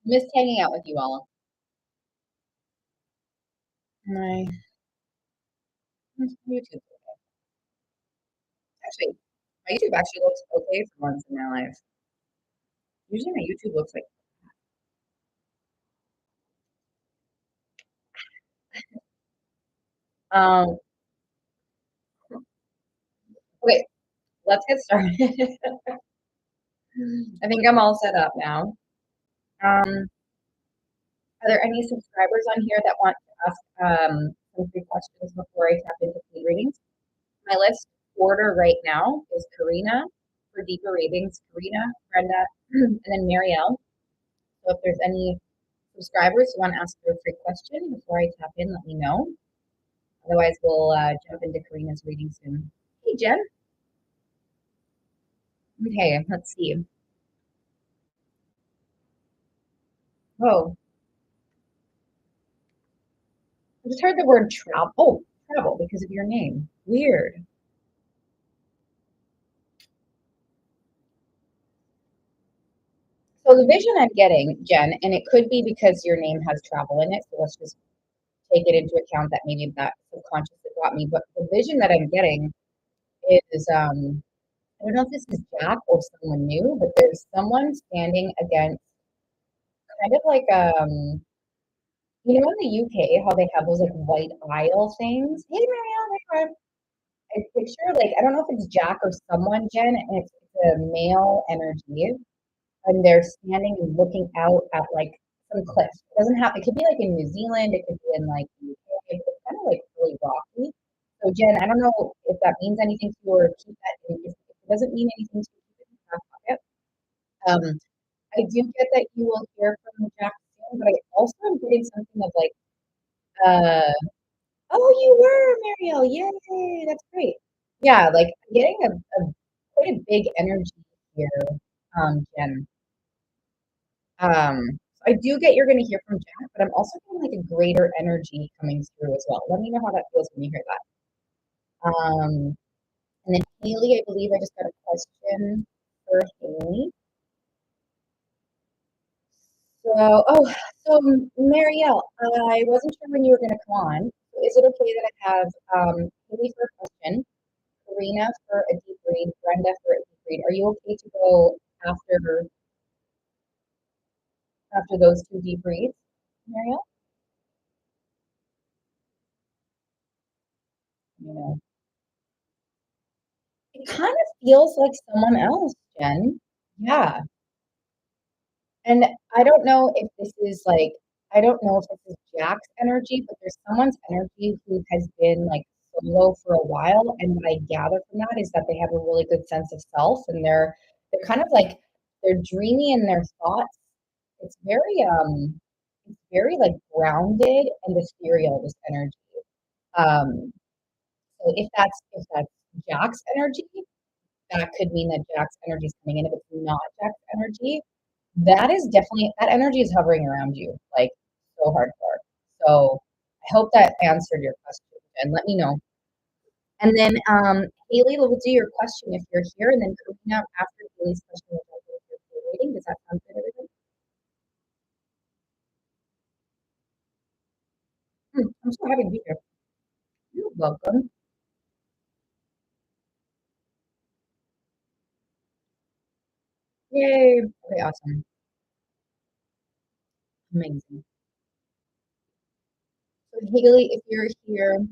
Missed hanging out with you all. My YouTube. Actually, my YouTube actually looks okay for once in my life. Usually my YouTube looks like um okay, let's get started. I think I'm all set up now. Are there any subscribers on here that want to ask some free questions before I tap into paid readings? My list order right now is Karina for deeper readings, Karina, Brenda, and then Marielle. So if there's any subscribers who want to ask a free question before I tap in, let me know. Otherwise, we'll jump into Karina's reading soon. Hey, Jen. Okay, let's see. Oh, I just heard the word travel. Oh, travel because of your name. Weird. So the vision I'm getting, Jen, and it could be because your name has travel in it. So let's just take it into account that maybe that subconsciously got me. But the vision that I'm getting is I don't know if this is Jack or someone new, but there's someone standing against kind of like you know in the UK how they have those like white aisle things. Hey Marielle, I picture like I don't know if it's Jack or someone, Jen, and it's a male energy, and they're standing and looking out at like some cliffs. It doesn't have. It could be like in New Zealand. It could be in like the UK. It's kind of like really rocky. So Jen, I don't know if that means anything to you or keep that. If it doesn't mean anything to you, keep it in your back pocket. I do get that you will hear from Jack soon, but I also am getting something of like, uh, oh, you were Marielle, yay, that's great. Yeah, like I'm getting a quite a big energy here, Jen. I do get you're going to hear from Jack, but I'm also getting like a greater energy coming through as well. Let me know how that feels when you hear that. And then Haley, I believe I just got a question for Haley. So Marielle, I wasn't sure when you were going to come on. So is it okay that I have Haley for a question, Karina for a deep read, Brenda for a deep read? Are you okay to go after after those two deep reads, Marielle? You know, it kind of feels like someone else, Jen. Yeah, and I don't know if this is like I don't know if this is Jack's energy, but there's someone's energy who has been like solo for a while, and what I gather from that is that they have a really good sense of self, and they're kind of like they're dreamy in their thoughts. It's very like grounded and ethereal, this energy. Um, so if that's Jack's energy, that could mean that Jack's energy is coming in. If it's not Jack's energy, that is definitely that energy is hovering around you, like, so hardcore. So, I hope that answered your question, and let me know. And then, Haley, we'll do your question if you're here, and then Karina, after Haley's question, we'll jump into your reading. Does that sound good, everybody? I'm so happy to be here. You're welcome. Yay. Okay, awesome. Amazing. So, Haley, if you're here,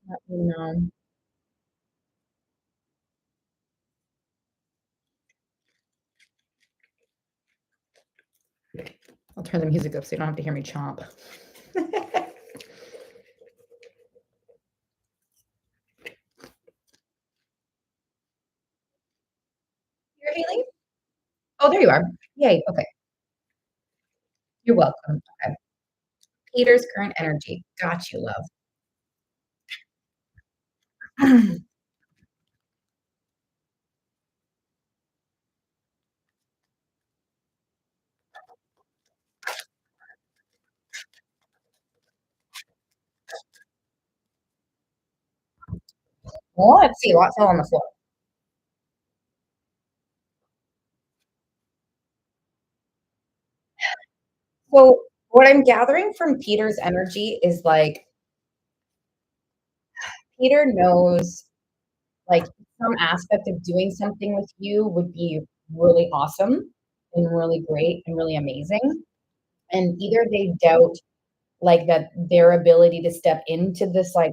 let me know. I'll turn the music up so you don't have to hear me chomp. You're Haley? Oh, there you are. Yay. Okay. You're welcome. Okay. Peter's current energy. Got you, love. Well, let's see what fell on the floor. So what I'm gathering from Peter's energy is like Peter knows like some aspect of doing something with you would be really awesome and really great and really amazing. And either they doubt like that their ability to step into this like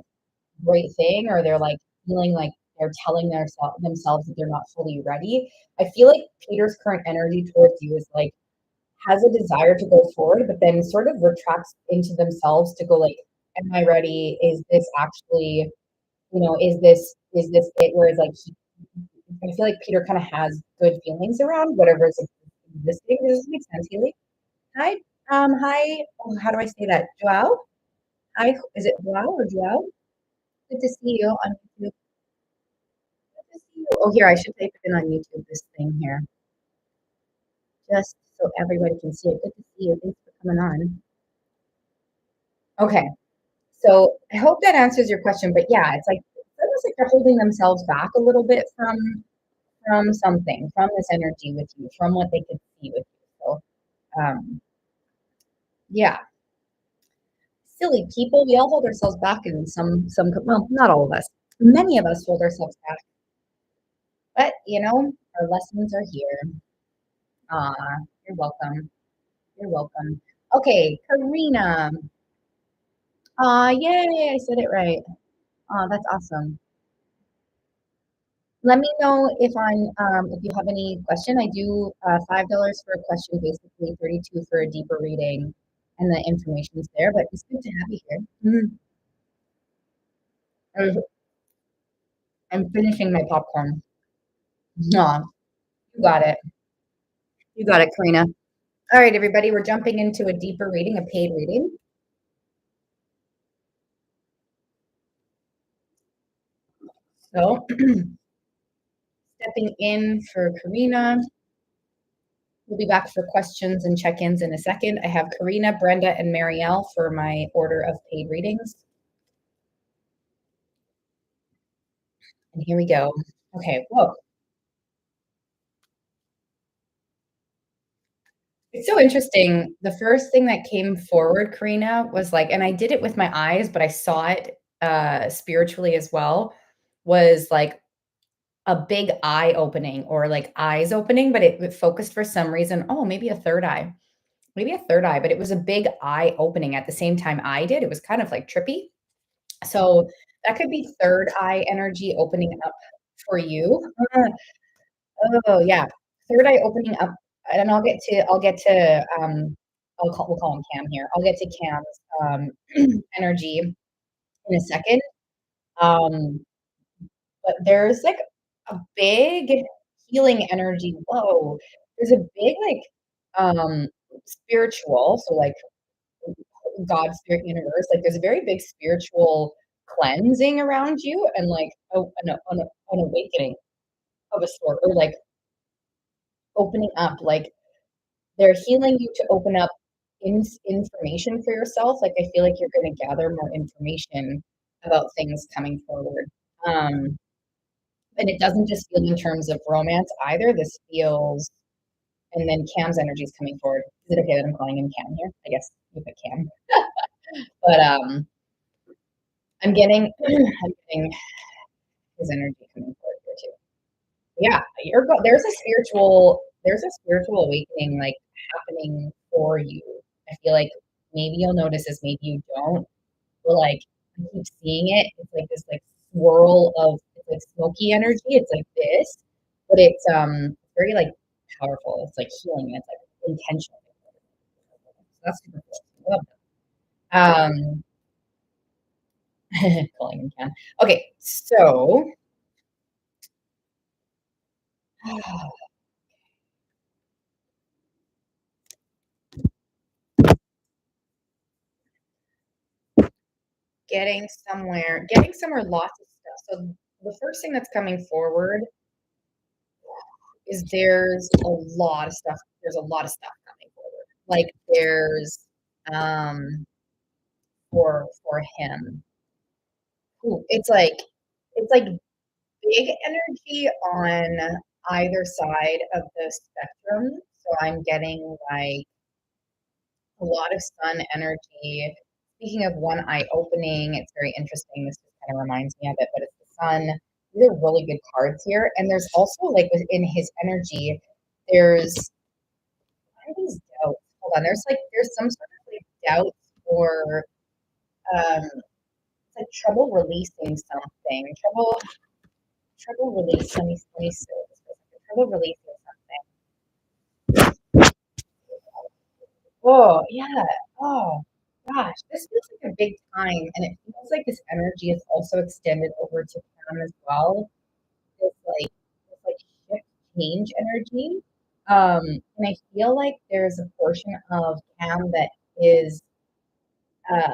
great thing, or they're like feeling like they're telling themselves that they're not fully ready. I feel like Peter's current energy towards you is like has a desire to go forward, but then sort of retracts into themselves to go like, am I ready? Is this actually, is this it? Whereas like I feel like Peter kind of has good feelings around whatever is existing. Does this make sense, Haley? Hi. Hi. Oh, how do I say that? Joao? Hi. Is it Joao or Joao? Good to see you on YouTube. Good to see you. Oh, here, I should type it in on YouTube, this thing here, just so everybody can see it. Good to see you. Thanks for coming on. Okay. So I hope that answers your question. But yeah, it's almost like they're holding themselves back a little bit from something, from this energy with you, from what they could see with you. So yeah, silly people. We all hold ourselves back in well, not all of us. Many of us hold ourselves back, but our lessons are here. Ah, you're welcome. You're welcome. Okay, Karina. Yay, I said it right. That's awesome. Let me know if you have any question. I do $5 for a question, basically 32 for a deeper reading, and the information's there. But it's good to have you here. I- I'm finishing my popcorn. Aw, you got it. You got it, Karina. All right, everybody, we're jumping into a deeper reading, a paid reading. So, stepping in for Karina. We'll be back for questions and check-ins in a second. I have Karina, Brenda, and Marielle for my order of paid readings. And here we go. Okay, whoa. It's so interesting. The first thing that came forward, Karina, was like, and I did it with my eyes, but I saw it spiritually as well, was like a big eye opening or like eyes opening, but it focused for some reason. Oh, maybe a third eye. Maybe a third eye, but it was a big eye opening at the same time I did. It was kind of like trippy. So that could be third eye energy opening up for you. Oh yeah, third eye opening up, and we'll call him Cam here. I'll get to Cam's energy in a second. Um, but there's like a big healing energy. Whoa, there's a big like spiritual, so like God, spirit, universe. Like there's a very big spiritual cleansing around you, and like an awakening of a sort, or like opening up. Like they're healing you to open up information for yourself. Like I feel like you're going to gather more information about things coming forward. Um, and it doesn't just feel in terms of romance either. This feels, and then Cam's energy is coming forward. Is it okay that I'm calling him Cam here? I guess you put Cam, but I'm getting his energy coming forward here too. Yeah, there's a spiritual awakening like happening for you. I feel like maybe you'll notice this, maybe you don't. But like I keep seeing it. It's like this like swirl of it's like smoky energy. It's like this, but it's very like powerful. It's like healing and it's like intentional. So that's super cool. I love that. Calling him Ken. Okay, so getting somewhere, lots of stuff. So the first thing that's coming forward is there's a lot of stuff coming forward. Like there's um for him. Ooh, it's like big energy on either side of the spectrum. So I'm getting like a lot of sun energy. Speaking of one eye opening, it's very interesting. This just kind of reminds me of it, but it's the sun. These are really good cards here. And there's also like within his energy, there's what are these doubts? Hold on, there's some sort of like doubts or it's like trouble releasing something. Trouble release. Let me see. Trouble releasing something. Oh, yeah. Oh, gosh. This feels like a big time, and it feels like this energy is also extended over to Cam as well. This like shift change energy. And I feel like there's a portion of Cam that is uh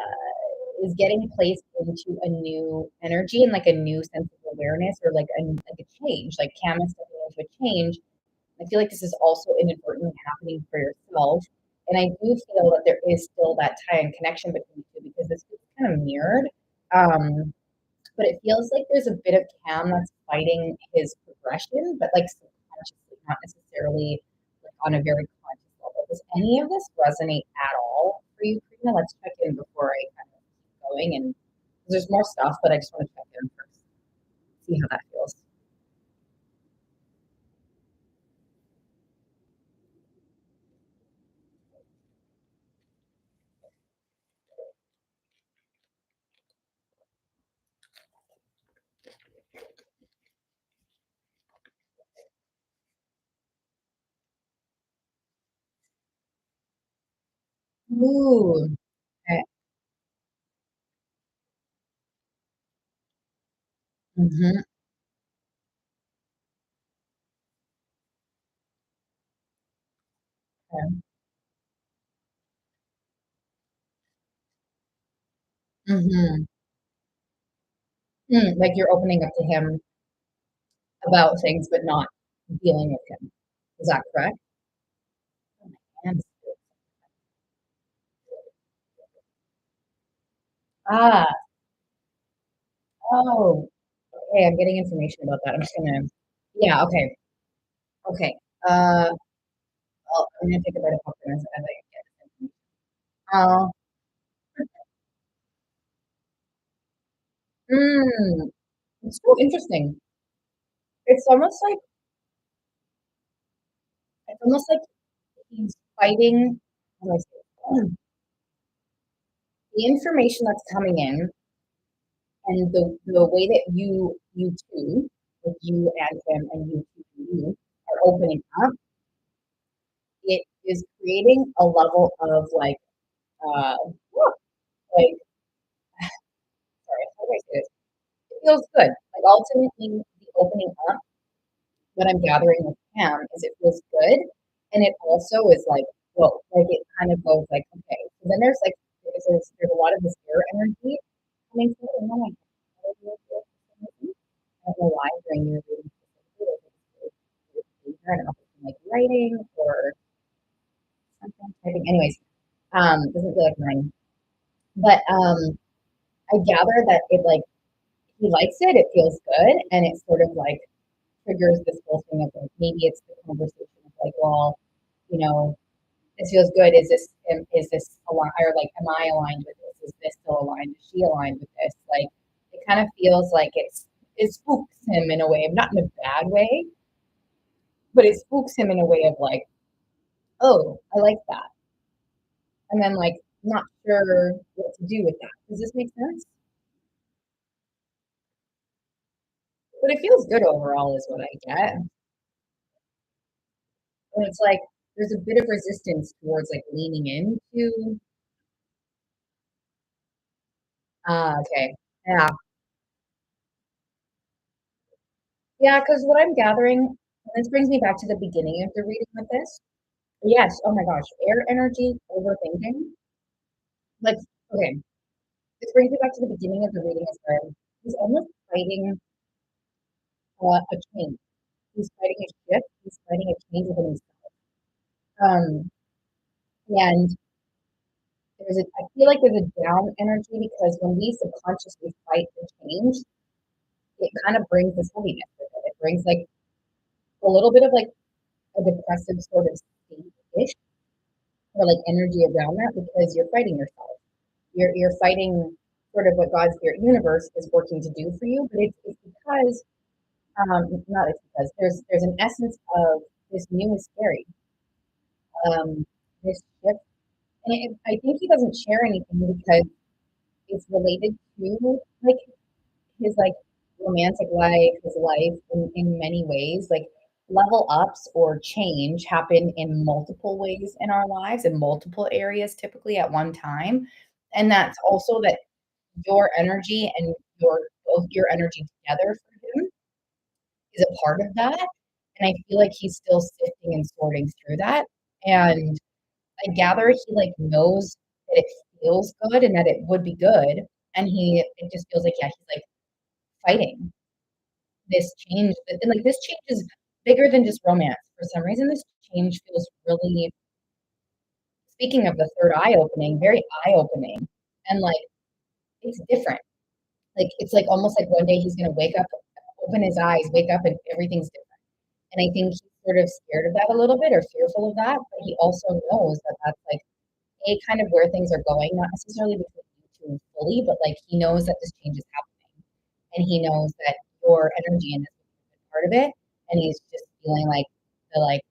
is getting placed into a new energy and like a new sense of awareness or like a change. Like Cam is stepping into a change. I feel like this is also inadvertently happening for yourself. And I do feel that there is still that tie and connection between the two because this is kind of mirrored. Um, but it feels like there's a bit of Cam that's fighting his progression, but like subconsciously, not necessarily like on a very conscious level. Does any of this resonate at all for you, Karina? Let's check in before I kind of keep going. And there's more stuff, but I just want to check in first, see how that feels. Ooh. Okay. Mm-hmm. Okay. Mm-hmm. Like you're opening up to him about things, but not dealing with him. Is that correct? Oh my God. Ah, oh, okay. I'm getting information about that. I'm just gonna, yeah, okay, okay. Well, I'm gonna take a bit of popcorn as I get this information. Oh, mm, it's so interesting. It's almost like it's almost like he's fighting. How do I say it? The information that's coming in and the way that you two, with you and him and you two and you are opening up, it is creating a level of uh like sorry, how do I say this? It feels good. Like ultimately the opening up, what I'm gathering with Cam is it feels good. And it also is like, well, like it kind of goes like, okay. So then there's like there's a lot of this air energy coming through and I'm like, I don't know why during your reading specifically, I don't know if it's like writing or something typing. Anyways, doesn't feel like mine. But I gather that it like he likes it, it feels good, and it sort of like triggers this whole thing of like maybe it's the conversation of like, well, you know, this feels good. Is this aligned or like am I aligned with this? Is this still aligned? Is she aligned with this? Like it kind of feels like it spooks him in a way, not in a bad way, but it spooks him in a way of like, oh, I like that. And then like not sure what to do with that. Does this make sense? But it feels good overall is what I get. And it's like there's a bit of resistance towards like leaning into okay. Yeah. Yeah, because what I'm gathering, and this brings me back to the beginning of the reading with this. Yes, oh my gosh, air energy, overthinking. Like, okay, this brings me back to the beginning of the reading as well. He's almost fighting a change. He's fighting a shift. He's fighting a change within himself. Um, and I feel like there's a down energy because when we subconsciously fight the change, it kind of brings this heaviness with it. It brings like a little bit of like a depressive sort of state-ish. or like energy around that because you're fighting yourself. You're fighting sort of what God's spirit universe is working to do for you, but it's because not it's because there's an essence of this new is scary. This shift, and I think he doesn't share anything because it's related to like his like romantic life, his life in many ways. Like level ups or change happen in multiple ways in our lives in multiple areas typically at one time. And that's also that your energy and your both your energy together for him is a part of that. And I feel like he's still sifting and sorting through that. And I gather he like knows that it feels good and that it would be good. And it just feels like, yeah, he's like fighting this change. And like this change is bigger than just romance. For some reason, this change feels really, speaking of the third eye opening, very eye opening. And like it's different. Like it's like almost like one day he's gonna wake up, open his eyes, wake up, and everything's different. And I think he's sort of scared of that a little bit or fearful of that, but he also knows that that's like a kind of where things are going, not necessarily between you two fully, but like he knows that this change is happening, and he knows that your energy in this is part of it, and he's just feeling like the like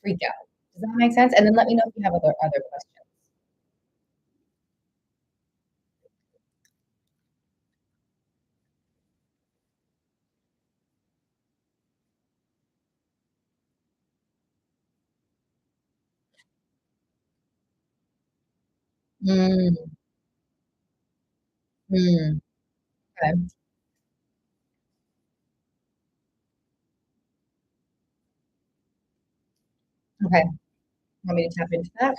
freak out. Does that make sense? And then let me know if you have other questions. Mm, mm, okay. Okay. Want me to tap into that?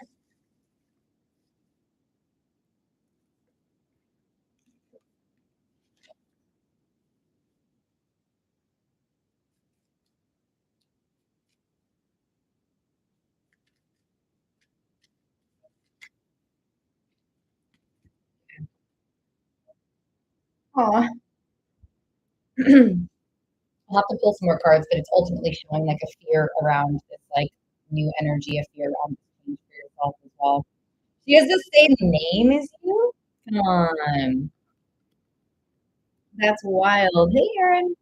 Aw. I'll have to pull some more cards, but it's ultimately showing like a fear around this like new energy, a fear around this change for yourself as well. She has the same name as you? Come on. That's wild. Hey, Erin.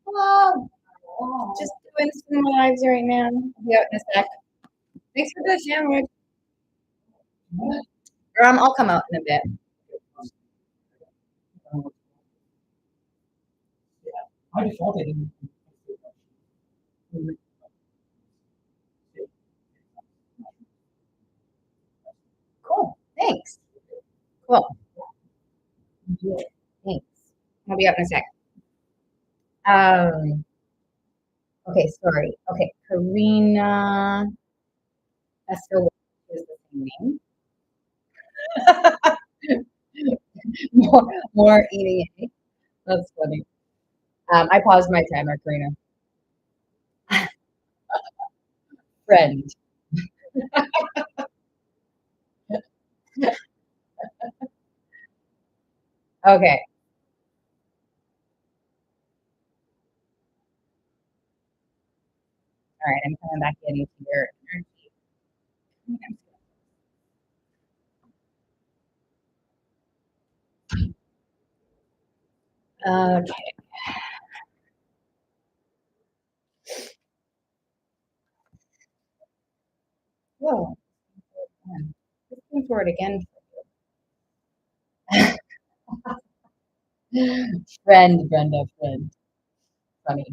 Hello. Just doing some lives right now. I'll be out in a sec. Thanks for the sandwich. I'll come out in a bit. Cool. Thanks. Cool. Thanks. I'll be out in a sec. Um, okay, sorry. Okay, Karina Esther is the same name. More eating it. That's funny. I paused my timer, Karina. Friend. Okay. All right. I'm coming back into your energy. Okay. Whoa. Looking for it again. Friend, Brenda, friend. Funny.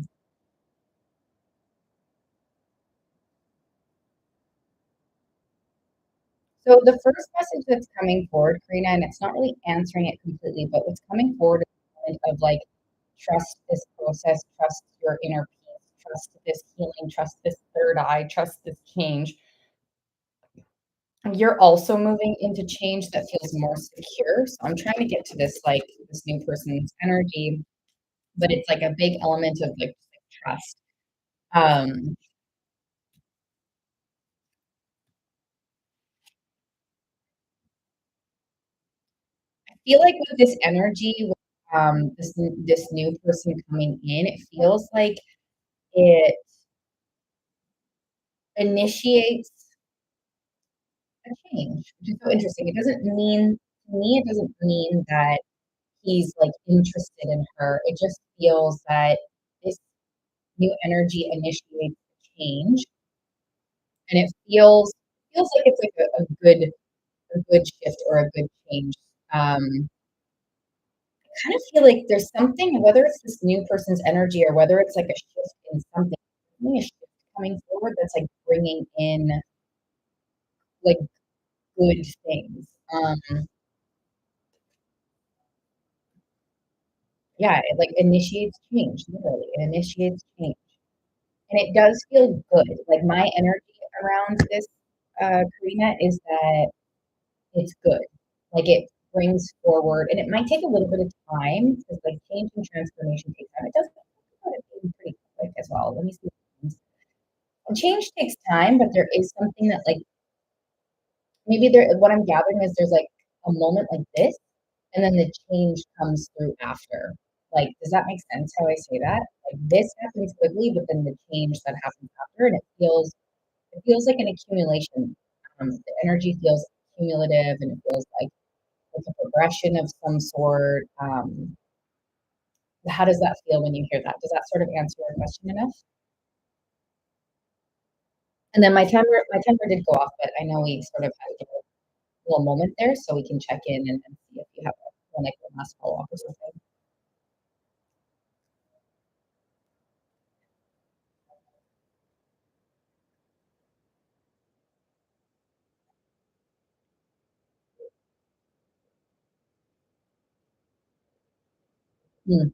So the first message that's coming forward, Karina, and it's not really answering it completely, but what's coming forward is a moment of like trust this process, trust your inner peace, trust this healing, trust this third eye, trust this change. You're also moving into change that feels more secure. So I'm trying to get to this like this new person's energy, but it's like a big element of like trust. Um, I feel like with this energy, with, this new person coming in, it feels like it initiates a change, which is so interesting. It doesn't mean to me, it doesn't mean that he's, like, interested in her. It just feels that this new energy initiates change, and it feels like it's, like, a good shift or a good change. I kind of feel like there's something, whether it's this new person's energy or whether it's, like, a shift in something, a shift coming forward that's, like, bringing in, like, good things. Yeah, it, like, initiates change, literally, it initiates change, and it does feel good, like, my energy around this, Karina, is that it's good, like, it brings forward and it might take a little bit of time because, like, change and transformation takes time. It does being pretty quick as well. Let me see. And change takes time, but there is something that, like, maybe there what I'm gathering is there's, like, a moment like this, and then the change comes through after. Like, does that make sense how I say that? Like, this happens quickly, but then the change that happens after, and it feels like an accumulation. The energy feels cumulative, and it feels like a progression of some sort. How does that feel when you hear that? Does that sort of answer your question enough? And then my timer did go off, but I know we sort of had a little moment there, so we can check in and see if you have like one last follow up or something.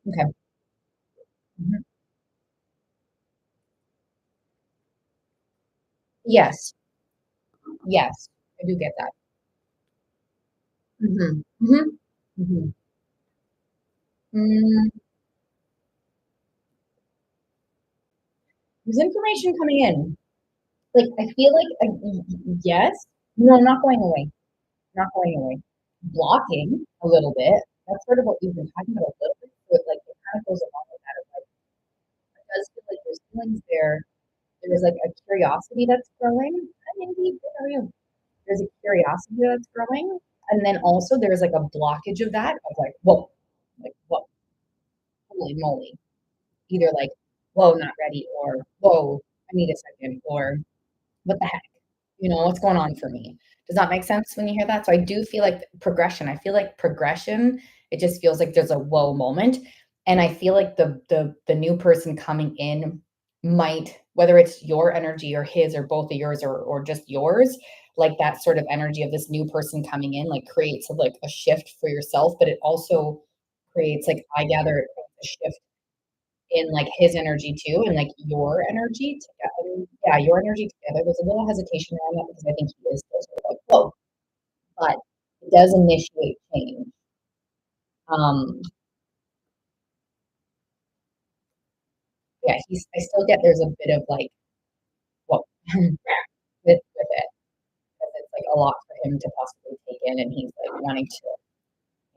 Okay. Mhm. Yes. Yes. I do get that. Mhm. Mhm. Mhm. Mm, there's information coming in. Like, I feel like yes. No, not going away. Not going away. Blocking a little bit. That's sort of what we've been talking about a little bit. So it, like, it kind of goes along with that. Of, like, it does feel like there's feelings there. There's, like, a curiosity that's growing. Hi, Mindy. Good, how are you? There's a curiosity that's growing. And then also there's, like, a blockage of that of, like, whoa, holy moly. Either, like, whoa, not ready, or whoa, I need a second, or what the heck? What's going on for me? Does that make sense when you hear that? So I do feel like progression. I feel like progression, it just feels like there's a whoa moment. And I feel like the new person coming in might, whether it's your energy or his or both of yours or just yours, like that sort of energy of this new person coming in, like creates like a shift for yourself, but it also creates, like, I gather it creates a shift in, like, his energy too, and, like, your energy together. Yeah, your energy together. There's a little hesitation around that because I think he is still sort of like, "Whoa," but it does initiate change. Um, yeah, I still get there's a bit of, like, "Whoa," with it, because it's, like, a lot for him to possibly take in, and he's, like, wanting to,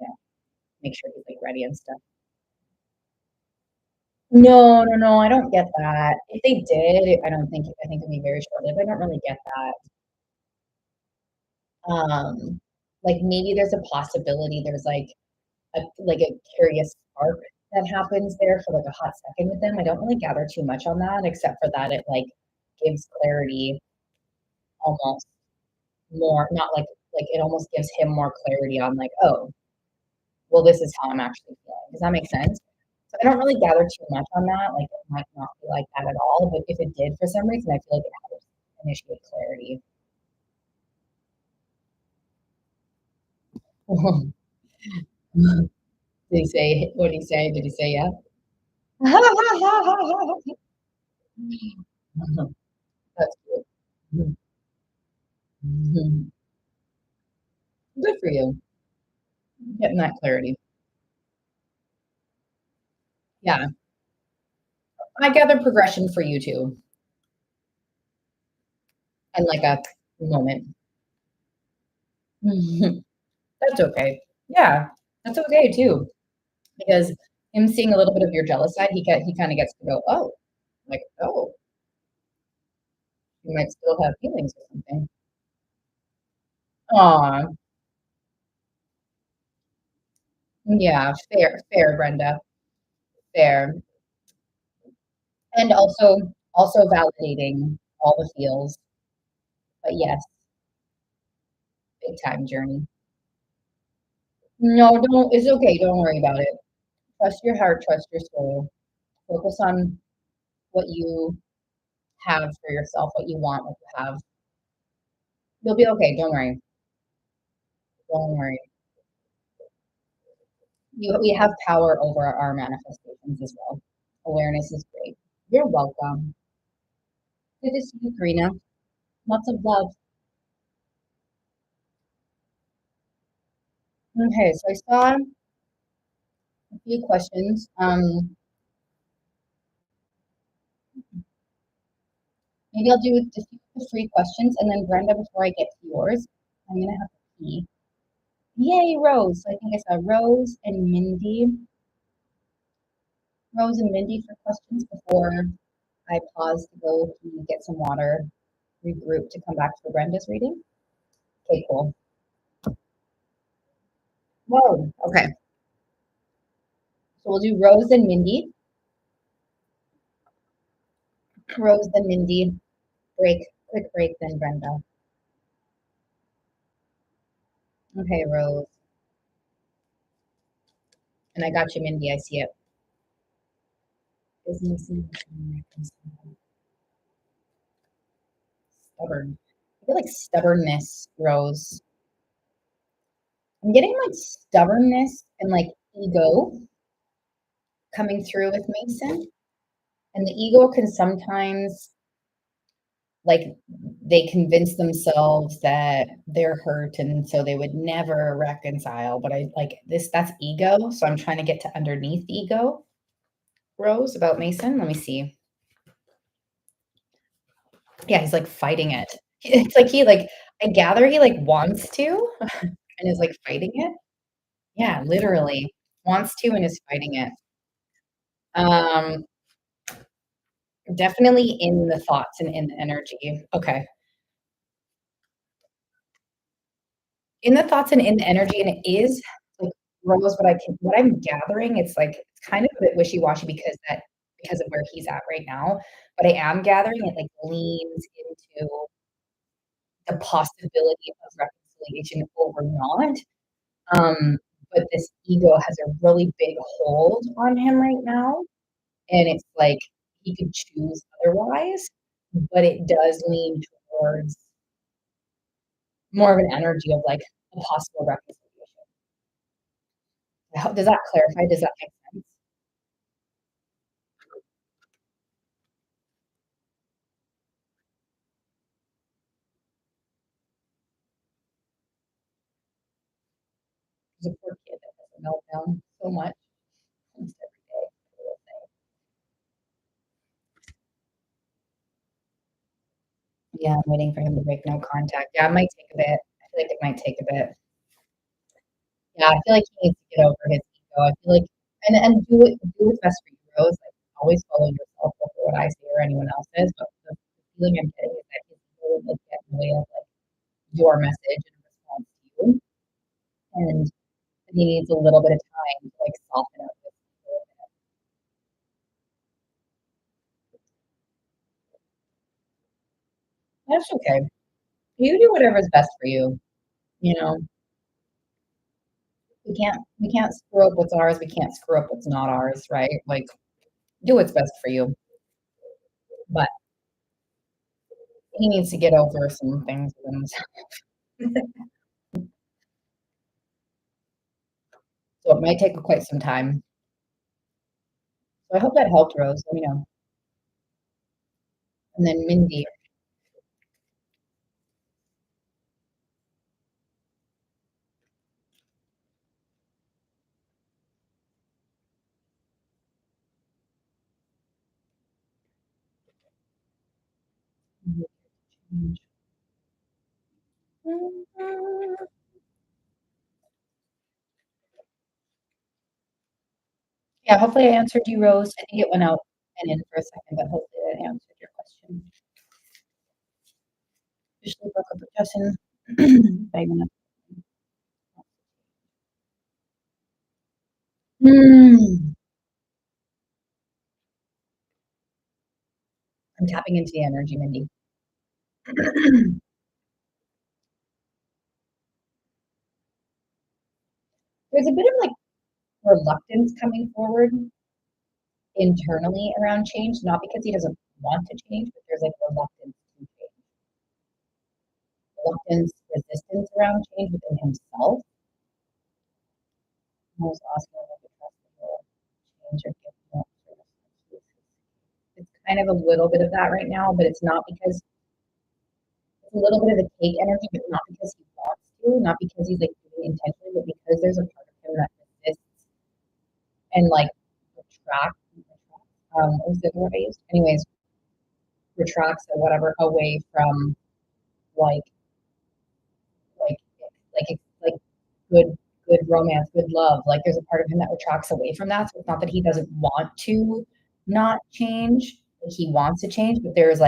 you know, make sure he's, like, ready and stuff. No, no, no, I don't get that. If they did, I think it'd be very short-lived. I don't really get that. Like, maybe there's a possibility there's, like a curious spark that happens there for, like, a hot second with them. I don't really gather too much on that except for that it, like, gives clarity almost more, not like, it almost gives him more clarity on, like, "Oh, well, this is how I'm actually feeling." Does that make sense? So I don't really gather too much on that, like, it might not be like that at all, but if it did for some reason, I feel like it helps initiate clarity. Did he say what did he say? Did he say yeah? That's cute. Mhm. Mhm. Good for you, getting that clarity. Yeah, I gather progression for you too, and like a moment. Mhm. That's okay. Yeah, that's okay too, because him seeing a little bit of your jealous side, he kinda gets to go, "Oh." Like, oh, you might still have feelings or something. Aw, yeah, fair, fair, Brenda, fair. And also validating all the feels, but yes, big time journey. No, don't it's okay, don't worry about it. Trust your heart, trust your soul. Focus on what you have for yourself, what you want, what you have. You'll be okay, don't worry. Don't worry. We have power over our manifestations as well. Awareness is great. You're welcome. Good to see you, Karina. Lots of love. Okay, so I saw a few questions. Maybe I'll do just the free questions, and then Brenda, before I get to yours, I'm gonna have to pee. Yay, Rose! So I think I saw Rose and Mindy for questions before I pause to go get some water, regroup to come back for Brenda's reading. Okay, cool. Whoa. Okay, so we'll do Rose and Mindy. Rose and Mindy. Break. Quick break, then Brenda. Okay, Rose. And I got you, Mindy. I see it. Business and stubborn. I feel like stubbornness, Rose. I'm getting like stubbornness and like ego coming through with Mason. And the ego can sometimes like they convince themselves that they're hurt and so they would never reconcile. But I like this, that's ego. So I'm trying to get to underneath ego, Rose, about Mason. Let me see. Yeah, he's like fighting it. It's like he like I gather he like wants to and is like fighting it. Yeah, literally wants to and is fighting it. Um, definitely in the thoughts and in the energy. Okay. In the thoughts and in the energy, and it is like Rose, what I'm gathering, it's like it's kind of a bit wishy-washy because of where he's at right now. But I am gathering it like leans into the possibility of reconciliation over not. Um, but this ego has a really big hold on him right now. And it's like he could choose otherwise, but it does lean towards more of an energy of like a possible reconciliation. Does that clarify? Does that make sense? There's a poor kid that has a meltdown so much almost every day. Poor thing. Yeah, I'm waiting for him to break no contact. Yeah, it might take a bit. I feel like it might take a bit. Yeah, I feel like he needs to get over his ego. I feel like and do what's best for you, Rose. Like always follow yourself over what I say or anyone else says. But the feeling I'm getting is that his ego would like get in the way of like your message and response to you. And he needs a little bit of time to like soften up his ego. That's okay. You do whatever's best for you. You know, we can't screw up what's ours. We can't screw up what's not ours, right? Like do what's best for you. But he needs to get over some things with himself. So it might take quite some time. So I hope that helped, Rose. Let me know. And then Mindy. Yeah, hopefully I answered you, Rose. I think it went out and in for a second, but hopefully that answered your question. Officially broke up with Justin. Begging him. Mm, I'm tapping into the energy, Mindy. There's a bit of like reluctance coming forward internally around change, not because he doesn't want to change, but there's like reluctance to change, reluctance, resistance around change within himself. Most asking if he trusts the will change or give more service. It's kind of a little bit of that right now, but it's not because it's a little bit of the cake energy, but not because he wants to, not because he's like doing it intentionally, but because there's a part of him that resists and like retracts. Is the word I used? Anyways, retracts or whatever away from like like like good good romance, good love. Like there's a part of him that retracts away from that. So it's not that he doesn't want to not change, he wants to change, but there's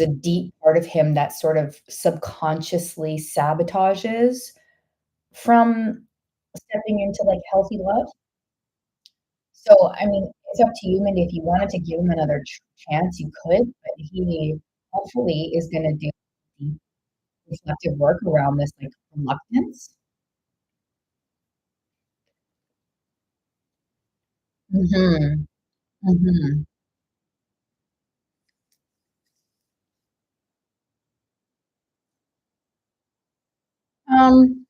a deep part of him that sort of subconsciously sabotages from stepping into like healthy love. So I mean, it's up to you, Mindy. If you wanted to give him another chance, you could, but he hopefully is going to do deep reflective work around this like reluctance. Mhm. Mhm. Um,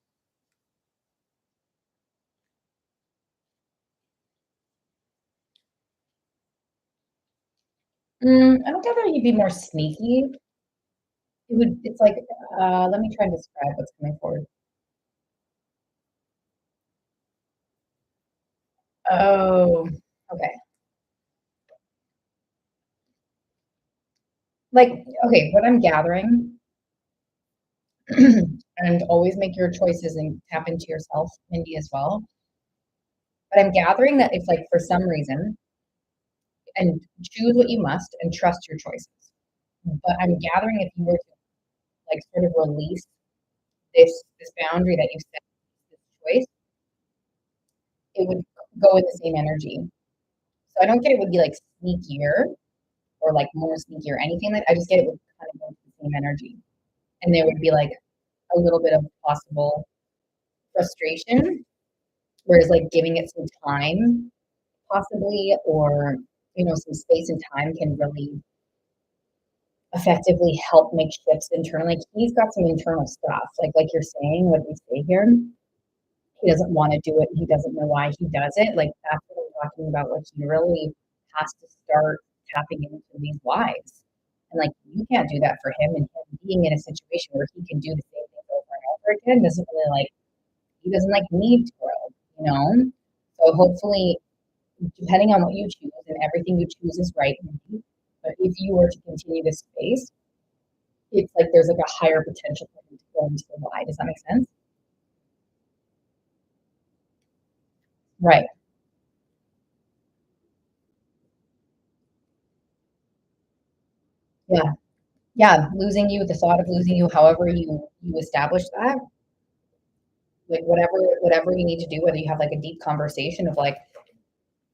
I don't know that he'd be more sneaky. It's like, let me try and describe what's coming forward. Oh, okay. Like, okay, what I'm gathering, and always make your choices and tap into yourself, Mindy, as well. But I'm gathering that if, like, for some reason, and choose what you must and trust your choices. But I'm gathering if you were to, like, sort of release this boundary that you set, this choice, it would go in the same energy. So I don't get it would be like sneakier or like more sneaky or anything. Like I just get it would kind of go into the same energy, and there would be like a little bit of possible frustration, whereas like giving it some time, possibly, or some space and time can really effectively help make shifts internally. Like he's got some internal stuff, like you're saying, what we say here. He doesn't want to do it. He doesn't know why he does it. Like that's what I'm talking about. Like he really has to start tapping into these whys. And like you can't do that for him. And him being in a situation where he can do the same thing over and over again doesn't really like he doesn't like need to grow, you know? So hopefully, depending on what you choose and everything you choose is right. But if you were to continue this space, it's like there's like a higher potential for him to go into the why. Does that make sense? Right. Yeah. Yeah, losing you, the thought of losing you, however you establish that, like whatever you need to do, whether you have like a deep conversation of like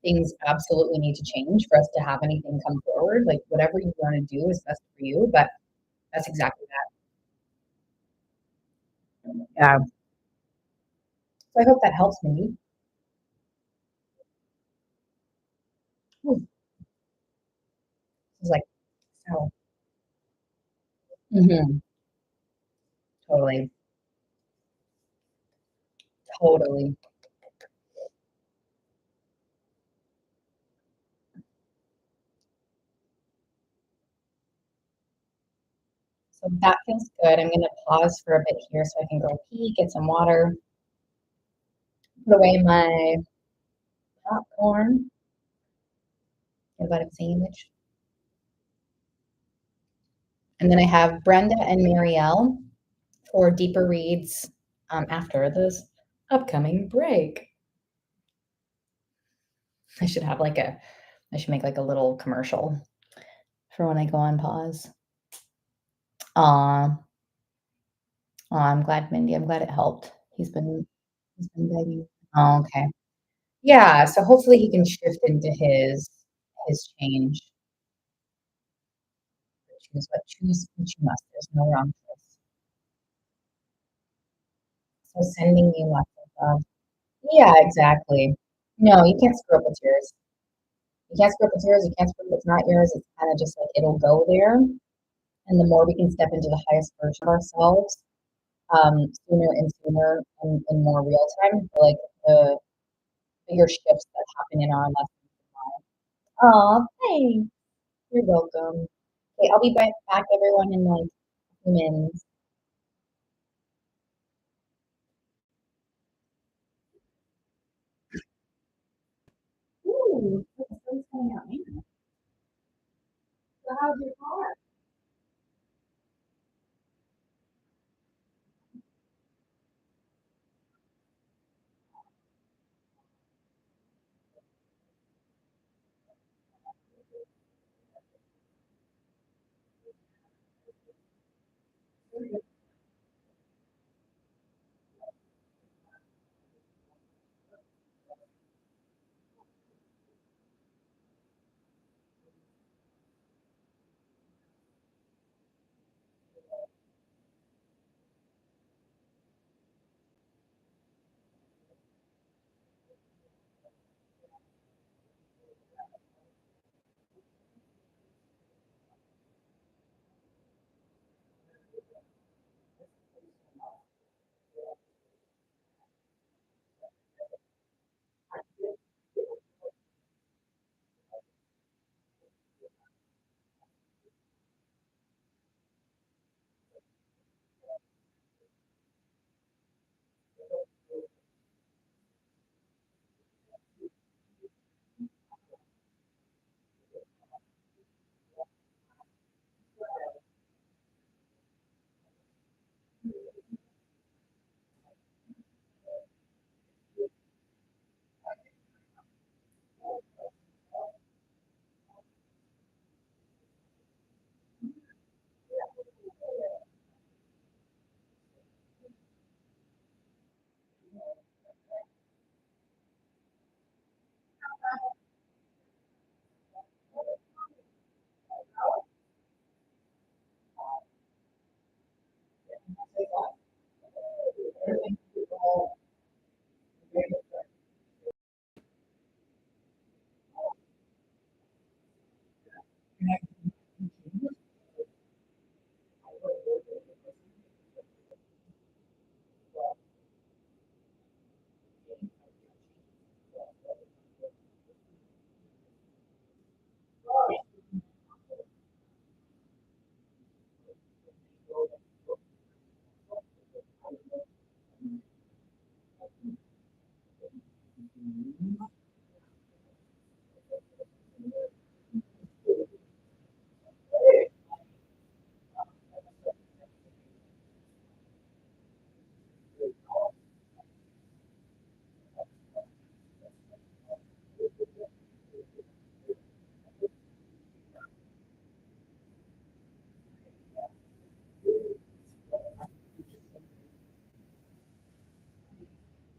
things absolutely need to change for us to have anything come forward, like whatever you want to do is best for you. But that's exactly that. Yeah. So I hope that helps me. Ooh, it's like so. Hmm. Totally, totally. So that feels good. I'm gonna pause for a bit here so I can go pee, get some water, put away my popcorn, get about a sandwich. And then I have Brenda and Marielle for deeper reads after this upcoming break. I should have like I should make like a little commercial. for when I go on pause. Aw. Aw, I'm glad, Mindy. I'm glad it helped. He's been begging. Oh, okay. Yeah, so hopefully he can shift into his change. Choose what you must. There's no wrong choice. So sending you lots of love. Yeah, exactly. No, you can't screw up what's yours. You can't screw up what's yours. You can't screw up what's not yours. It's kind of just like it'll go there. And the more we can step into the highest version of ourselves, sooner and sooner and in more real time, like the bigger shifts that happen in our lessons in life. Aw, thanks. You're welcome. Okay, I'll be right back, everyone, in like a few minutes. Ooh, the sun's coming out now. So how's your car?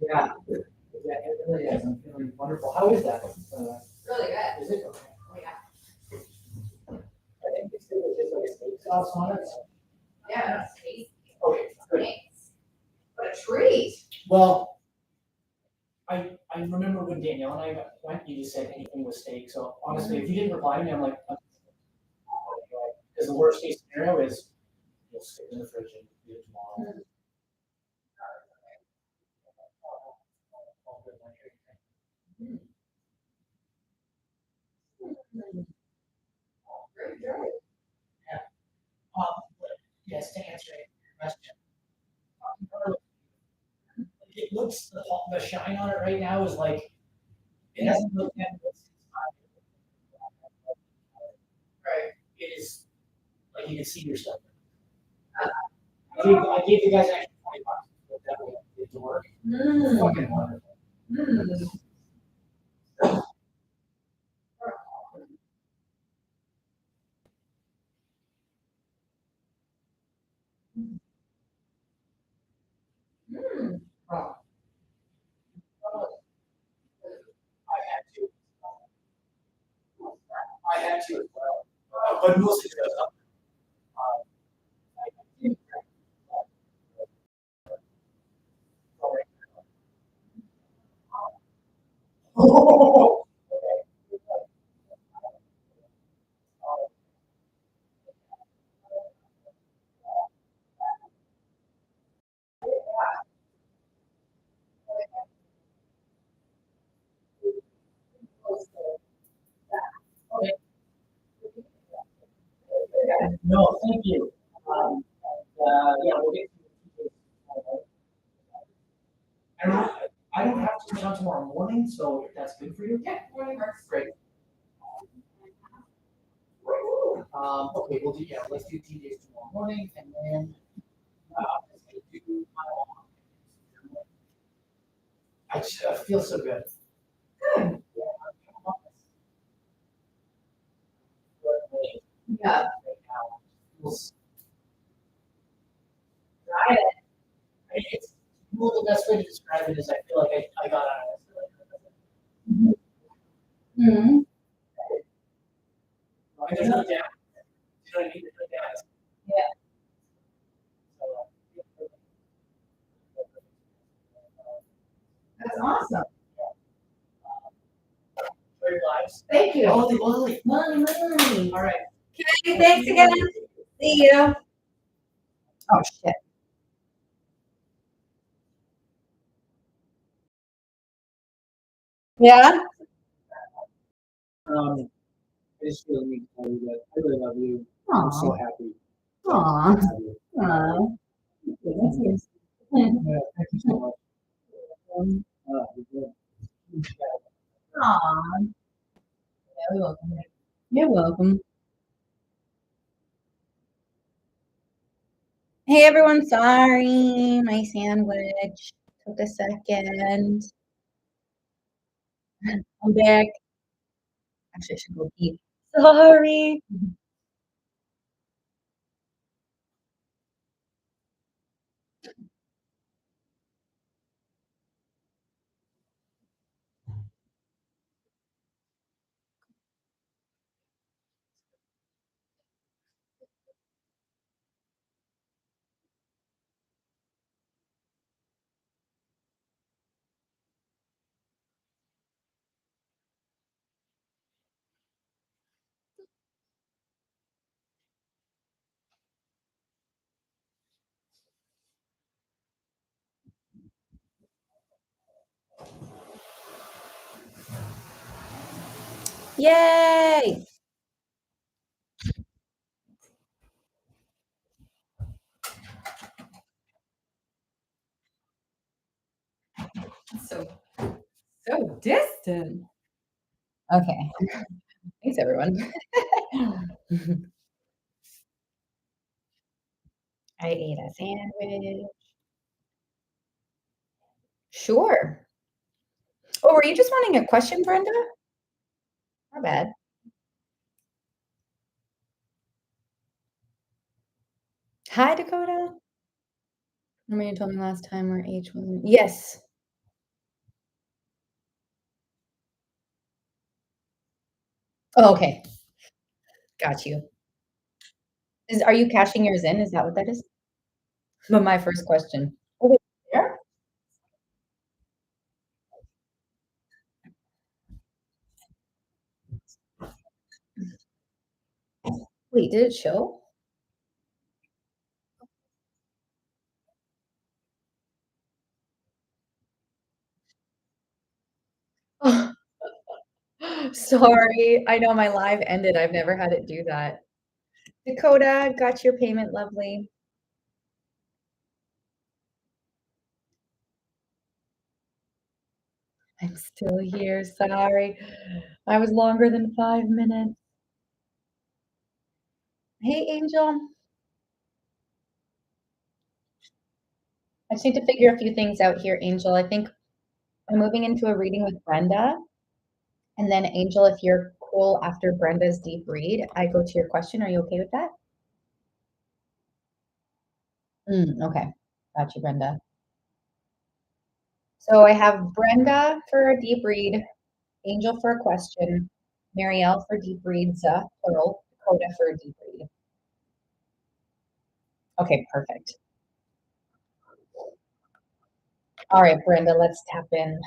Yeah, yeah, it really is. I'm feeling wonderful. How is that? Really good. Is it? Okay. Oh, yeah. I think it's good. Just like a steak sauce on it. Yeah, that's tasty. Okay, good. Thanks. What a treat. Well, I remember when Danielle and I went, you just said anything with steak. So honestly, if you didn't reply to me, I'm like, because the worst case scenario is you'll stick it in the fridge and eat it tomorrow. All good, like everything. Very good. Yeah. But yes, to answer your question, it looks the shine on it right now is like it hasn't looked at it since Right. it is like you can see your stuff. I gave you guys actually $20 to put that way it to work. Fucking wonderful. Mm. that too as well. But mostly goes up. Oh, okay. No, thank you. Yeah, we'll get to it. I don't have to come tomorrow morning, so if that's good for you. Yeah, morning works. Great. Okay, we'll do, yeah, let's do TJ's tomorrow morning and then, do I feel so good. Good. Yeah. Feels- Try it. It's, well, the best way to describe it is I feel like I got out of it. Hmm. I just look down. You know what I mean? Look down. Yeah. That's awesome. Very lives. Thank you. Holy moly. Money. All right. Okay, thanks again. See you. Oh, shit. Yeah? I just really need to tell you that I really love you. Aw. I'm so happy. Aw. to have you. Aw. Yeah, thank you so much. You're good. Aw. Yeah, you're welcome. You're welcome. Hey everyone, sorry, my sandwich took a second. I'm back. Actually, I should go eat. Sorry. Yay! So distant. Okay. Thanks everyone. I ate a sandwich. Sure. Oh, were you just wanting a question, Brenda? Not bad. Hi, Dakota. Remember you told me last time where H was. Yes. Oh, okay. Got you. Are you cashing yours in? Is that what that is? But my first question. Oh, wait, there? Wait, did it show? Oh, sorry. I know my live ended. I've never had it do that. Dakota, got your payment, lovely. I'm still here. Sorry. I was longer than 5 minutes. Hey, Angel. I just need to figure a few things out here, Angel. I think I'm moving into a reading with Brenda. And then, Angel, if you're cool after Brenda's deep read, I go to your question. Are you okay with that? Okay. Got you, Brenda. So I have Brenda for a deep read, Angel for a question, Marielle for deep reads, plural. Dakota for deep read. Okay, perfect. All right, Brenda, let's tap in.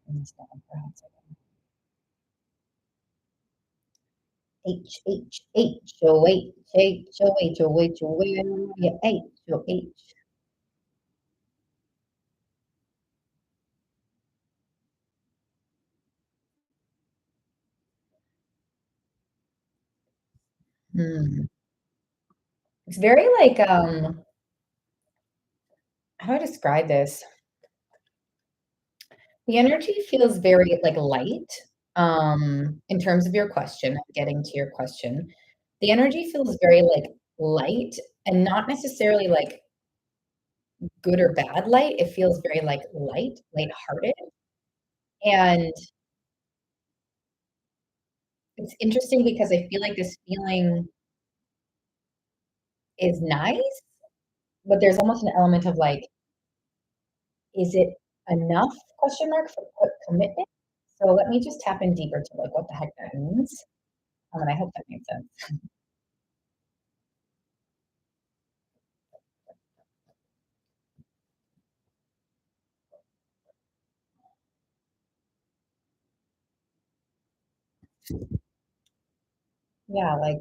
Turn this down for a second. Where are you? H. Hmm. It's very like, how do I describe this? The energy feels very like light. In terms of your question, getting to your question, the energy feels very like light and not necessarily like good or bad light. It feels very like lighthearted. And it's interesting because I feel like this feeling is nice, but there's almost an element of like, is it enough question mark for commitment? So let me just tap in deeper to like what the heck that means. And I hope that makes sense. Yeah, like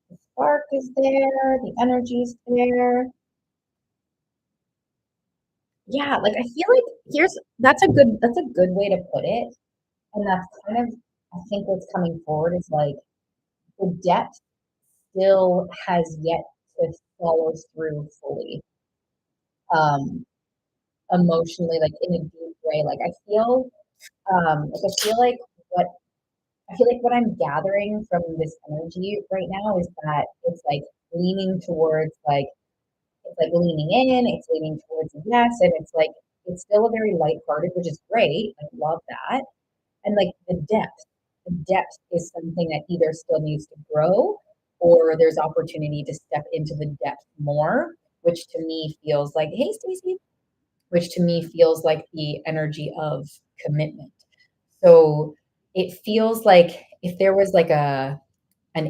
the spark is there, the energy's there. Yeah, like I feel like that's a good way to put it. And that's kind of I think what's coming forward is like the depth still has yet to follow through fully. Um, Emotionally, like in a deep way. I feel like what I feel like what I'm gathering from this energy right now is that it's like leaning towards like it's like leaning in, it's leaning towards a yes, and it's like it's still a very lighthearted, which is great. I love that. And like the depth is something that either still needs to grow or there's opportunity to step into the depth more, which to me feels like, hey, Stacey, which to me feels like the energy of commitment. So it feels like if there was like an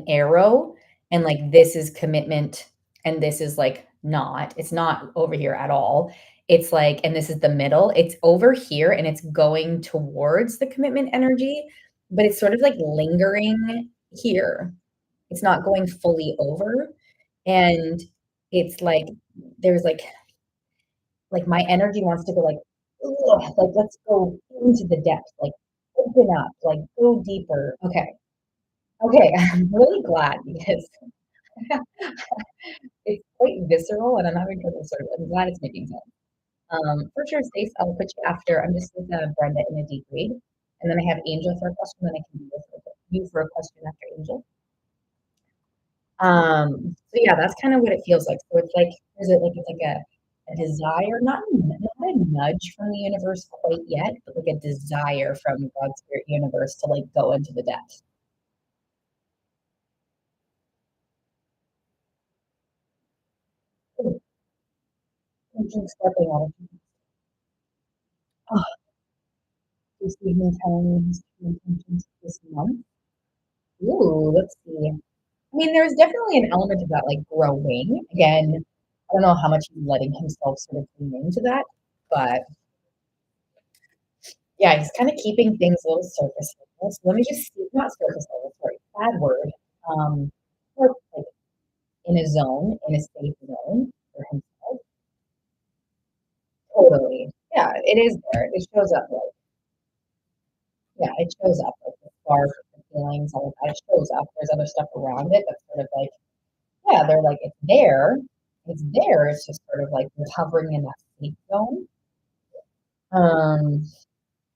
arrow and like this is commitment and this is like not, it's not over here at all. It's like, and this is the middle, it's over here and it's going towards the commitment energy, but it's sort of like lingering here. It's not going fully over. And it's there's like my energy wants to go like, ugh, like let's go into the depths, like open up, like go deeper. Okay. Okay. I'm really glad because it's quite visceral and I'm having trouble sort of, I'm glad it's making sense. For sure, Stace, I'll put you after. I'm just with Brenda in a deep read. And then I have Angel for a question, then I can do you for a question after Angel. So yeah, that's kind of what it feels like. So it's like, is it like it's like a desire, not a nudge from the universe quite yet, but like a desire from God's spirit universe to like go into the depths. Oh, Angel's stepping out of oh, this evening telling me his true intentions this month. Ooh, let's see. I mean, there's definitely an element of that, like growing. Again, I don't know how much he's letting himself sort of lean into that, but yeah, he's kind of keeping things a little surface level. So let me just see, not surface level, sorry, bad word. Or like in a zone, in a safe zone for himself. Totally. Yeah, it is there. It shows up like, yeah, it shows up like the spark, the feelings, all of that. It shows up. There's other stuff around it that's sort of like, yeah, they're like, it's there. It's there. It's just sort of like we're hovering in that safe zone. Um,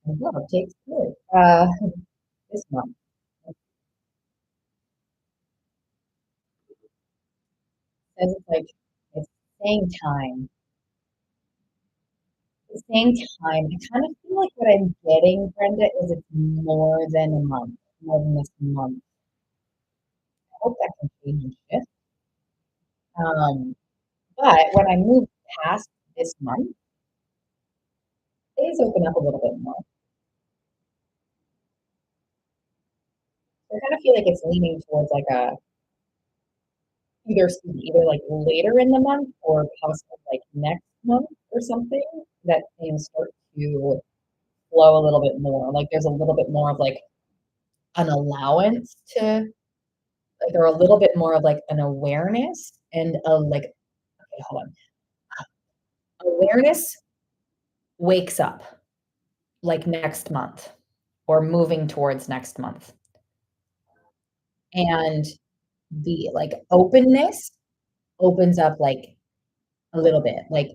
well, it takes good. This month. It says it's like it's staying time. It's staying time. I kind of feel like what I'm getting, Brenda, is it's more than a month, more than this month. I hope that can change and shift. But when I move past this month, things open up a little bit more. I kind of feel like it's leaning towards like a either like later in the month or possibly like next month or something that things start to flow a little bit more. Like there's a little bit more of like an allowance to, like, or a little bit more of like an awareness and a like, okay, hold on. Awareness wakes up like next month or moving towards next month. And the like openness opens up like a little bit, like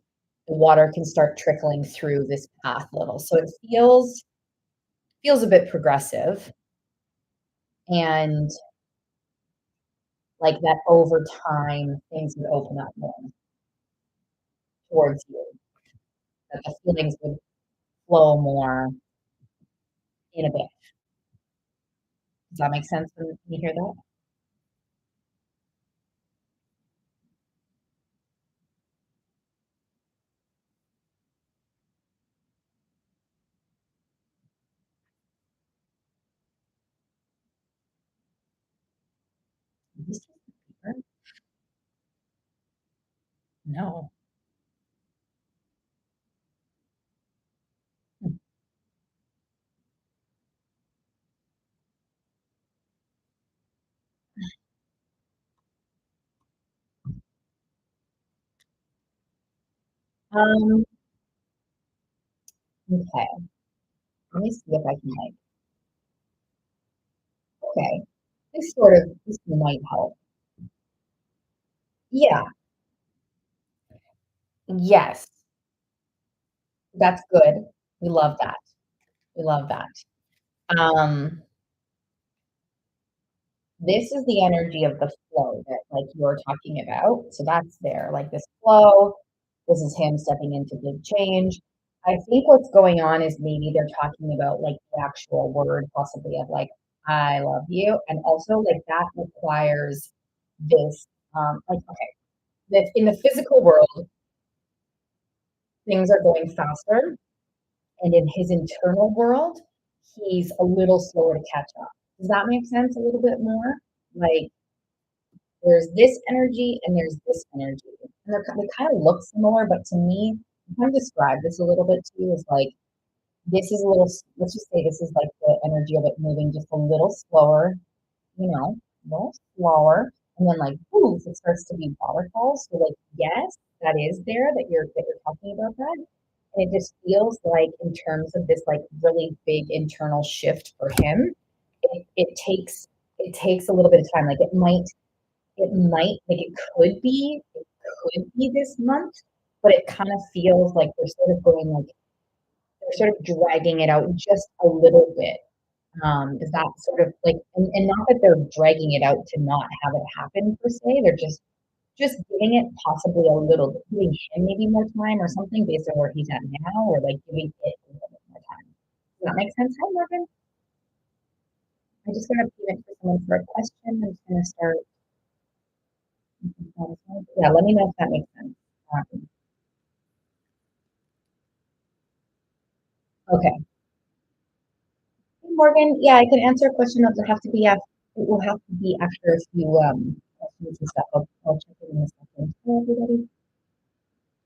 the water can start trickling through this path a little. So it feels a bit progressive and like that over time things would open up more towards you, that the feelings would flow more in a bit. Does that make sense when you hear that? Is this just a paper? No. Hmm. Um, okay. Let me see if I can like, okay. This might help. Yeah. Yes. That's good. We love that. We love that. Um, this is the energy of the flow that like you're talking about. So that's there, like this flow. This is him stepping into big change. I think what's going on is maybe they're talking about like the actual word, possibly of like, I love you. And also like that requires this, like, okay, that in the physical world, things are going faster. And in his internal world, he's a little slower to catch up. Does that make sense a little bit more? Like there's this energy and there's this energy. And they kind of look similar, but to me, I kind of describe this a little bit to you as like this is a little, let's just say this is like the energy of it moving just a little slower, a little slower. And then like, poof, it starts to be waterfalls. So like, yes, that is there that you're talking about that. And it just feels like in terms of this like really big internal shift for him, it takes a little bit of time. Like like it could be this month, but it kind of feels like they're sort of going like they're sort of dragging it out just a little bit. Is that sort of like, and not that they're dragging it out to not have it happen per se, they're just giving it possibly a little bit, giving him maybe more time or something based on where he's at now, or like giving it a little bit more time. Does that make sense? Hi, Morgan. I just got a payment for someone for a question. I'm just gonna start. Yeah, let me know if that makes sense. Okay. Hey, Morgan, yeah, I can answer a question. It will have to be after a few questions and stuff. I'll check it in a second. Hello, everybody.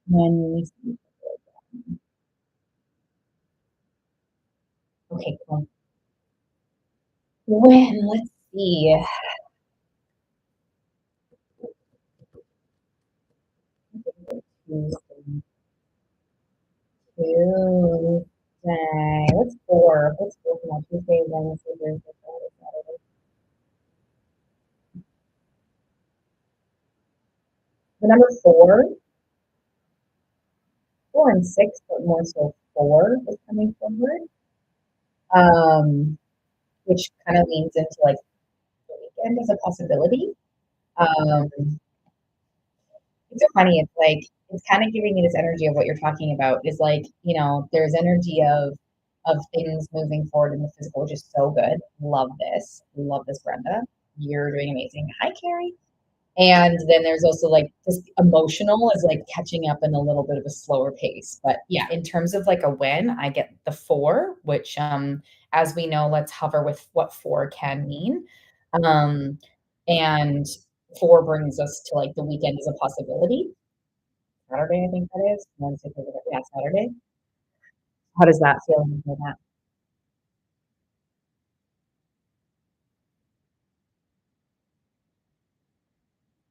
When we see. Okay, cool. Let's see. Tuesday. Tuesday. What's four? What's four from that? Tuesday, Wednesday, Thursday, Friday, Saturday. The number four and six, but more so four is coming forward. Um, which kind of leans into like the weekend as a possibility. Um, it's so funny. It's like it's kind of giving me this energy of what you're talking about. Is like there's energy of things moving forward in the physical, which is so good. Love this, Brenda. You're doing amazing. Hi, Carrie. And then there's also like just emotional is like catching up in a little bit of a slower pace. But yeah, in terms of like a win, I get the 4, which as we know, let's hover with what 4 can mean. Um and 4 brings us to like the weekend as a possibility. Saturday, I think that is. Wednesday, Thursday, yeah, Saturday. How does that feel when you hear that?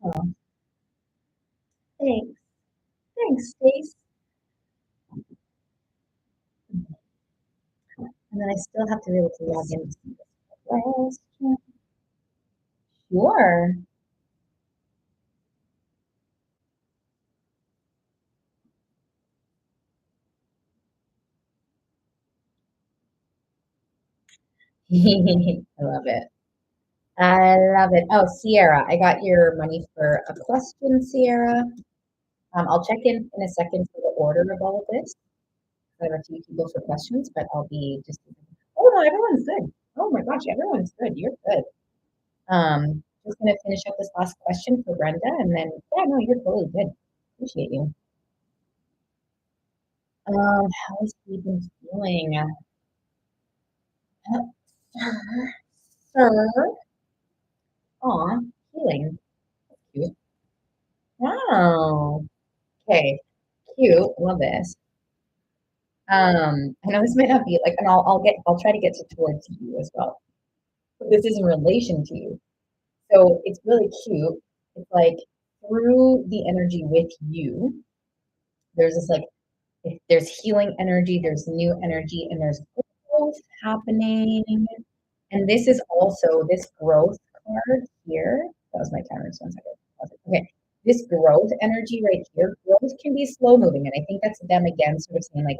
Oh, thanks. Thanks, Stace. And then I still have to be able to log into this question. Sure. I love it. I love it. Oh, Sierra, I got your money for a question, Sierra. I'll check in a second for the order of all of this. I have a few people for questions, but I'll be just. Oh no, everyone's good. Oh my gosh, everyone's good. You're good. Just gonna finish up this last question for Brenda, and then yeah, no, you're totally good. Appreciate you. How has he been feeling? Sir, sir. Aw, healing. Cute. Wow. Okay, cute. Love this. I know this might not be like, and I'll try to get to towards you as well. But this is in relation to you. So it's really cute. It's like through the energy with you, there's this like, there's healing energy, there's new energy, and there's growth happening. And this is also this growth card here. That was my timer. Just 1 second. Okay. This growth energy right here, growth can be slow moving. And I think that's them again, sort of saying like,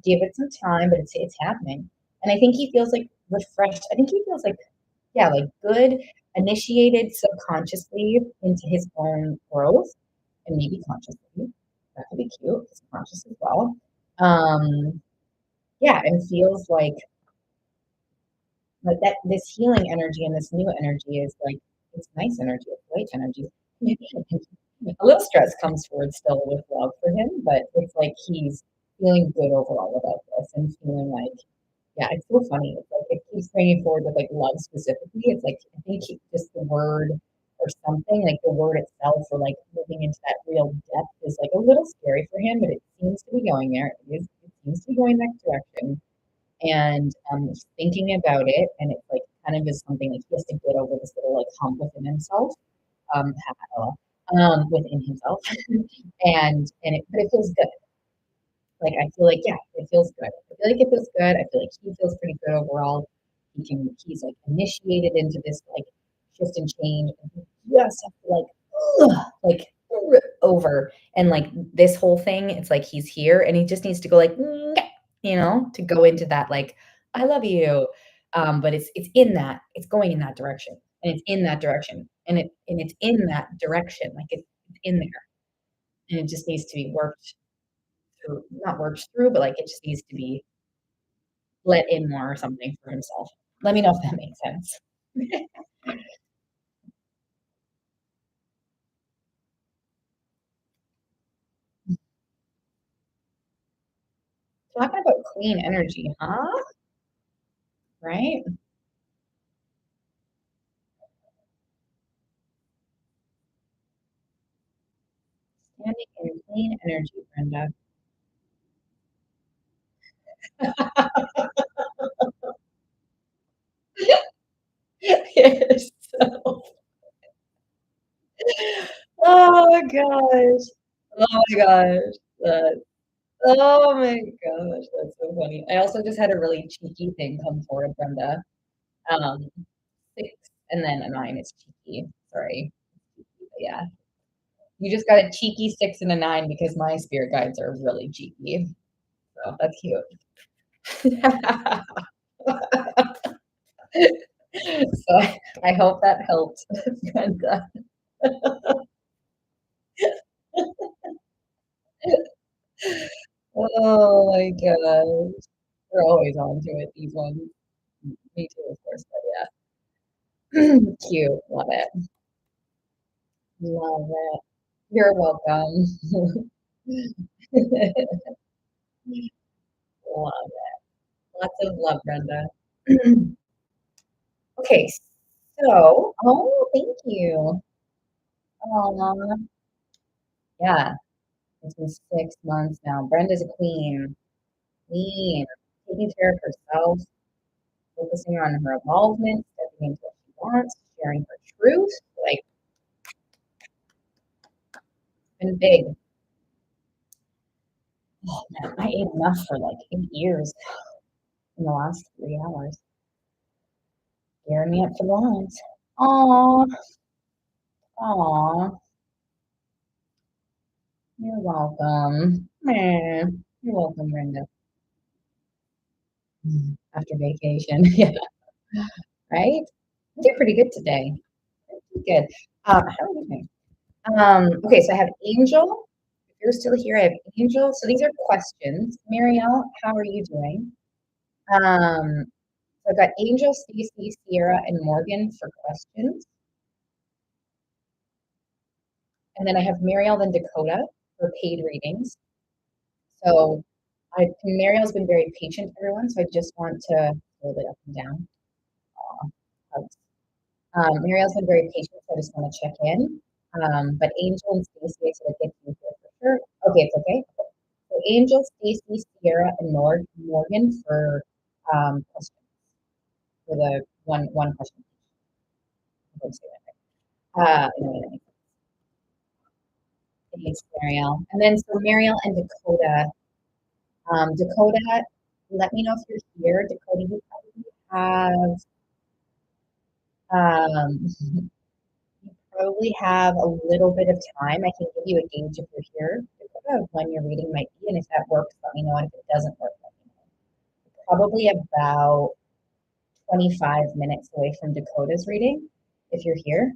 give it some time, but it's happening. And I think he feels like refreshed. I think he feels like, yeah, like good, initiated subconsciously into his own growth and maybe consciously. That could be cute. It's conscious as well. Um, yeah, and feels like that this healing energy and this new energy is like it's nice energy, it's light energy. A little stress comes forward still with love for him, but it's like he's feeling good overall about this and feeling like, yeah, it's so funny. It's like it keeps bringing forward with like love specifically. It's like I think just the word or something like the word itself or like moving into that real depth is like a little scary for him, but it seems to be going there. It seems to be going that direction and thinking about it, and it's like kind of is something like he has to get over this little like hump within himself, um, within himself, but it feels good. Like I feel like yeah, it feels good. I feel like it feels good. I feel like he feels pretty good overall. He's like initiated into this like shift and change, and he just have to like over and like this whole thing. It's like he's here, and he just needs to go like to go into that like I love you. But it's in that it's going in that direction, and it's in that direction, and it's in that direction, like it's in there, and it just needs to be worked through, not worked through, but like it just needs to be let in more or something for himself. Let me know if that makes sense. Talking about clean energy, huh? Right? Standing in clean energy, Brenda. Yes. Oh my gosh. Oh my gosh. That oh my gosh, that's so funny. I also just had a really cheeky thing come forward, Brenda. Um, 6 and then a 9 is cheeky. Sorry. But yeah. You just got a cheeky 6 and a 9 because my spirit guides are really cheeky. So that's cute. So I hope that helped, Brenda. Oh my gosh. We're always on to it, these ones. Me too, of course, but yeah. Cute. Love it. Love it. You're welcome. Love it. Lots of love, Brenda. Okay, so, oh, thank you. Aw, yeah, it's been 6 months now. Brenda's a queen. Queen. Taking care of herself, focusing on her involvement, stepping into what she wants, sharing her truth. Like, been big. Oh man, I ate enough for like 8 years in the last 3 hours. Gearing me up for lunch. Aw, aw, you're welcome. Man, you're welcome, Brenda. After vacation, yeah, right? I did pretty good today. Good. How are you doing? Okay, so I have Angel. If you're still here, I have Angel. So these are questions. Marielle, how are you doing? So I've got Angel, Stacy, Sierra, and Morgan for questions. And then I have Marielle and Dakota for paid readings. So Marielle's been very patient, everyone. So I just want to hold it up and down. Hugs. Marielle's been very patient, so I just want to check in. But Angel and Stacy, I said I'd get you here for sure. Okay, it's okay. So Angel, Stacy, Sierra, and Morgan for questions for the one question. No, thanks, Marielle. And then so Marielle and Dakota. Dakota, let me know if you're here. Dakota, you probably have a little bit of time. I can give you a gauge if you're here, Dakota, of when your reading might be, and if that works, let me know. And if it doesn't work, let me know. Probably about 25 minutes away from Dakota's reading, if you're here.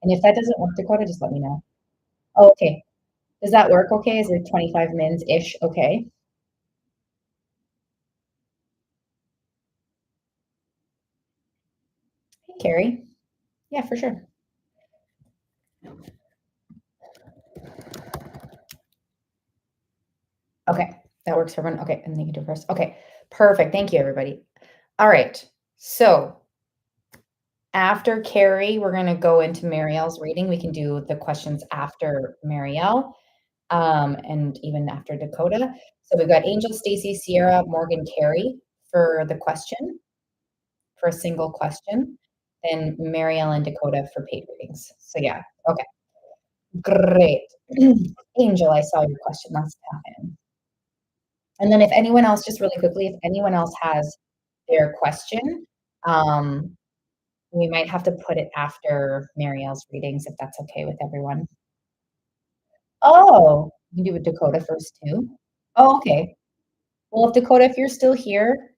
And if that doesn't work, Dakota, just let me know. Oh, okay. Does that work okay? Is it 25 minutes-ish okay? Hey, Carrie. Yeah, for sure. Okay, that works for everyone. Okay, and then you do first. Okay, perfect. Thank you, everybody. All right, so after Carrie, we're going to go into Marielle's reading. We can do the questions after Marielle, and even after Dakota. So we've got Angel, Stacy, Sierra, Morgan, Carrie for the question, for a single question, then Marielle and Dakota for paid readings. So yeah, okay, great. Angel, I saw your question. Let's tap in. And then if anyone else, just really quickly, if anyone else has their question, we might have to put it after Marielle's readings, if that's okay with everyone. Oh, you can do it Dakota first too. Oh, okay. Well, if Dakota, if you're still here,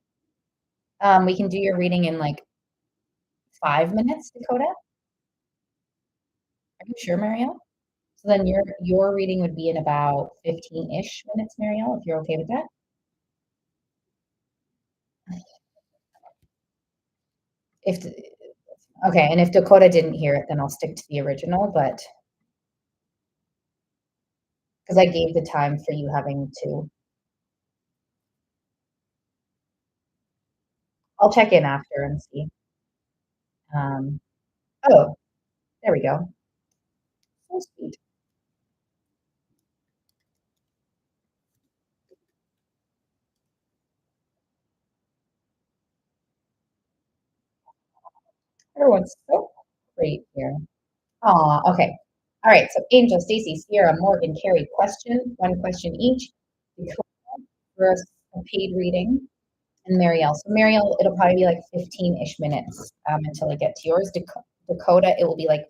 we can do your reading in like 5 minutes, Dakota. Are you sure, Marielle? So then your reading would be in about 15-ish minutes, Marielle, if you're okay with that. If okay, and if Dakota didn't hear it, then I'll stick to the original, but because I gave the time for you having to. I'll check in after and see. Oh, there we go. So sweet. Everyone's so great here. Aw, okay. All right, so Angel, Stacy, Sierra, Morgan, Carrie, one question each. For a paid reading, and Marielle. So Marielle, it'll probably be like 15-ish minutes until I get to yours. Dakota, it will be like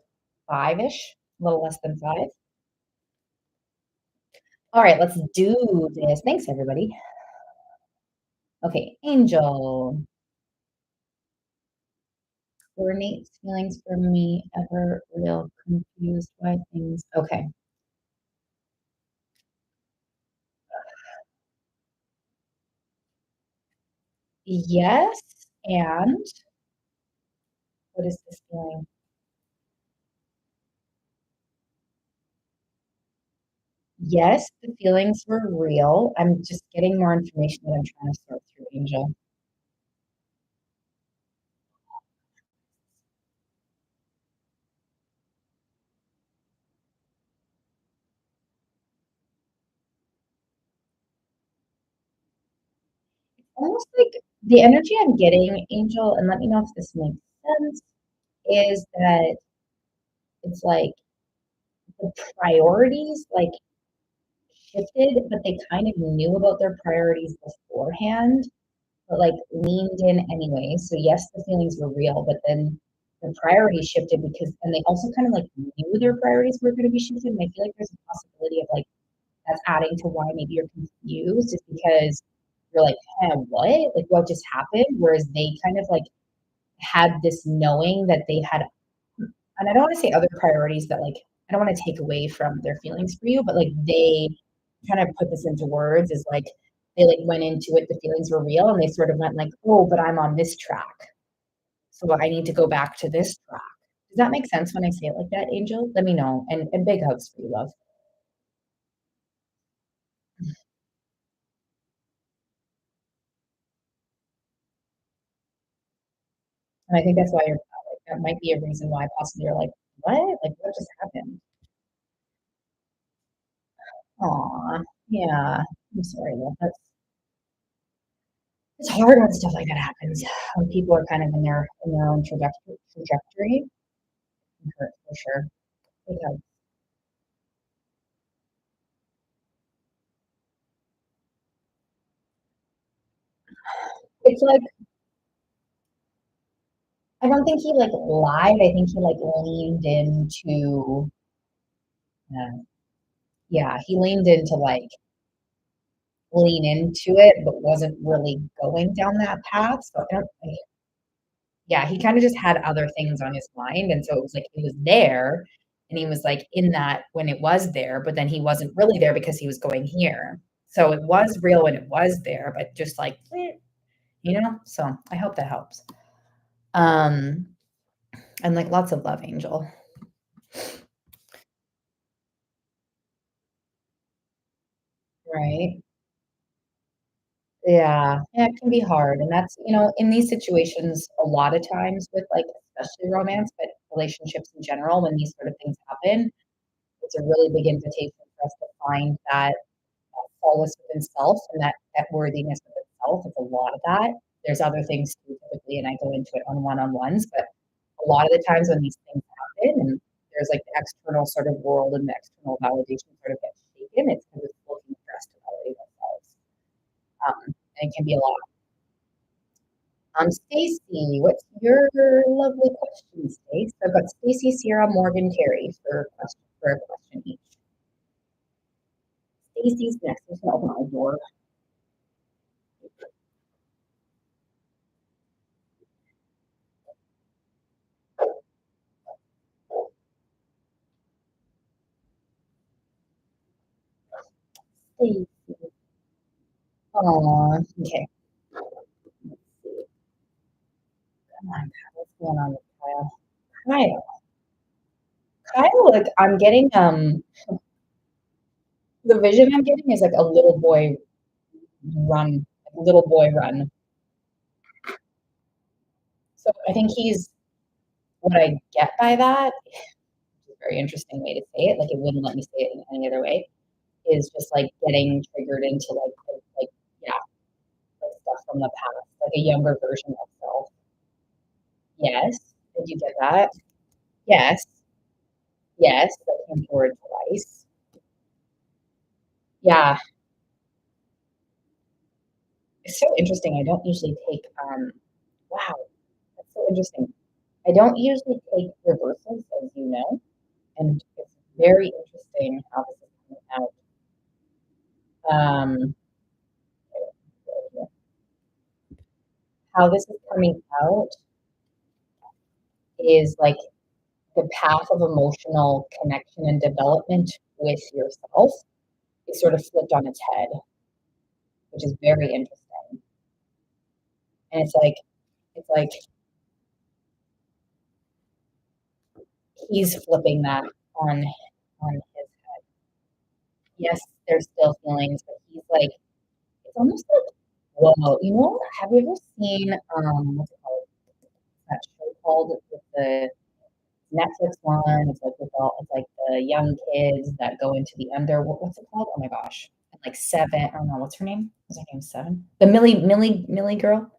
5-ish, a little less than 5. All right, let's do this. Thanks, everybody. Okay, Angel. Were Nate's feelings for me ever real confused by things? Okay. Yes, and what is this feeling? Yes, the feelings were real. I'm just getting more information that I'm trying to sort through, Angel. Almost like the energy I'm getting, Angel, and let me know if this makes sense, is that it's like the priorities like shifted, but they kind of knew about their priorities beforehand, but like leaned in anyway. So yes, the feelings were real, but then the priorities shifted because, and they also kind of like knew their priorities were going to be shifted. And I feel like there's a possibility of like that's adding to why maybe you're confused, is because you're like, hey, what? Like what just happened? Whereas they kind of like had this knowing that they had, and I don't want to say other priorities that like I don't want to take away from their feelings for you, but like they kind of put this into words is like they like went into it, the feelings were real, and they sort of went like, oh, but I'm on this track, so I need to go back to this track. Does that make sense when I say it like that, Angel? Let me know, and big hugs for you, love. And I think that's why you're like that might be a reason why possibly you're like, what? Like what just happened? Aw, yeah. I'm sorry, love. That's it's hard when stuff like that happens. When people are kind of in their own trajectory. It hurts for sure. Because it's like I don't think he like lied. I think he like leaned into uh, yeah, he leaned into like lean into it, but wasn't really going down that path. So I don't yeah, he kind of just had other things on his mind. And so it was like he was there and he was like in that when it was there, but then he wasn't really there because he was going here. So it was real when it was there, but just like, you know, so I hope that helps. Um, and like lots of love, Angel. Right. Yeah, it can be hard. And that's, you know, in these situations, a lot of times with like, especially romance, but relationships in general, when these sort of things happen, it's a really big invitation for us to find that solace within self and that worthiness within self. It's a lot of that. There's other things too, typically, and I go into it on one-on-ones, but a lot of the times when these things happen and there's like the external sort of world and the external validation sort of gets shaken, it's because it's looking for us to validate ourselves. And it can be a lot. Stacy, what's your lovely question, Stace? I've got Stacy, Sierra, Morgan, Terry for a question each. Stacy's next. I'm just gonna open my door. Stacy. Aw, okay. Let's see. Come on, Kyle. What's going on with Kyle? Kyle. Kyle, like I'm getting the vision I'm getting is like a little boy run, like a little boy run. So I think he's what I get by that, which is a very interesting way to say it, like it wouldn't let me say it in any other way, is just like getting triggered into like yeah, like stuff from the past, like a younger version of self. Yes. Did you get that? Yes. Yes. That came forward twice. Yeah. It's so interesting. I don't usually take wow, that's so interesting. I don't usually take reversals, as you know, and it's very interesting how this is coming out. How this is coming out is like the path of emotional connection and development with yourself is sort of flipped on its head, which is very interesting. And it's like he's flipping that on his head. yes, there's still feelings, but he's like, it's almost like, whoa, you know, have you ever seen, what's it called? That show called with the Netflix one. It's like with all, it's like the young kids that go into the what's it called? Oh my gosh. And like Seven, I don't know, what's her name? Was her name Seven? The Millie girl?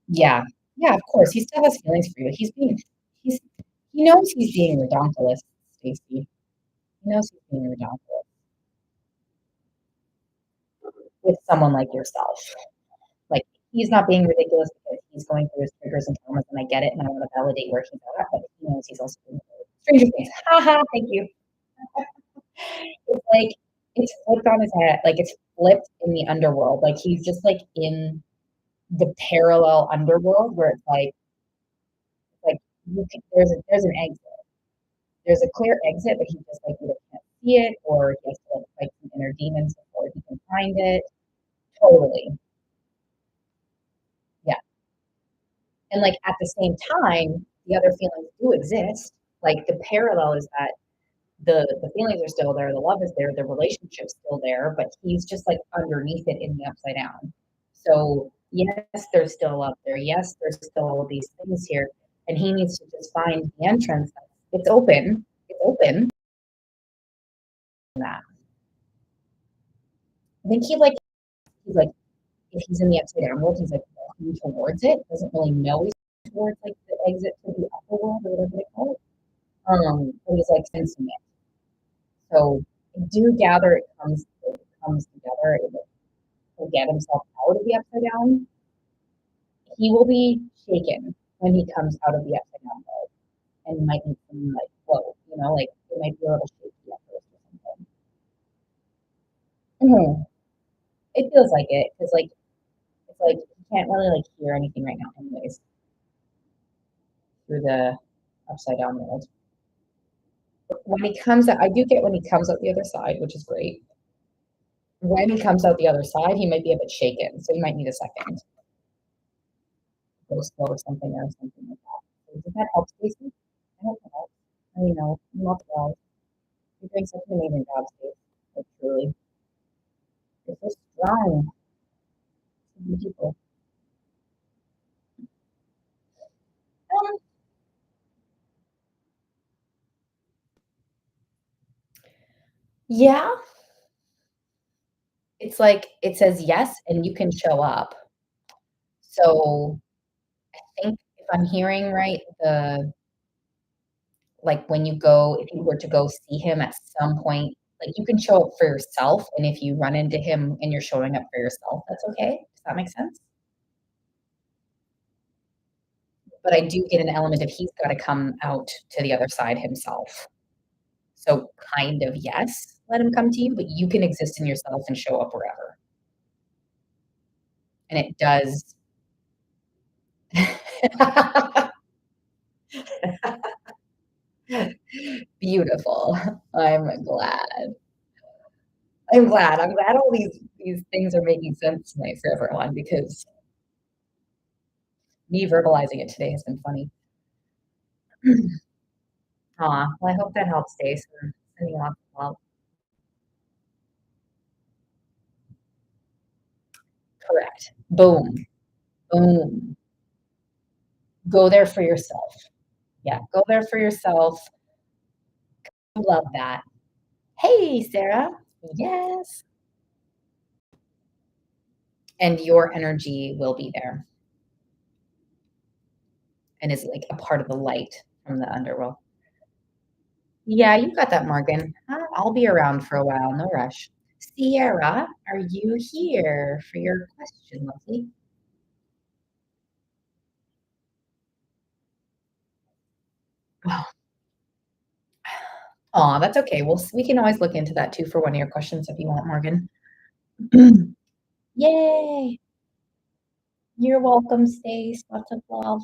Yeah. Yeah, of course. He still has feelings for you. He's he knows he's being redonkulous, Stacy. He knows he's being redonkulous with someone like yourself. Like he's not being ridiculous because he's going through his triggers and traumas, and I get it, and I want to validate where he's at, but he knows he's also doing Stranger Things. Haha, thank you. It's like it's flipped on his head, like it's flipped in the underworld. Like he's just like in the parallel underworld where it's like there's an exit. There's a clear exit, but he just like either can't see it or he has to like fight some inner demons before he can find it. Totally. Yeah. And like at the same time, the other feelings do exist. Like the parallel is that the feelings are still there, the love is there, the relationship's still there, but he's just like underneath it in the upside down. So yes, there's still love there. Yes, there's still all of these things here. And he needs to just find the entrance. It's open. It's open. That. I think he's like if he's in the upside down world, he's like walking towards it, doesn't really know he's towards like the exit to the upper world or whatever they call it. But he's like sensing it. So I do gather it comes together. He'll get himself out of the upside down. He will be shaken when he comes out of the upside down world, and he might need some like whoa, like it might be a little shaky at first or something. It feels like it because like it's like you can't really like hear anything right now, anyways, through the upside down world. When he comes out, I do get when he comes out the other side, which is great. When he comes out the other side, he might be a bit shaken, so you might need a second. Go slow or something like that. So does that help, Stacey? I hope it helps. I know, you love well. You're doing such an amazing job, Stacey. Like truly. You're so strong. So beautiful. Um, yeah. It's like it says yes and you can show up. So I think if I'm hearing right, the like when if you were to go see him at some point, like you can show up for yourself. And if you run into him and you're showing up for yourself, that's okay. Does that make sense? But I do get an element of he's got to come out to the other side himself. So kind of yes, let him come to you, but you can exist in yourself and show up wherever. And it does. Beautiful. I'm glad. I'm glad. I'm glad all these things are making sense tonight for everyone because me verbalizing it today has been funny. Aw, well, I hope that helps, Stace. I'm sending you off love. Correct. Boom. Boom. Go there for yourself. Yeah, go there for yourself. Love that. Hey, Sarah. Yes. And your energy will be there and is like a part of the light from the underworld. Yeah, you got that, Morgan. I'll be around for a while. No rush. Sierra, are you here for your question, lovely? Wow. Aw, that's okay. We can always look into that too for one of your questions if you want, Morgan. Yay. You're welcome, Stace. Lots of love.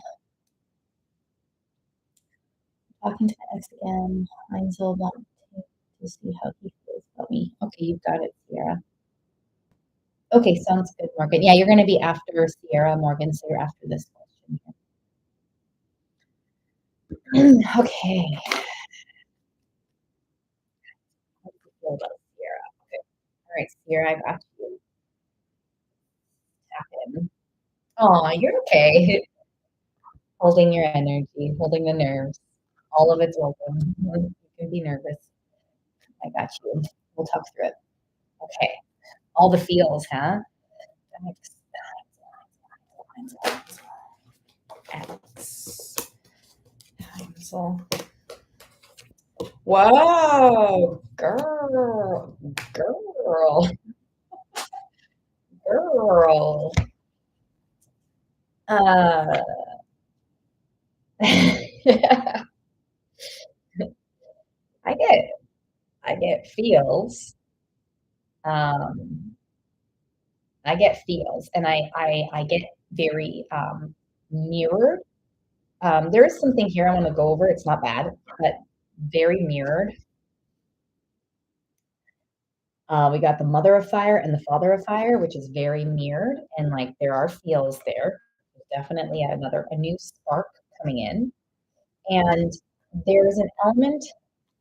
Talking to my ex again. I'm so want to see how he feels about me. Okay, you've got it, Sierra. Okay, sounds good, Morgan. Yeah, you're going to be after Sierra, Morgan, so you're after this question here. Okay. Here, I got you. Tap in. Oh, you're okay. Holding your energy, holding the nerves. All of it's welcome. You can be nervous. I got you. We'll talk through it. Okay. All the feels, huh? X times all. Whoa, girl, girl, girl. Uh, I get feels. Um, I get feels, and I get very mirrored. There is something here I want to go over. It's not bad, but very mirrored. We got the mother of fire and the father of fire, which is very mirrored, and like there are feels there. Definitely a new spark coming in, and there's an element,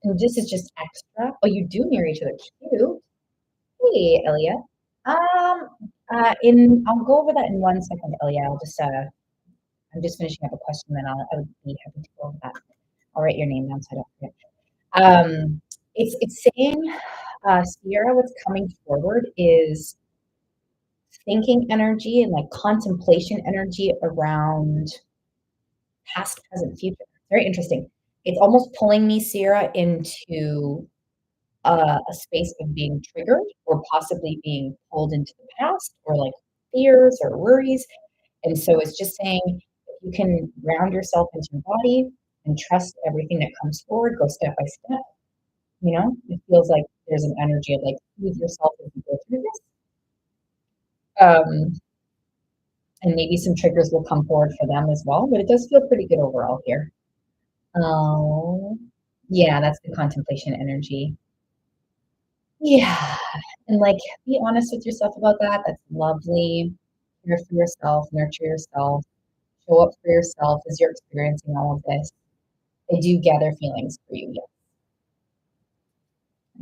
and this is just extra. Oh, you do mirror each other. Cute. Hey, Elia. In I'll go over that in 1 second, Elia. I'm just finishing up a question, then I would be happy to go over that. I'll write your name down so I don't forget. It's saying, Sierra, what's coming forward is thinking energy and like contemplation energy around past, present, future. Very interesting. It's almost pulling me, Sierra, into a space of being triggered or possibly being pulled into the past or like fears or worries. And so it's just saying if you can ground yourself into your body and trust everything that comes forward, go step by step. It feels like there's an energy of like soothe yourself as you go through this. And maybe some triggers will come forward for them as well, but it does feel pretty good overall here. Oh, yeah, that's the contemplation energy. Yeah, and like be honest with yourself about that. That's lovely. Care for yourself, nurture yourself, show up for yourself as you're experiencing all of this. I do gather feelings for you. Yes,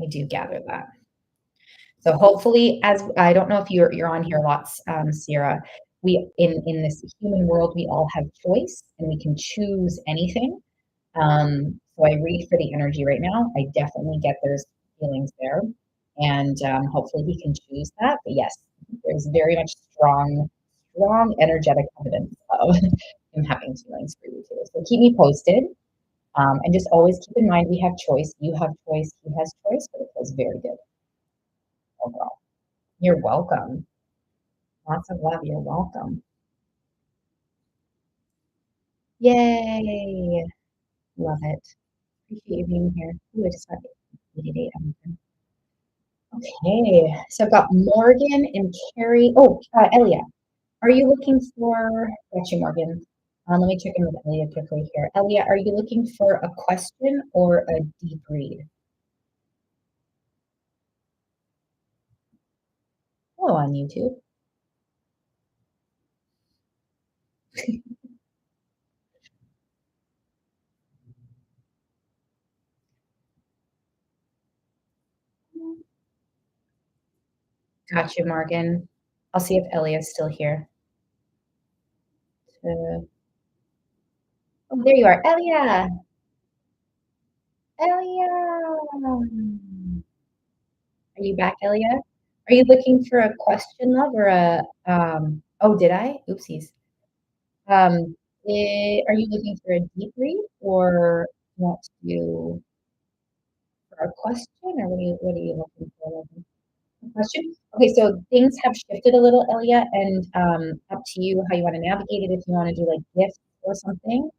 I do gather that. So hopefully, as I don't know if you're on here lots, Sierra. We in this human world, we all have choice, and we can choose anything. So I read for the energy right now. I definitely get there's feelings there, and hopefully he can choose that. But yes, there's very much strong energetic evidence of him having feelings for you too. So keep me posted, and just always keep in mind we have choice. You have choice. He has choice, but it feels very good overall. You're welcome. Lots of love. You're welcome. Yay! Love it. Appreciate you being here. Ooh, I just got 88. Okay, so I've got Morgan and Carrie. Oh, Elia, are you looking for? Got you, Morgan. Let me check in with Elia quickly here. Elia, are you looking for a question or a deep read? Hello on YouTube. Got you, Morgan. I'll see if Elia's still here. Oh, there you are, Elia. Elia. Are you back, Elia? Are you looking for a question, love, or oh, did I? Oopsies. Are you looking for a deep read or want to for a question, or what are you looking for, love? A question? Okay, so things have shifted a little, Elia, and up to you how you want to navigate it. If you want to do like gifts or something,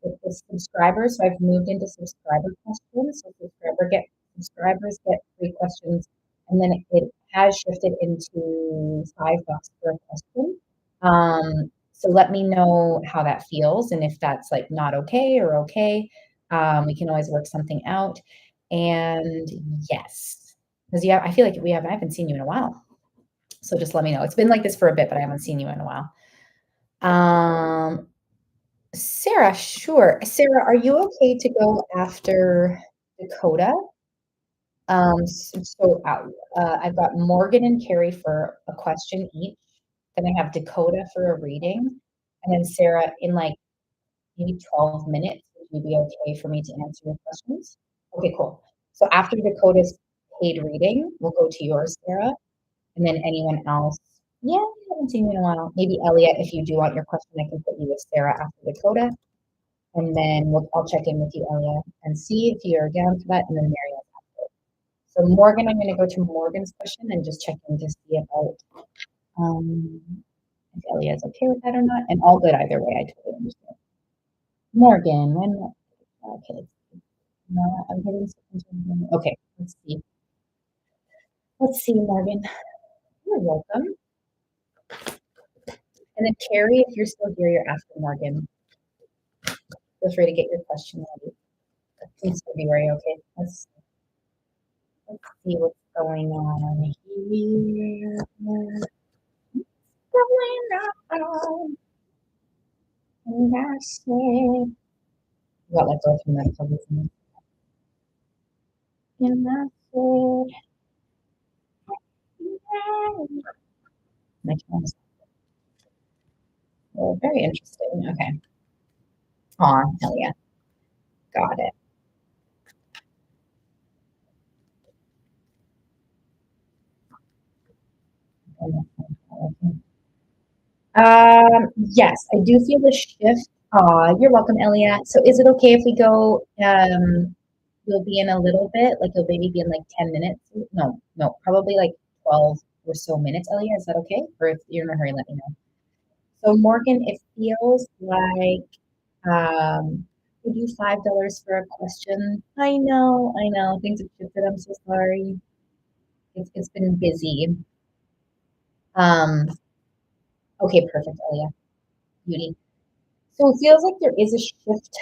with the subscribers. So I've moved into subscriber questions. So subscribers get 3 questions, and then it has shifted into $5 for a question. So let me know how that feels, and if that's like not okay or okay, we can always work something out. And yes, because yeah, I feel like I haven't seen you in a while. So just let me know. It's been like this for a bit, but I haven't seen you in a while. Sarah, sure. Sarah, are you okay to go after Dakota? I've got Morgan and Carrie for a question each. Then I have Dakota for a reading, and then Sarah in like maybe 12 minutes. Would you be okay for me to answer your questions? Okay, cool. So after Dakota's paid reading, we'll go to yours, Sarah, and then anyone else. Yeah, I haven't seen you in a while. Maybe Elliot, if you do want your question, I can put you with Sarah after Dakota, and then I'll check in with you, Elliot, and see if you're down for that, and then Mary. So Morgan, I'm going to go to Morgan's question and just check in to see about um, if Elliot's okay with that or not. And all good either way. I totally understand. Morgan, when? Okay, no, I'm getting something. Okay, let's see. Let's see, Morgan. You're welcome. And then Carrie, if you're still here, you're after Morgan. Feel free to get your question ready. Please, February, okay? Let's see what's going on here. Going on. And I said, got let go from that public. And I said, my phone. Oh, very interesting. Okay. Aw, hell yeah. Got it. Yes, I do feel the shift. You're welcome, Elia. So is it okay if we go, you'll be in a little bit, like you'll maybe be in like 10 minutes? No, probably like 12 or so minutes, Elia. Is that okay? Or if you're in a hurry, let me know. So Morgan, it feels like we do $5 for a question. I know. Things have shifted. I'm so sorry. It's been busy. Um, okay, perfect, Elia. Beauty. So it feels like there is a shift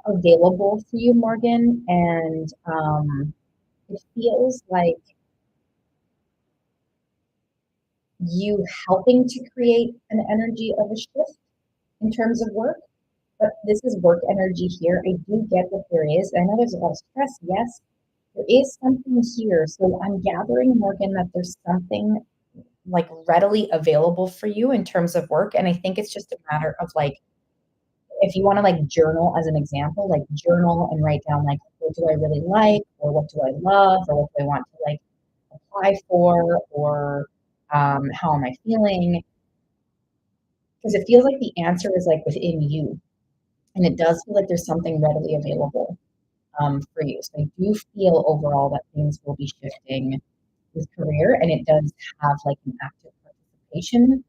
available for you, Morgan, and it feels like you helping to create an energy of a shift in terms of work. But this is work energy here. I do get that there is. I know there's a lot of stress. Yes, there is something here. So I'm gathering, Morgan, that there's something like readily available for you in terms of work. And I think it's just a matter of like, if you want to like journal as an example, like journal and write down like, what do I really like, or what do I love, or what do I want to like apply for, or how am I feeling? Because it feels like the answer is like within you. And it does feel like there's something readily available for you. So I do feel overall that things will be shifting with career, and it does have like an active participation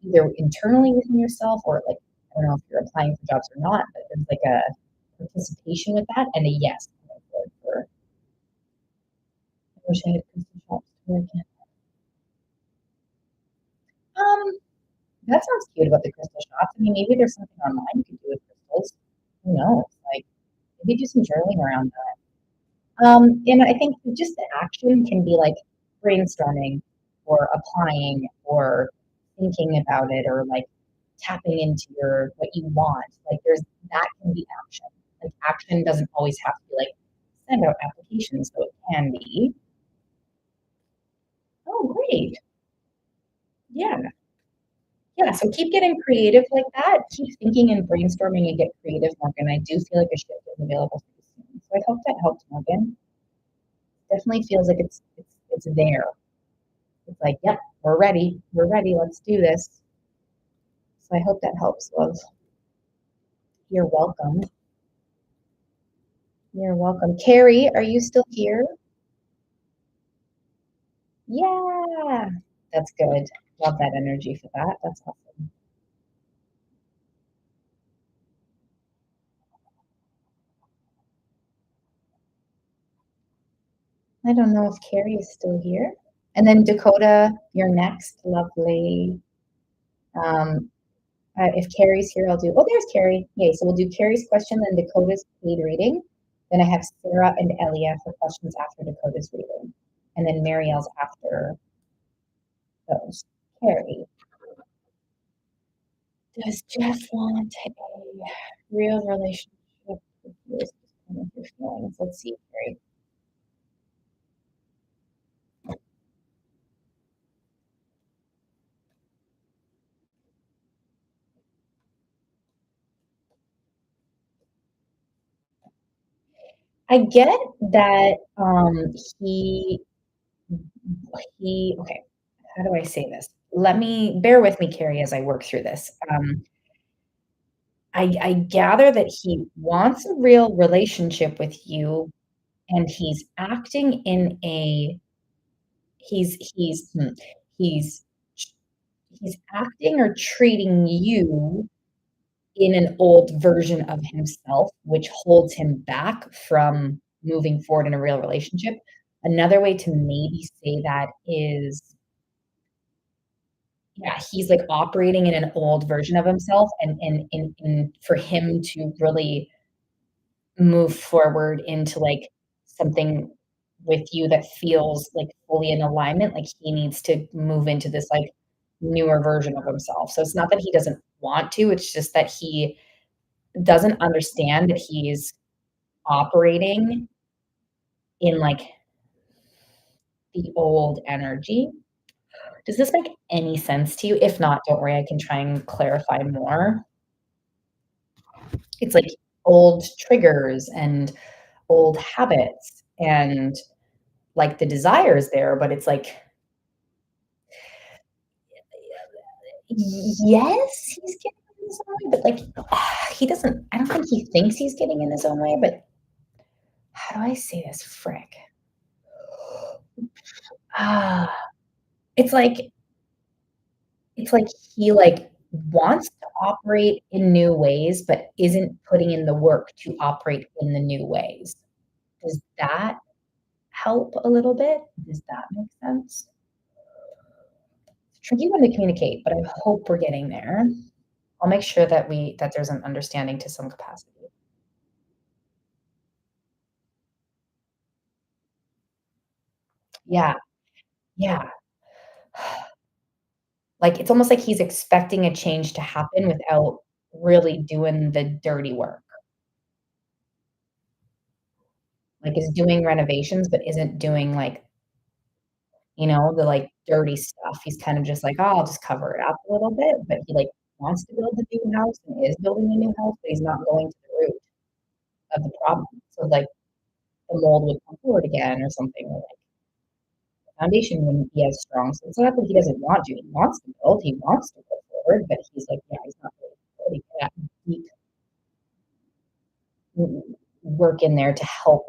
either internally within yourself or like I don't know if you're applying for jobs or not, but there's like a participation with that and a yes. I wish I had crystal shops to work in. Um, that sounds cute about the crystal shops. I mean, maybe there's something online you can do with crystals. Who knows? Like maybe do some journaling around that. And I think just the action can be like brainstorming or applying or thinking about it or like tapping into your what you want. Like there's that can be action. Like action doesn't always have to be like send out applications, so it can be. Oh, great. Yeah. Yeah. So keep getting creative like that. Keep thinking and brainstorming and get creative, Morgan. I do feel like a shift is available for you soon. So I hope that helps, Morgan. Definitely feels like it's there. It's like, yep, we're ready. We're ready. Let's do this. So I hope that helps, love. You're welcome. You're welcome. Carrie, are you still here? Yeah, that's good. Love that energy for that. That's awesome. I don't know if Carrie is still here. And then Dakota, you're next. Lovely. Um, if Carrie's here, I'll do. Oh, there's Carrie. Yay. So we'll do Carrie's question, then Dakota's paid reading. Then I have Sarah and Elia for questions after Dakota's reading. And then Marielle's after those. Carrie. Does Jeff want a real relationship with you? Is kind of your feelings? Let's see, Carrie. I get that okay, how do I say this? Let me bear with me, Carrie, as I work through this. I gather that he wants a real relationship with you, and he's acting in a he's he's he's acting or treating you in an old version of himself, which holds him back from moving forward in a real relationship. Another way to maybe say that is, yeah, he's like operating in an old version of himself, and for him to really move forward into like something with you that feels like fully in alignment, like he needs to move into this like newer version of himself. So it's not that he doesn't want to, it's just that he doesn't understand that he's operating in like the old energy. Does this make any sense to you? If not, don't worry, I can try and clarify more. It's like old triggers and old habits and like the desire is there, but it's like, yes, he's getting in his own way, but like he doesn't, I don't think he thinks he's getting in his own way, but how do I say this? Frick. Ah, it's like it's like he like wants to operate in new ways, but isn't putting in the work to operate in the new ways. Does that help a little bit? Does that make sense? It's a tricky one to communicate, but I hope we're getting there. I'll make sure that there's an understanding to some capacity. Yeah, yeah. Like, it's almost like he's expecting a change to happen without really doing the dirty work. Like, is doing renovations, but isn't doing, like, the, like, dirty stuff. He's kind of just like, "Oh, I'll just cover it up a little bit," but he, like, wants to build a new house and is building a new house, but he's not going to the root of the problem. So, like, the mold would come forward again or something, or, like, the foundation wouldn't be as strong. So it's not that he doesn't want to. He wants to build, he wants to go forward, but he's like, yeah, he's not really putting that deep work in there to help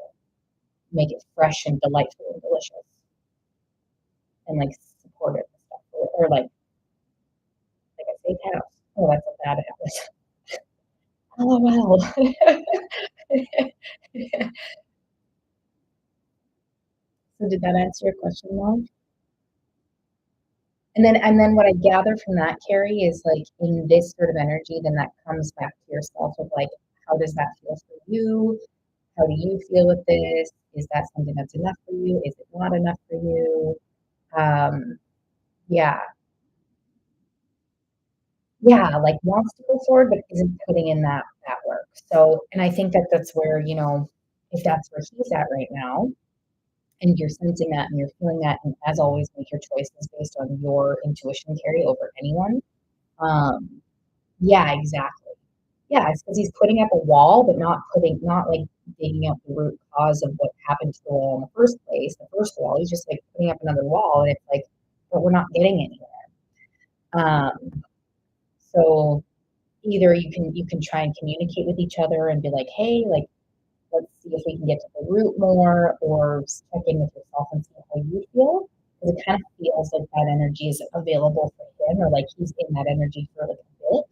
make it fresh and delightful and delicious and, like, supportive and stuff, or like a fake house. Oh, that's a bad house. LOL. So did that answer your question, Mom? And then what I gather from that, Carrie, is like in this sort of energy, then that comes back to yourself of like, how does that feel for you? How do you feel with this? Is that something that's enough for you? Is it not enough for you? Um, yeah, yeah, like wants to go forward, but isn't putting in that work. So, and I think that that's where, if that's where he's at right now, and you're sensing that and you're feeling that, and as always, make your choices based on your intuition, carry over anyone. Um, yeah, exactly. Yeah, it's because he's putting up a wall, but not like digging up the root cause of what happened to the wall in the first place, the first wall. He's just like putting up another wall, and it's like, but we're not getting anywhere. So either you can try and communicate with each other and be like, hey, like let's see if we can get to the root more, or check in with yourself and see how you feel. Because it kind of feels like that energy is available for him, or like he's in that energy for like a bit.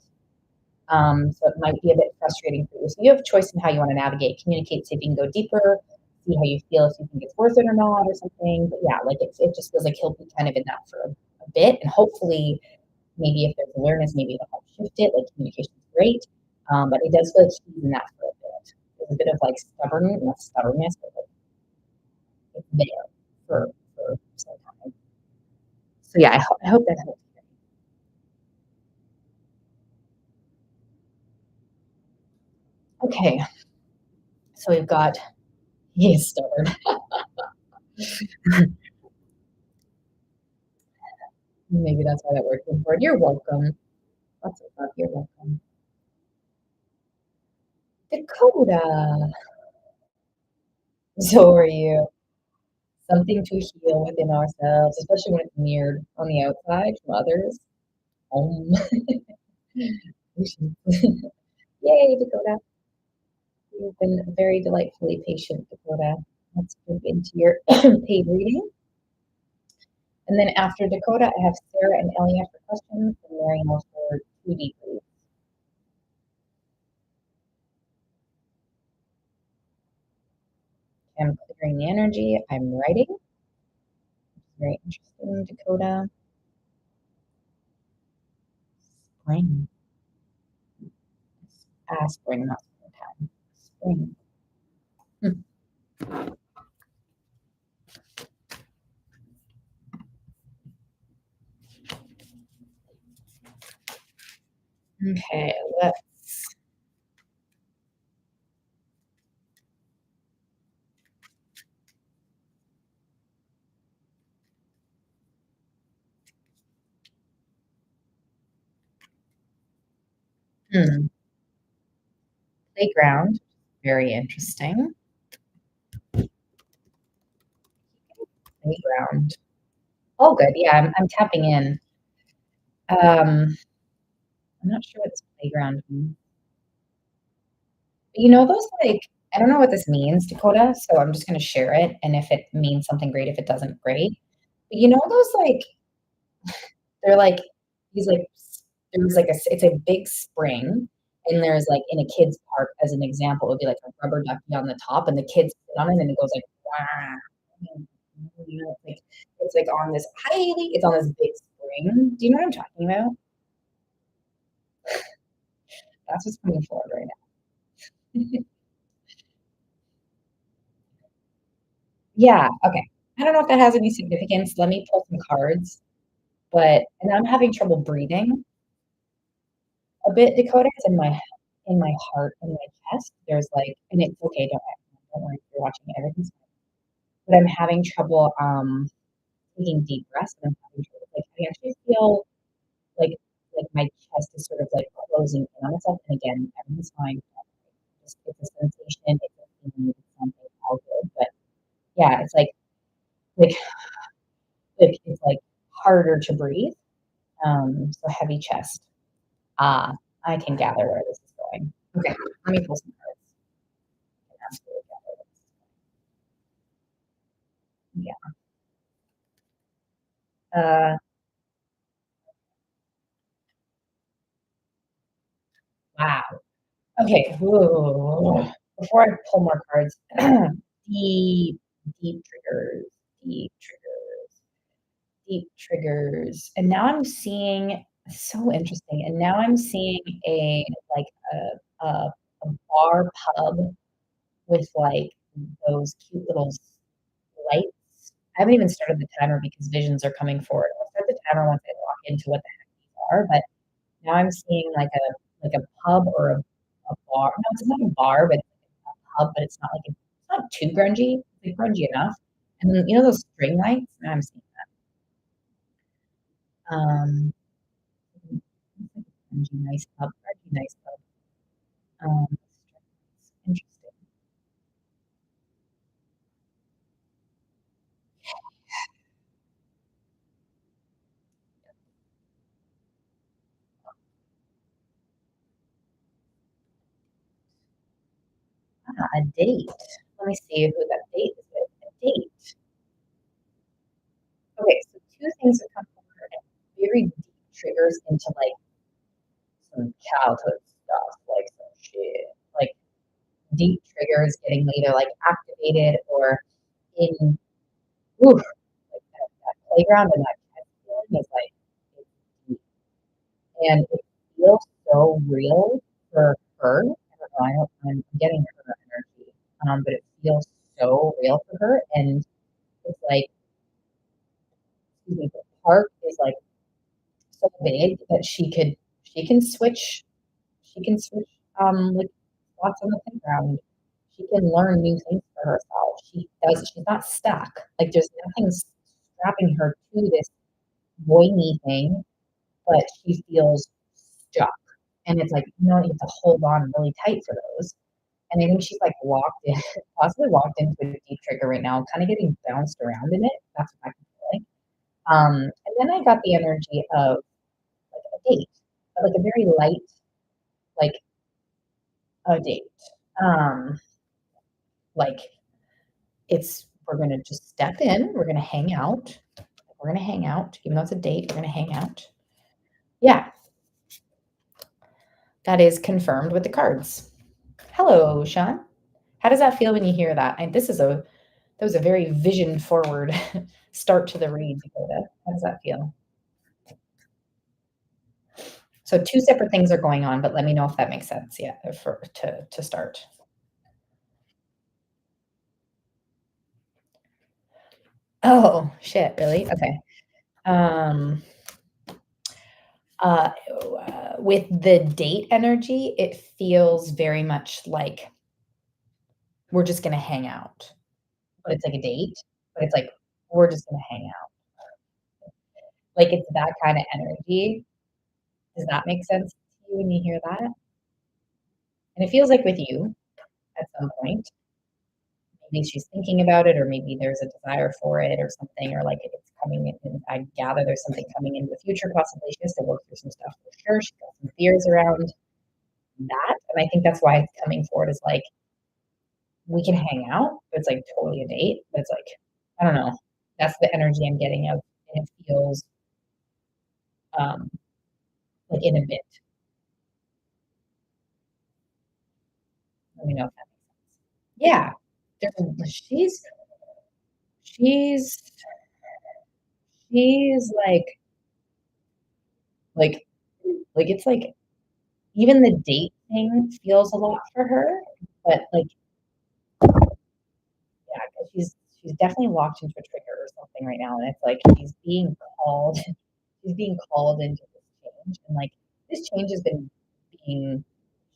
So it might be a bit frustrating for you. So you have a choice in how you want to navigate, communicate, see if you can go deeper, see how you feel, if you think it's worth it or not, or something. But yeah, like it just feels like he'll be kind of in that for a bit, and hopefully, maybe if there's awareness, maybe it'll help shift it. Like communication is great, but it does feel like he's in that for a bit. There's a bit of like not stubbornness, but like it's there for some time. So yeah, I hope that helps. Okay, so we've got he's stubborn. Maybe that's why that word came forward. You're welcome. Lots of love. You're welcome. Dakota. So are you. Something to heal within ourselves, especially when it's mirrored on the outside from others. We should- Yay, Dakota. You've been very delightfully patient, Dakota. Let's move into your paid reading. And then after Dakota, I have Sarah and Elliot for questions, and Mary Moore for 2D reads. I'm clearing the energy. I'm writing. Very interesting, Dakota. Spring. Spring, not springtime. Spring. Okay, let's. Hmm. Playground. Very interesting. Playground. Oh, good. Yeah, I'm tapping in. I'm not sure what this playground means. But you know those like I don't know what this means, Dakota, so I'm just gonna share it, and if it means something great, if it doesn't, great. But you know those like they're like these like there's like it's a big spring, and there's like in a kid's park, as an example, it would be like a rubber ducky on the top, and the kids sit on it, and it goes like, "Wah." You know, it's like on this highly, it's on this big spring. Do you know what I'm talking about? That's what's coming forward right now. Yeah, okay. I don't know if that has any significance. Let me pull some cards, but and I'm having trouble breathing a bit, Dakota. It's in my heart, in my chest. There's like, and it's okay. Don't worry if you're watching it. Everything's fine. But I'm having trouble taking deep breaths, and I'm having trouble. Like I actually feel like my chest is sort of like closing in on itself. And again, everything's fine. Just it's a sensation. It's a feeling. It's something all good. But yeah, it's like it's like harder to breathe. So heavy chest. Ah, I can gather where this is going. Okay, let me pull some cards. I can absolutely gather where this is going. Yeah. Wow. Okay. Ooh. Before I pull more cards, deep, deep triggers, deep triggers, deep triggers. And now I'm seeing so interesting. And now I'm seeing a like a bar pub with like those cute little lights. I haven't even started the timer because visions are coming forward. I'll start the timer once I lock into what the heck these are. But now I'm seeing like a pub or a bar. No, it's not a bar, but it's a pub, but it's not like it's not too grungy. It's like grungy enough. And then you know those string lights? Now I'm seeing that. It's like a grungy nice pub, grungy nice pub. Interesting. Ah, a date. Let me see who that date is with. A date. Okay, so two things that come from her very deep triggers into like some childhood stuff, like some shit, like deep triggers getting either like activated or in oof, like that playground and that cat feeling is like it's deep. And it feels so real for her. I don't know, I'm getting her energy, but it feels so real for her, and it's like excuse me, the park is like so big that she can switch like spots on the playground. She can learn new things for herself. She's not stuck. Like there's nothing strapping her to this boiny thing, but she feels stuck. And it's like, you know, you have to hold on really tight for those. And I think she's like walked in, possibly walked into a deep trigger right now, kind of getting bounced around in it. That's what I can feel like. And then I got the energy of like a date, but like a very light, like a date. Um, like we're gonna just step in, we're gonna hang out, even though it's a date, we're gonna hang out. Yeah, that is confirmed with the cards. Hello, Sean. How does that feel when you hear that? That was a very vision forward start to the read, Dakota. How does that feel? So two separate things are going on, but let me know if that makes sense. Yeah, to start. Oh shit! Really? Okay. Um, uh, with the date energy, it feels very much like we're just gonna hang out, but it's like a date, but it's like we're just gonna hang out. Like it's that kind of energy. Does that make sense to you when you hear that? And it feels like with you at some point, maybe she's thinking about it, or maybe there's a desire for it or something, or like it's coming in. I gather there's something coming into the future, possibly she has to work through some stuff for sure. She's got some fears around that. And I think that's why it's coming forward is like, we can hang out, but it's like totally a date. But it's like, I don't know. That's the energy I'm getting of, and it feels um, like in a bit. Let me know if that makes sense. Yeah. She's she's she's like it's like even the date thing feels a lot for her, but like yeah, 'cause she's definitely locked into a trigger or something right now, and it's like called she's being called into this change, and like this change has been being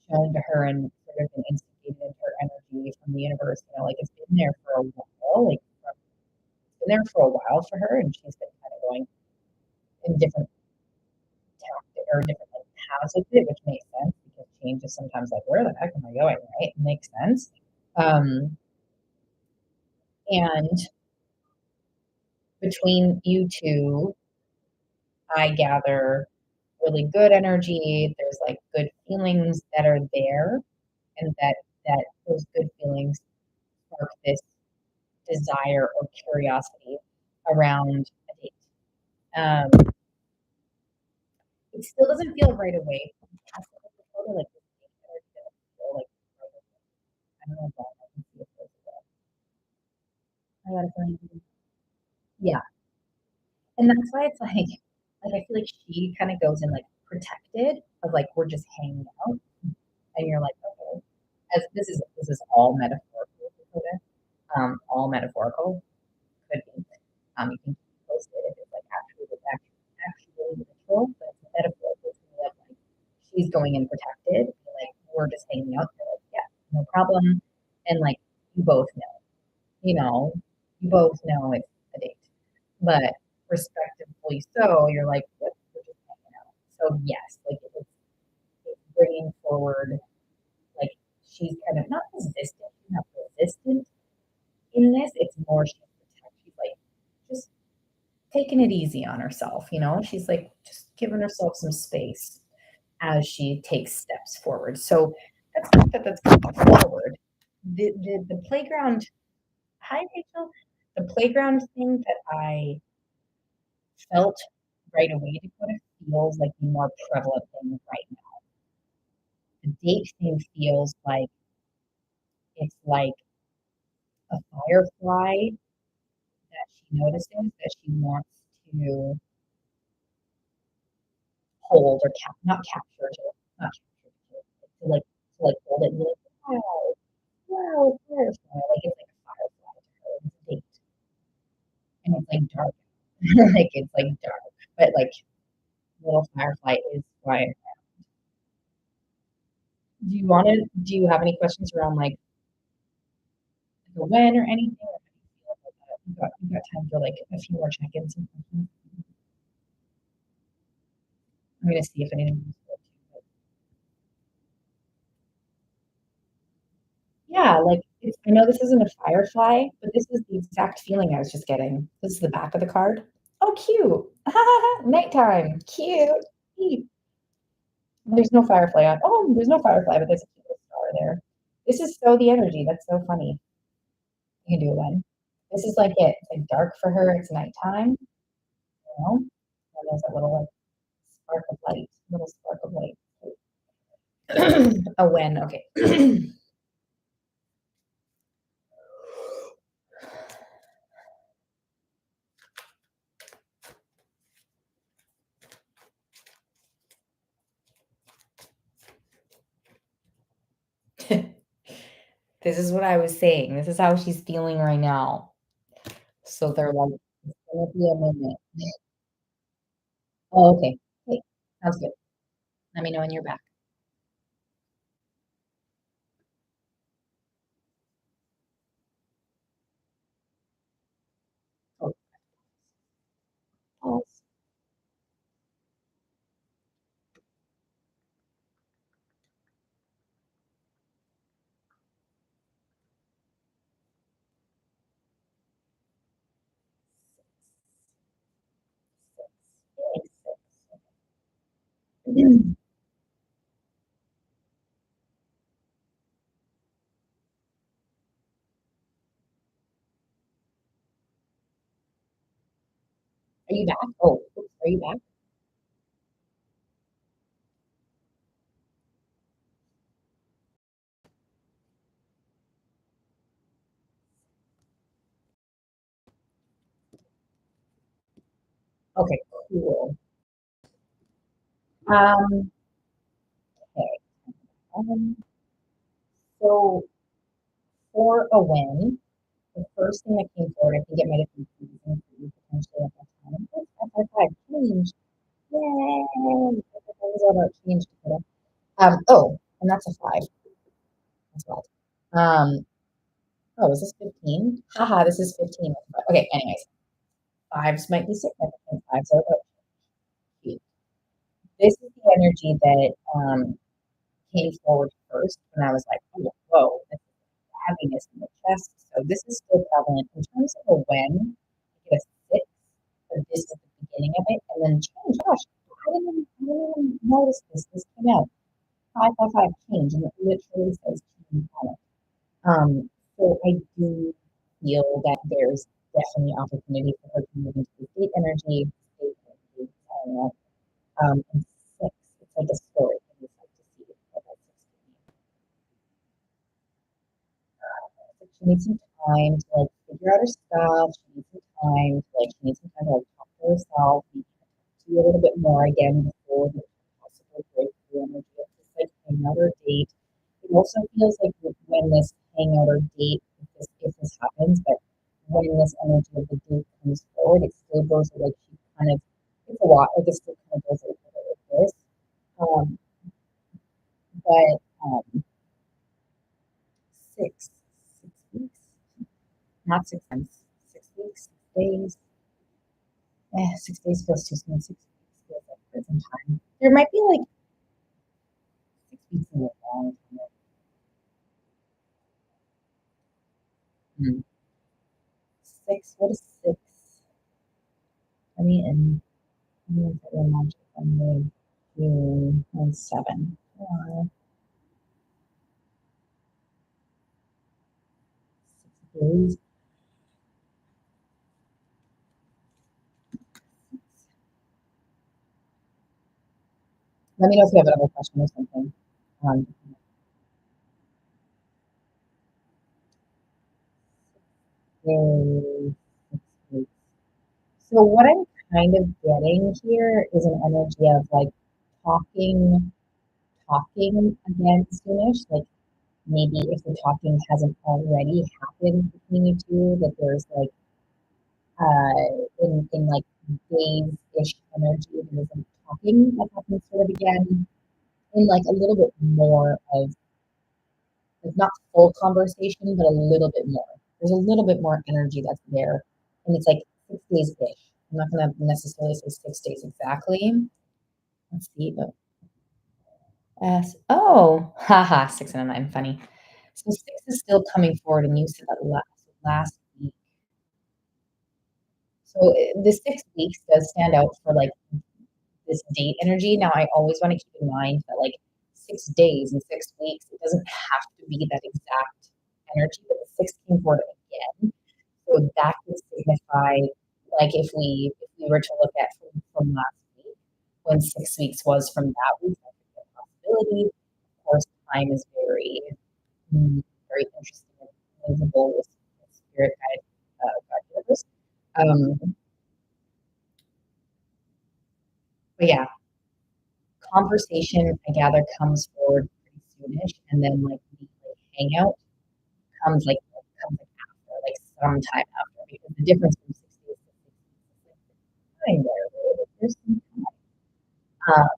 shown to her and sort of been instigated into her energy from the universe. You know, like it's been there for a while, it's been there for a while for her, and she's been kind of going in different tactic or different like paths with it, which makes sense because change is sometimes like, where the heck am I going? Right? It makes sense. And between you two, I gather really good energy. There's like good feelings that are there, and that those good feelings spark this desire or curiosity around a date. Um, it still doesn't feel right away. Like like I don't know if I can see if there's I got a feeling. Yeah, and that's why it's like I feel like she kind of goes in like protected of like we're just hanging out, and you're like okay, as this is all metaphorical, all metaphorical could be. You can post it if it's like actually literal, but it's a metaphor. It's like she's going in protected, like we're just hanging out. They're like yeah, no problem, and like you both know, you know, you both know it's a date, but respectively so, you're like, yep, we're just hanging out. So yes, like it's bringing forward, like she's kind of not resistant in this. It's more she's like just taking it easy on herself. You know, she's like just giving herself some space as she takes steps forward. So that's going forward. The playground. Hi, Rachel. The playground thing that I felt right away to put it feels like the more prevalent thing right now. The date thing feels like it's like a firefly that she notices that she wants to hold or not capture not capture to like hold it and be like, wow, wow, firefly. Like it's like a firefly to her. It's a date. And it's like dark. Like it's like dark. But like little firefly is why. Do you have any questions around like the when or anything? Or how do you feel about that? You got time for like a few more check-ins and questions. I'm gonna see if anything. Yeah, like, I know this isn't a firefly, but this is the exact feeling I was just getting. This is the back of the card. Oh, cute. Nighttime. Cute. Neat. There's no firefly on. Oh, there's no firefly, but there's a cute little star there. This is so the energy. That's so funny. You can do one. This is like it. It's like dark for her. It's nighttime. You know? And there's a little like spark of light. Little spark of light. A when. Okay. This is what I was saying. This is how she's feeling right now. So they're like, it's gonna be a minute. Oh, okay. Okay. Sounds good. Let me know when you're back. Oh, pause. Six, six. Are you back? Oh, oops, are you back? Okay, cool. Um, okay. Um, so for a win, the first thing that came forward, I think it might have been confusing for you potentially at that time. Oh, 555 change. Yay! 555 is all about change. Dakota. Oh, and that's a five as well. Um, oh, is this 15? Haha, this is 15. Okay, anyways, fives might be significant. Fives are about cute. This is the energy that came forward first when I was like, oh, whoa, this is heaviness in the chest. So this is still prevalent in terms of a when. I get a six, but this is the beginning of it, and then change. Gosh, I didn't even notice this. This came out 555 change, and it literally says change on it. So I do feel that there's definitely opportunity for her to move into the state energy, state energy, I don't know. And six, it's like a story. I just like to see what that six can mean. She needs some time to like figure out her stuff. She needs some time to like she needs some time to like talk to herself, and see a little bit more again before the possible breakthrough energy of this like hangout or date. It also feels like when this hangout or date, if this happens, but when this energy of the date comes forward, it still goes like she kind of it's a lot, like it still kind of goes like this. Um, but six, 6 weeks, not 6 months, 6 weeks, 6 days. 6 days feels too soon. 6 weeks feels like prison time. There might be like 6 weeks in a long time. Hmm. Six, what is six? I mean, in March, May, June, and 7. 6 days. Let me know if you have another question or something. Um, days, 6 weeks. So what I'm kind of getting here is an energy of like talking, talking again soonish. Like maybe if the talking hasn't already happened between you two, that there's like in like days-ish energy, there's like talking that happens sort of again in like a little bit more of like not full conversation, but a little bit more. There's a little bit more energy that's there, and it's like 6 days-ish. I'm not gonna necessarily say 6 days exactly. Let's see, but oh, haha, 6 and a 9, funny. So 6 is still coming forward, and you said that last week. So the 6 weeks does stand out for like this date energy. Now, I always want to keep in mind that like 6 days and 6 weeks, it doesn't have to be that exact energy, but the 6 came forward again. So that could signify, like if we were to look at from last week, when 6 weeks was from that week, that could be a possibility. Of course, time is very interesting and movable with spirit guide, but yeah, conversation I gather comes forward pretty soonish, and then like the like, hangout comes like after, like sometime after, because the difference from 6 days to 6 weeks is like time there. Right? There's some time.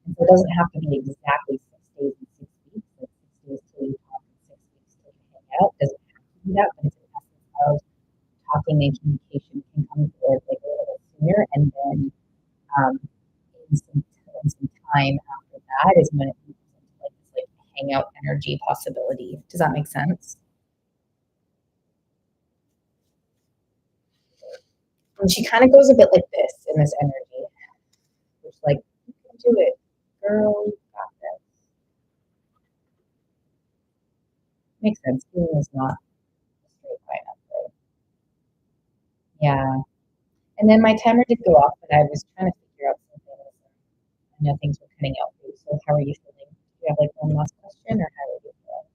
And so it doesn't have to be exactly 6 days and 6 weeks, like 6 days till you talk and 6 weeks till you hang out. It doesn't have to be that, but it's an essence of talking and communication can come forward like a little bit sooner, and then um, in some time after that is when it moves into like this like hangout energy possibility. Does that make sense? And she kind of goes a bit like this in this energy, which like you can do it, girl. You got this. Makes sense. Healing is not a straight line up, right? Yeah. And then my timer did go off, but I was trying to figure out something. I know things were cutting out for you. So how are you feeling? Do you have like one last question, or how are you feeling?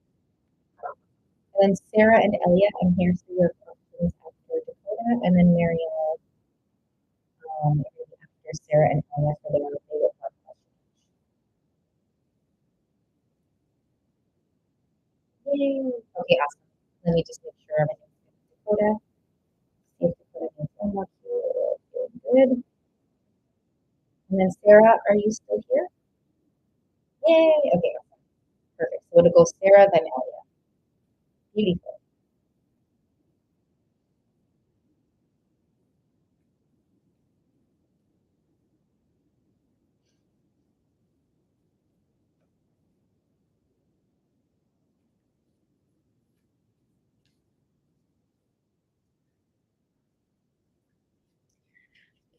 And then Sarah and Elliot, I'm here for your questions after Dakota, and then Mariella, after Sarah and Elliot for their favorite one question. Yay! Okay, awesome. Let me just make sure everything's good. Dakota, see if Dakota needs one more cue. Good. And then Sarah, are you still here? Yay! Okay, awesome. Perfect. So it'll go Sarah, then Elliot. Beautiful.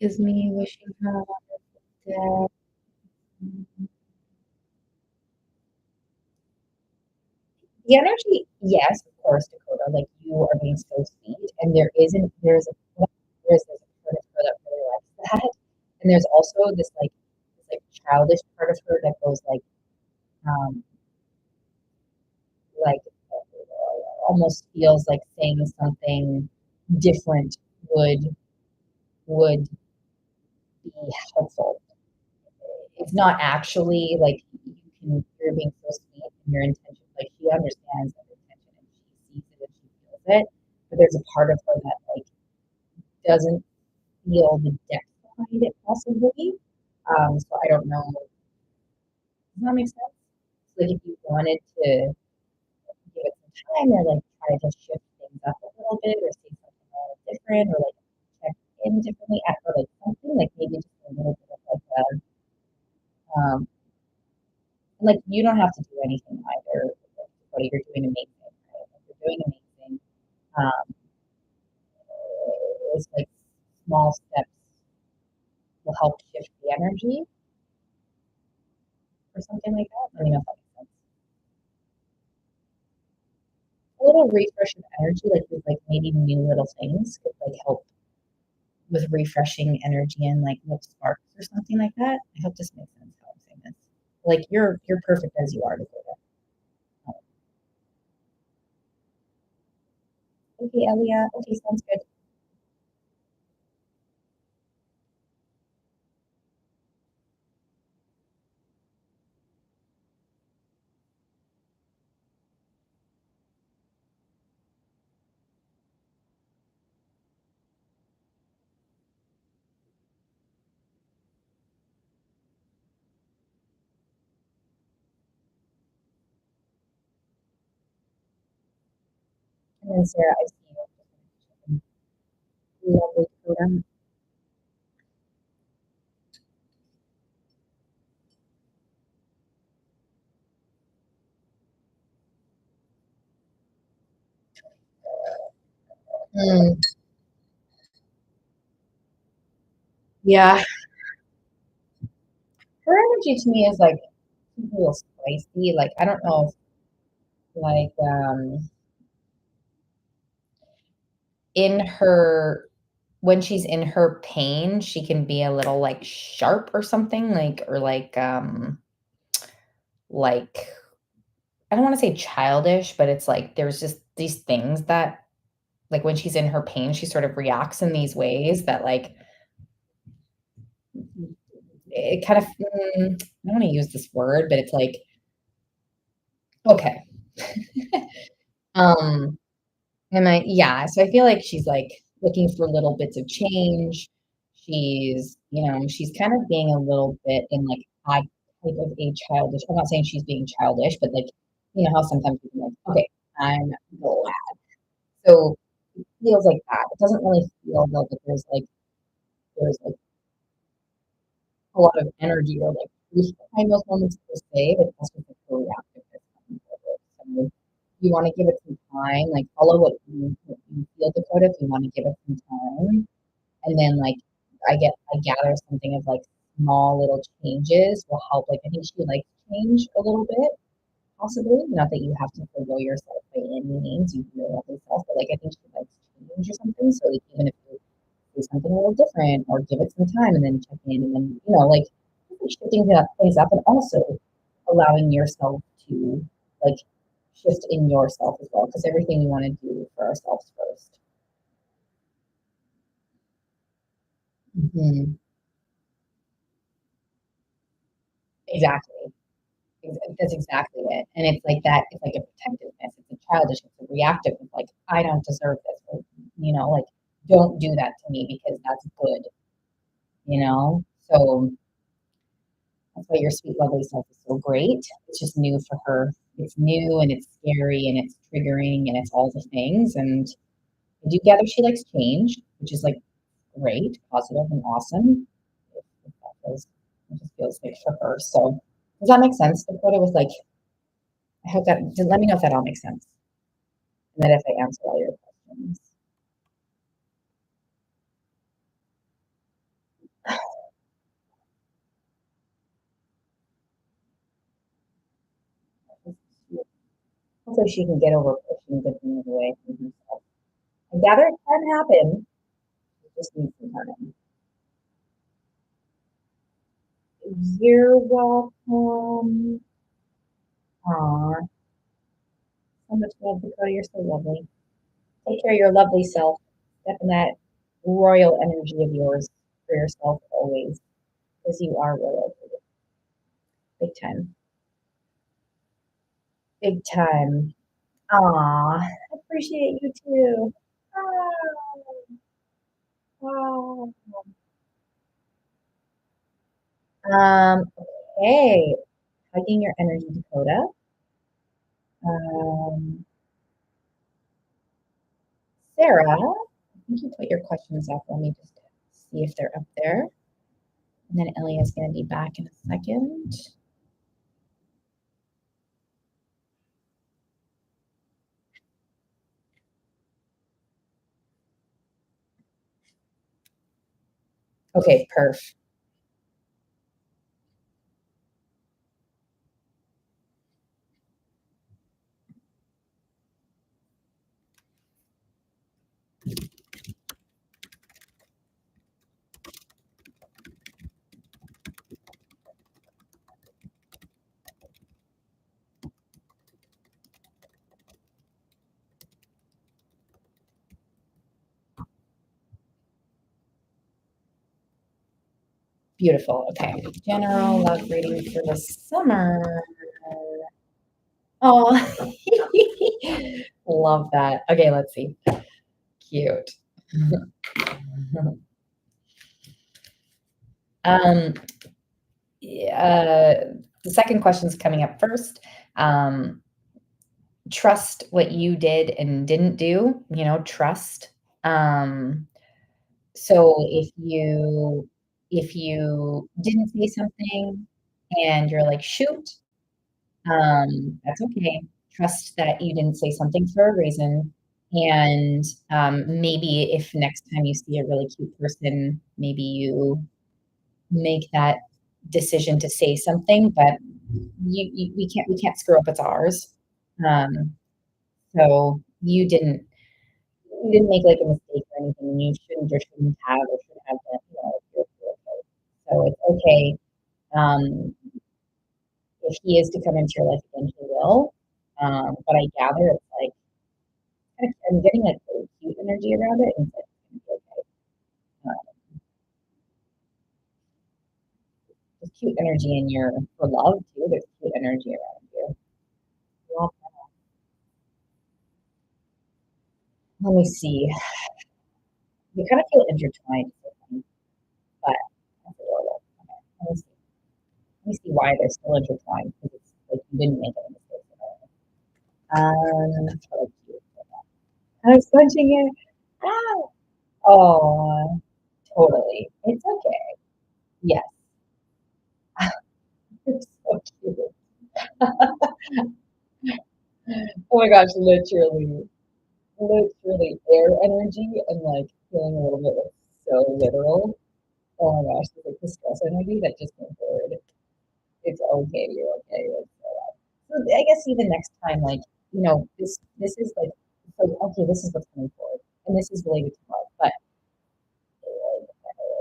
Is me wishing her a wonderful day. The energy, yes, of course, Dakota. Like you are being so sweet, and there's a part of her that really likes that, and there's also this like childish part of her that goes um like almost feels like saying something different would would be helpful. It's not actually like you're being so sweet and your intention, like she understands that intention and she sees it and she feels it, but there's a part of her that like doesn't feel the depth behind it possibly. So I don't know. Does that make sense? So, like if you wanted to give it some time or like try to shift things up a little bit or say something a little different or like check in differently at or like something like maybe just a little bit of like a like you don't have to do anything either. What you're doing amazing, right? Like, you're doing amazing. Um, it's like small steps will help shift the energy or something like that. Let me know if that makes sense. A little refresh of energy, like with like maybe new little things could like help with refreshing energy and like little sparks or something like that. I hope this makes sense how I'm saying this. Like you're perfect as you are, Dakota. Okay, Elia. Okay, sounds good. And then Sarah, I see you. Lovely, Dakota. Mm, yeah, her energy to me is like a little spicy. Like I don't know, if, like in her when she's in her pain, she can be a little like sharp or something, like or like I don't want to say childish, but it's like there's just these things that like when she's in her pain, she sort of reacts in these ways that like it kind of I don't want to use this word, but it's like okay. um yeah, so I feel like she's like looking for little bits of change. She's kind of being a little bit in like a type of a childish. I'm not saying she's being childish, but like how sometimes people are like, okay, I'm glad. So it feels like that. It doesn't really feel though that there's like a lot of energy or like grief behind those moments per se, but that's just like the reactiveness coming forward. So you want to give it some time, like follow what you feel, Dakota, if you want to give it some time. And then like I gather something of like small little changes will help. Like I think she likes change a little bit, possibly. Not that you have to forgo yourself by any means, you can love yourself, but like I think she likes change or something. So like even if you do something a little different or give it some time and then check in and then, like shifting things up and also allowing yourself to like shift in yourself as well. Because everything you want to do for ourselves first. Hmm. Exactly. That's exactly it. And it's like that, it's like a protectiveness, it's a childish, it's a reactive, it's like, I don't deserve this. Or, like, don't do that to me because that's good, you know? So that's why your sweet, lovely self is so great. It's just new for her. It's new and it's scary and it's triggering and it's all the things. And I do gather she likes change, which is like great, positive, and awesome. If it just feels like for her. So does that make sense? Like what it was like, I hope that, let me know if that all makes sense. And then if I answer all your questions. Hopefully she can get over pushing good things away from herself. I gather it can happen. It just needs some time. You're welcome. Aw, so much love, Dakota. You're so lovely. Take care of your lovely self. Step in that royal energy of yours for yourself always, because you are royal. Big time. Big time. Aw, I appreciate you too. Oh, okay. Hugging your energy, Dakota. Um, Sarah, I think you put your questions up. Let me just see if they're up there. And then Ellie is going to be back in a second. Okay, perf. Beautiful. Okay. General love reading for the summer. Oh, love that. Okay, let's see. Cute. um, the second question is coming up first. Trust what you did and didn't do, trust. Um, so if you didn't say something and you're like, shoot, that's okay. Trust that you didn't say something for a reason. And maybe if next time you see a really cute person, maybe you make that decision to say something, but we can't screw up. It's ours. Um, so you didn't make like a mistake or anything, and you shouldn't or shouldn't have or should have been, you're okay. So it's okay. If he is to come into your life again, he will. But I gather it's like I'm getting like really cute energy around it, and it's like it's gonna be okay. There's cute energy in your for love too. There's cute energy around you. Well, let me see. We kind of feel intertwined, but that's adorable. Okay, let me see why they're still intertwined because it's like you didn't make any mistakes at all. That's really cute. I was punching it. Ah! Oh, totally. It's okay. Yes. It's so cute. Oh my gosh, literally air energy and like feeling a little bit like so literal. Oh my gosh, it's like the stress energy that just went forward. It's okay, you're okay. So I guess even next time, like, this is like so okay, this is what's coming forward. And this is related to love. But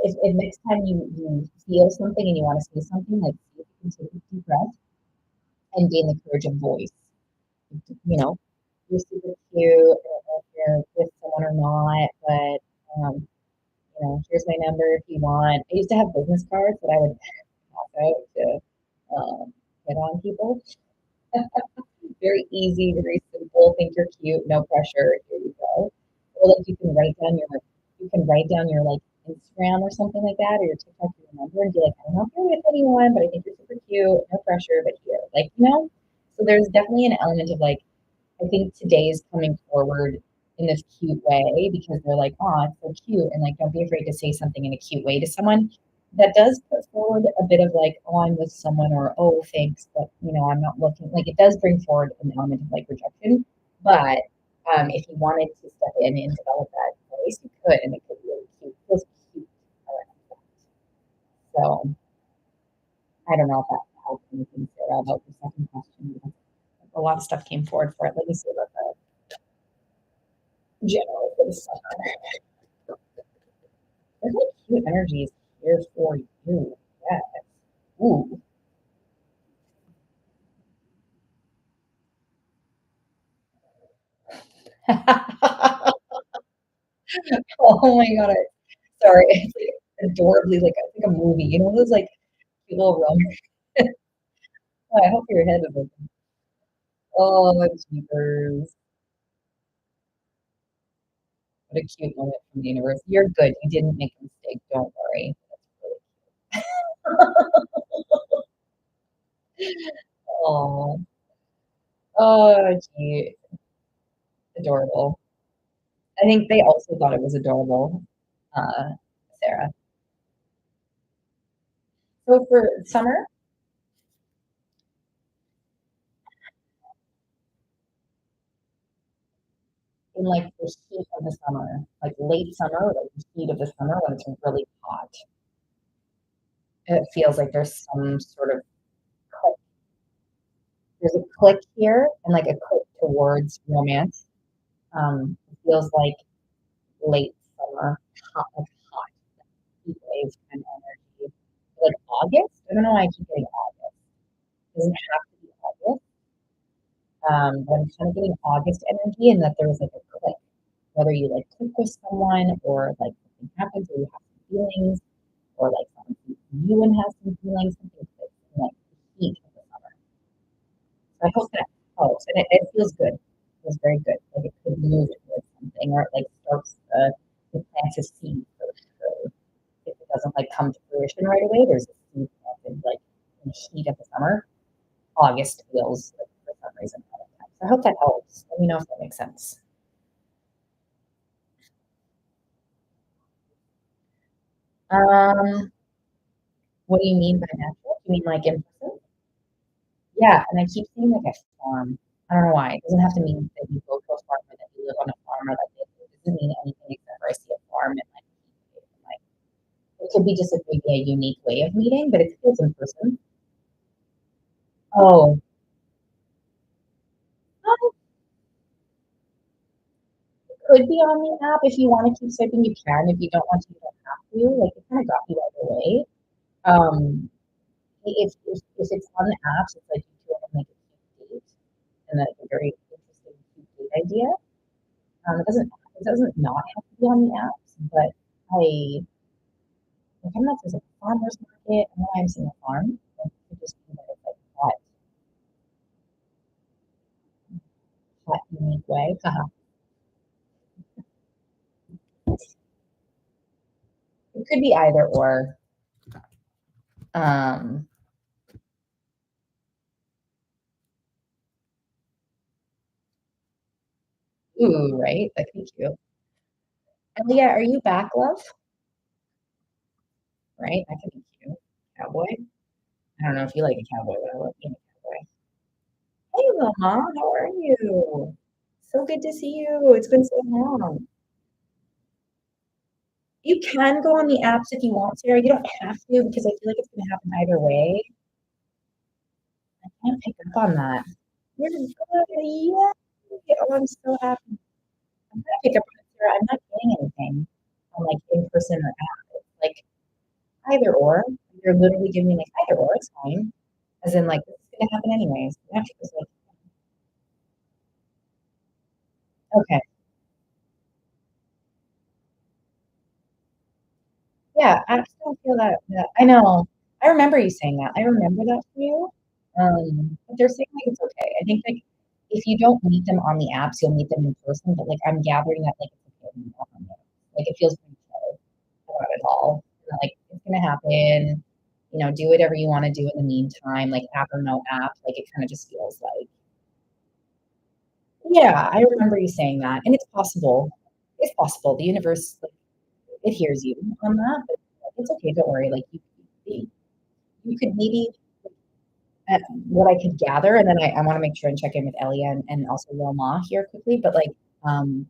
if next time you feel something and you want to say something, like see if you can take a deep breath and gain the courage of voice. You know, you're super cute. I don't know if you're with someone or not, but here's my number if you want. I used to have business cards that I would pass out to hit on people. Very easy, very simple. Think you're cute, no pressure. Here you go. Or like you can write down your like Instagram or something like that, or your TikTok, your number, and be like, I don't know if you're with anyone, but I think you're super cute. No pressure, but here, So there's definitely an element of like I think today is coming forward in this cute way because they're like, oh, it's so cute. And like, don't be afraid to say something in a cute way to someone. That does put forward a bit of like, oh, I'm with someone or, oh, thanks, but I'm not looking. Like, it does bring forward an element of like rejection. But if you wanted to step in and develop that voice, you could, and it could be really cute. It feels cute. So I don't know if that helps anything, Sarah, about the second question. Because a lot of stuff came forward for it. Let me see about the general for the summer. There's like cute energies here for you. Yes. Ooh. Oh my god. Sorry. It's like adorably like I think a movie. You know those like cute little romance. Oh, I hope your head is open. Oh, jeepers. What a cute moment from the universe. You're good. You didn't make a mistake. Don't worry. Oh, oh, gee, adorable. I think they also thought it was adorable, uh, Sarah. So for summer, in like the heat of the summer, like late summer, like the heat of the summer when it's really hot, it feels like click, there's a click here and like a click towards romance. It feels like late summer, hot heat wave kind of energy. Like August, I don't know why I keep getting August. It doesn't have to be August. But I'm kind of getting August energy and that there was like a click, whether you like click with someone or like something happens or you have some feelings or like someone sees you and has some feelings, something clicks in like the heat of the summer. So I hope that helps. And it feels good. It feels very good. Like it could move towards something or it like starts to plant a seed for if it doesn't like come to fruition right away, there's a seed planted like in the heat of the summer. August feels like for some reason. So I hope that helps. Let me know if that makes sense. Um, what do you mean by natural? You mean like in person? Yeah, and I keep seeing like a farm. I don't know why. It doesn't have to mean that you go to a farm or that you live on a farmer like this. It doesn't mean anything except for I see a farm and like it could be just maybe a unique way of meeting, but it feels in person. Oh, um, it could be on the app. If you want to keep swiping, you can. If you don't want to, you don't have to. Like it kind of got you either way. Um, if it's on the apps, it's like you two are gonna make a cute date, and that's a very interesting cute date idea. It doesn't not have to be on the apps, but I don't know if there's a farmer's market. I know I'm seeing a farm. It could just be that it's like hot, unique way. Haha. It could be either or. Um, ooh, right? That could be cute. And Leah, are you back, love? Right? That could be cute. Cowboy. I don't know if you like a cowboy, but I love being a cowboy. Hey, Mama, how are you? So good to see you. It's been so long. You can go on the apps if you want, Sarah. You don't have to because I feel like it's going to happen either way. I can't pick up on that. You're good. Yeah. Oh, I'm so happy. I'm gonna pick up on it, Sarah. I'm not getting anything on like in person or app. It's like either or. You're literally giving me like either or. It's fine. As in like this is gonna happen anyways. Yeah, it's like, okay. Yeah, I just don't feel that I know. I remember you saying that. I remember that for you. But they're saying like it's okay. I think like if you don't meet them on the apps, you'll meet them in person. But like I'm gathering that like it's okay to meet them on the apps. Like it feels pretty chill about it all. Like it's gonna happen. You know, do whatever you want to do in the meantime, like app or no app. Like it kind of just feels like, yeah, I remember you saying that, and it's possible. It's possible. The universe like, it hears you on that, but like, it's okay. Don't worry. Like you could maybe what I could gather, and then I want to make sure and check in with Elia and also Wilma here quickly. But like, um,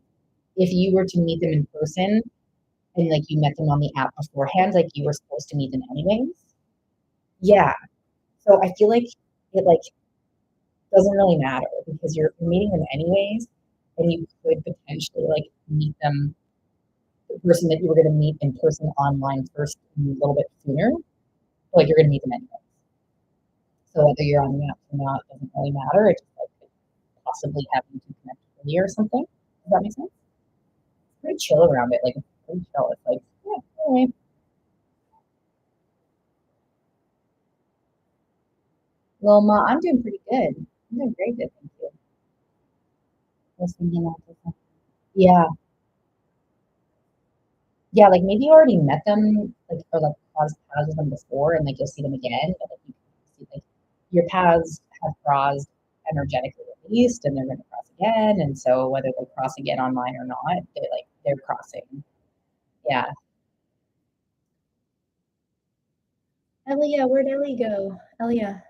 if you were to meet them in person and like you met them on the app beforehand, like you were supposed to meet them anyways. Yeah. So I feel like it like doesn't really matter because you're meeting them anyways, and you could potentially like meet them, the person that you were going to meet in person online first a little bit sooner. Like you're going to meet them anyways. So whether you're on the app or not doesn't really matter. It just like could possibly having to connect earlier or something. Does that make sense? It's pretty chill around it. Like it's pretty chill. It's like, yeah, anyway. Well, Ma, I'm doing pretty good. I'm doing very good, thank you. Was thinking that yeah, yeah, like maybe you already met them, like or like crossed paths with them before, and like you'll see them again. But like you can see like your paths have crossed energetically at least, and they're going to cross again. And so whether they cross again online or not, they're crossing. Yeah. Elia, where'd Ellie go? Elia.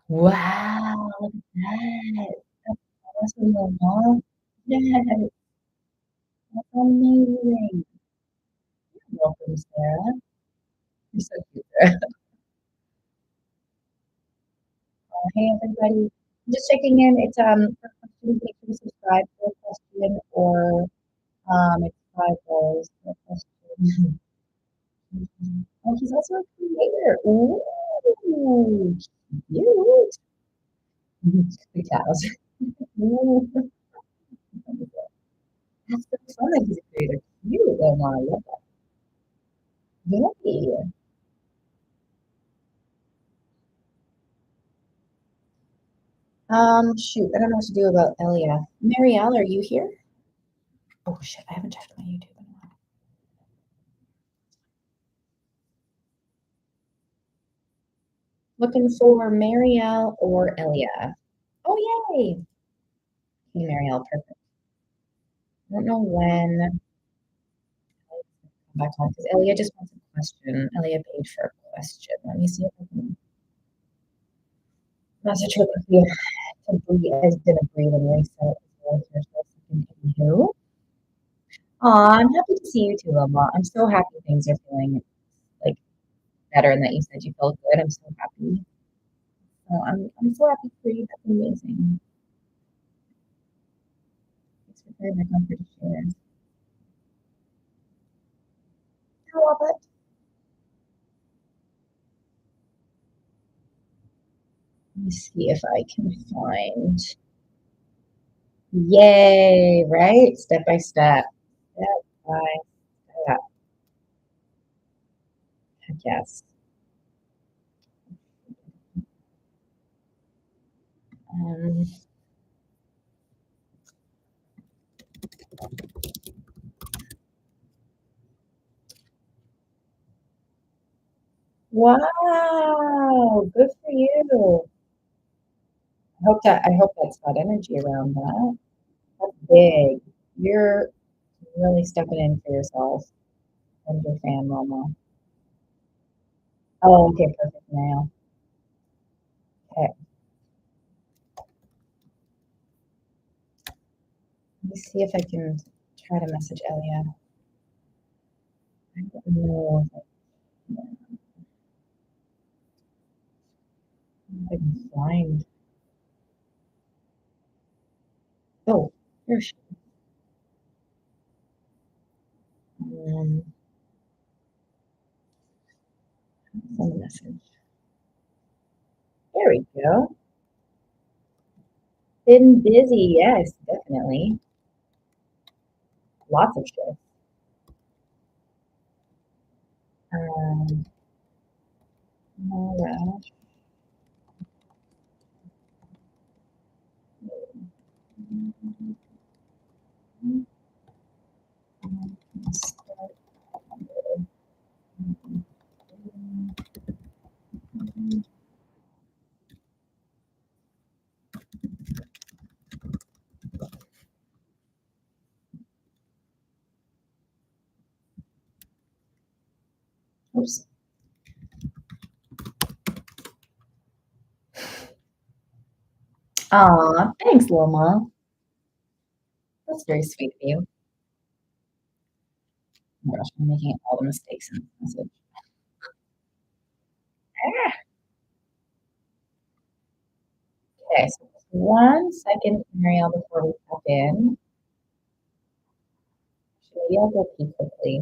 Wow, look at that. That's awesome, Mama. Yes, that's amazing. Welcome, Sarah. You're so cute, Sarah. Hey, everybody. Just checking in. It's for questions, make sure to subscribe for a question or it's $5 for a question. Oh, he's also a creator. Ooh, cute. The cows. Ooh, that's so fun that he's a creator. Cute. Oh, my, I love that. Yay. Shoot, I don't know what to do about Elia. Marielle, are you here? Oh shit, I haven't checked my YouTube in a while. Looking for Marielle or Elia. Oh yay! Hey Marielle, perfect. I don't know when I'll come back home because Elia just wants a question. Elia paid for a question. Let me see if I can message her quickly to breathe. I was gonna breathe and reset it as well here for a Anywho, aw, I'm happy to see you too, Loma. I'm so happy things are feeling like better and that you said you felt good. I'm so happy. I'm so happy for you. That's amazing. Thanks for sharing my comfort to share. I love it. Let me see if I can find. Yay, right? Step by step. Step by step. Heck yes. Um, wow, good for you. I hope that's got energy around that. That's big. You're really stepping in for yourself and your fan, Mama. Oh, okay, perfect now. Okay, let me see if I can try to message Elia. I don't know if I can find. Oh, here she is. Send a message. There we go. Been busy, yes, definitely. Lots of shifts. Um, all right. Oops. Aw, thanks, Loma. That's very sweet of you. Oh my gosh, I'm making all the mistakes in this message. Ah, okay, so just 1 second, Marielle, before we pop in. Maybe I'll go pee quickly.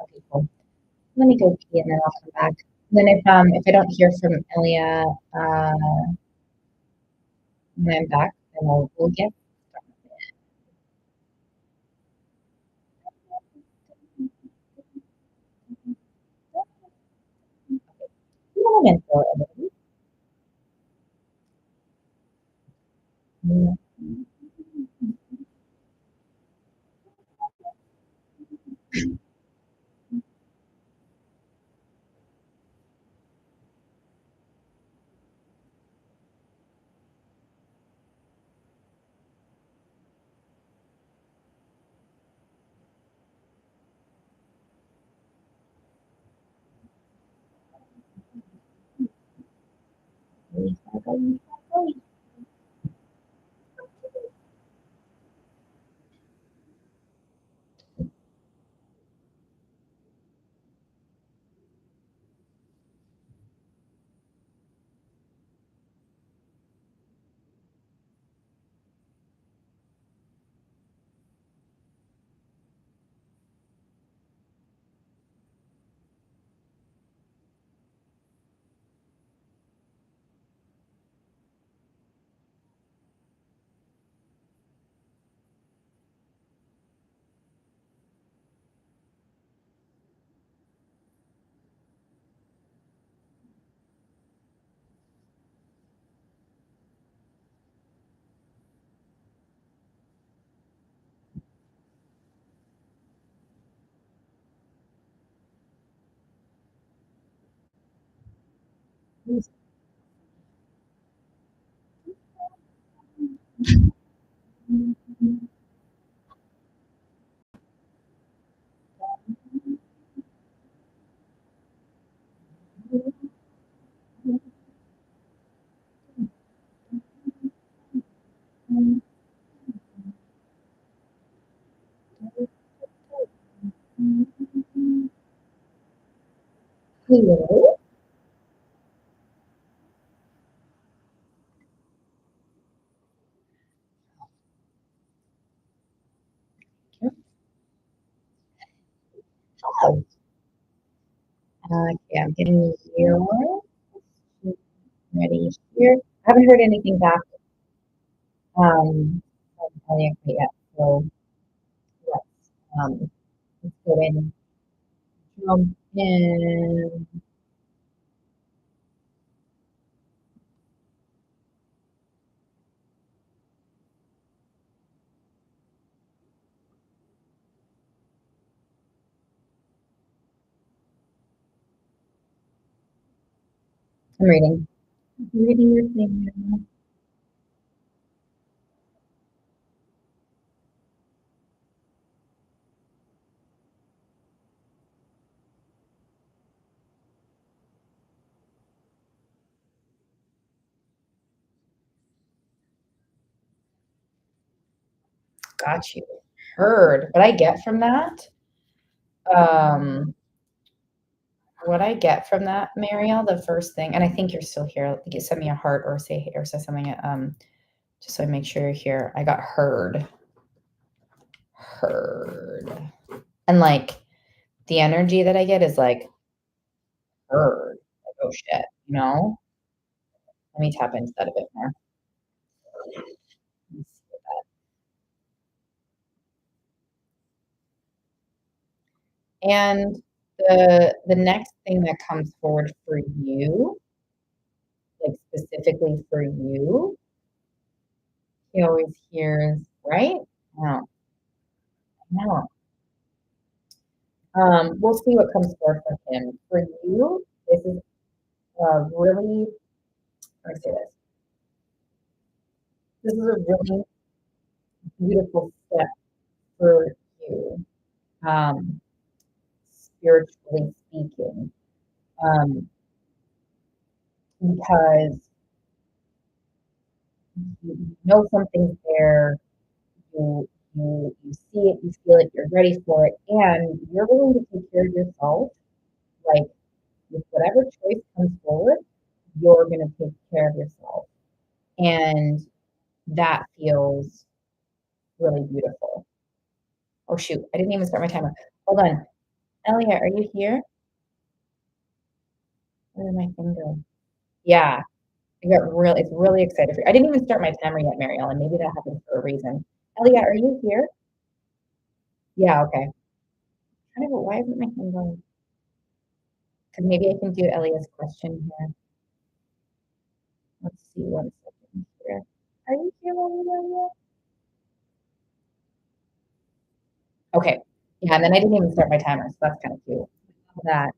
Okay, cool. Let me go pee and then I'll come back. And then if I don't hear from Elia when I'm back, then we'll get a moment for everybody. Hello? Oh, okay, I'm getting your ready here. I haven't heard anything back from Elliot yet, so let's let's go in, jump in. I'm reading. I'm reading your thing now. Got you. Heard. What I get from that, um, what I get from that, Marielle, the first thing, and I think you're still here. You send me a heart or say something. Just so I make sure you're here. I got heard, heard, and like the energy that I get is like heard. Like, oh shit, you know. Let me tap into that a bit more. Let me see what that- And the next thing that comes forward for you, like specifically for you, he always hears, right? No, no. We'll see what comes forward for him. For you, this is really, let me say this. This is a really beautiful step for you, um, spiritually speaking, um, because you know something's there, you see it, you feel it, you're ready for it, and you're willing to take care of yourself. Like with whatever choice comes forward, you're gonna take care of yourself, and that feels really beautiful. Oh shoot, I didn't even start my timer. Hold on, Elliot, are you here? Where did my thing go? Yeah, it's really excited for you. I didn't even start my timer yet, Mary Ellen. Maybe that happened for a reason. Elliot, are you here? Yeah, okay. Why isn't my thing going? Because maybe I can do Elliot's question here. Let's see 1 second here. Are you here, Elliot? Okay. Yeah, and then I didn't even start my timer, so that's kind of cute. That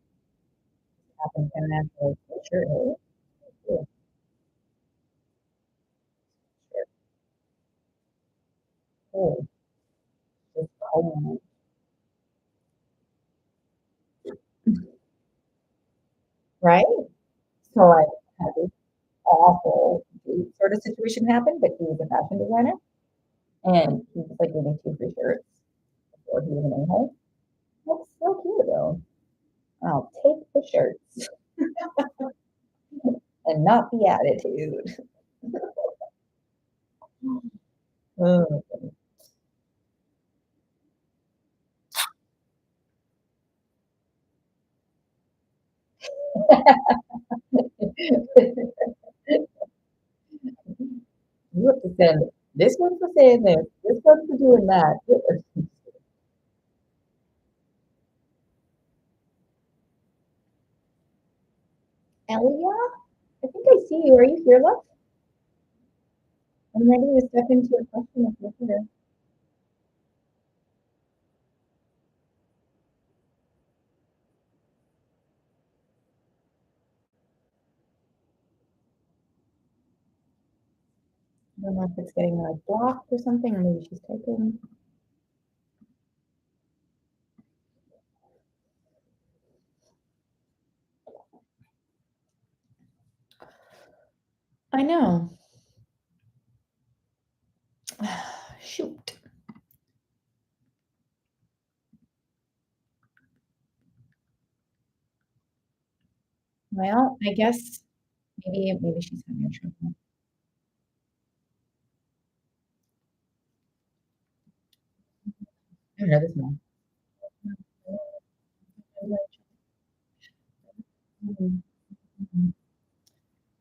happens in naturally. It sure is. Yeah, sure. Oh, it's cold. Right? So I had this awful date sort of situation happen, but he was a fashion designer and he was like giving 2 free shirts before he was an a-hole. That's so cute though. I'll take the shirts and not the attitude. Oh. You have to send this one for saying this one for doing that. Elia, I think I see you. Are you here, love? I'm ready to step into a question if you're here. I don't know if it's getting like blocked or something, or maybe she's typing. I know. Shoot. Well, I guess maybe she's having a trouble. I don't know this one.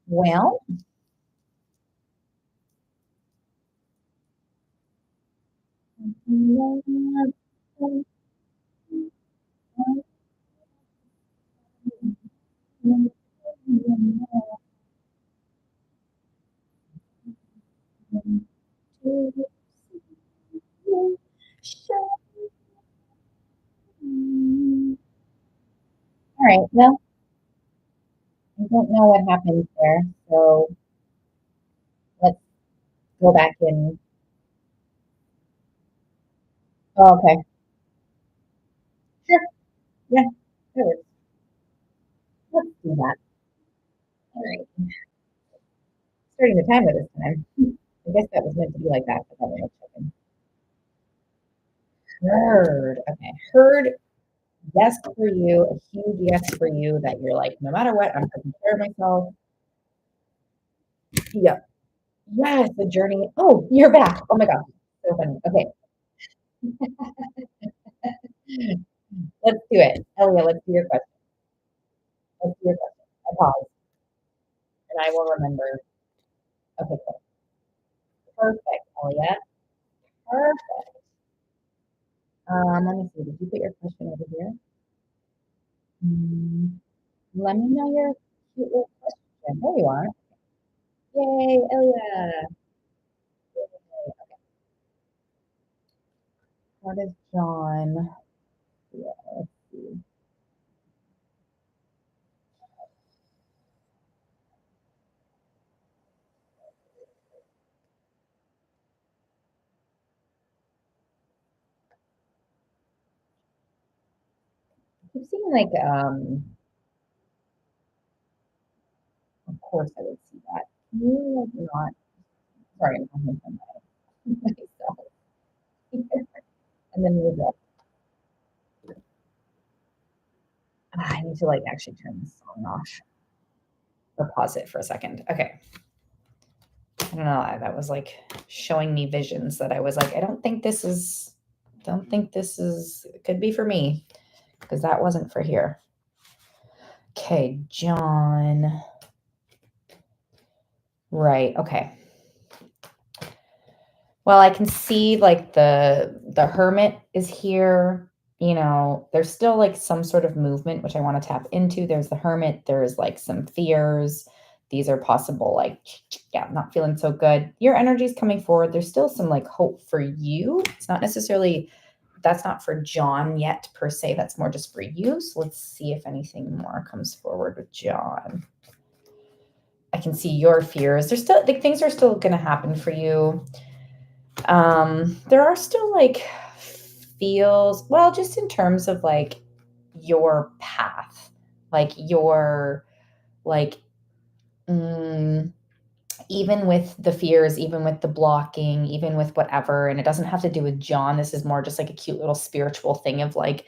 Well, all right. Well, I don't know what happened there, so let's go back in. Oh, okay. Sure. Yeah, that works. Let's do that. All right. Starting the timer this time. I guess that was meant to be like that, but that way it's checking. Heard. Okay. Heard. Yes for you. A huge yes for you that you're like, no matter what, I'm taking care of myself. Yeah. Yes, the journey. Oh, you're back. Oh my God. So funny. Okay. Let's do it. Elia, let's do your question. Let's do your question. I pause and I will remember. Okay, cool. Perfect, Elia. Perfect. Let me see. Did you put your question over here? Let me know your cute little question. There you are. Yay, Elia. Yay. Okay. What is John? Yeah, let's see. Keep seeing like, of course I would see that. Can you like not? Sorry, I'm talking to myself. And then move up. I need to like actually turn this song off or pause it for a second. Okay. I don't know. That was like showing me visions that I was like, I don't think this is, it could be for me because that wasn't for here. Okay, John. Right. Okay. Well, I can see like the hermit is here. You know, there's still like some sort of movement which I want to tap into. There's the hermit, there's like some fears. These are possible like yeah, not feeling so good. Your energy is coming forward. There's still some like hope for you. It's not necessarily that's not for John yet per se. That's more just for you. So let's see if anything more comes forward with John. I can see your fears. There's still like things are still going to happen for you. There are still like feels, well, just in terms of like your path, like your, like, even with the fears, even with the blocking, even with whatever, and it doesn't have to do with John. This is more just like a cute little spiritual thing of like,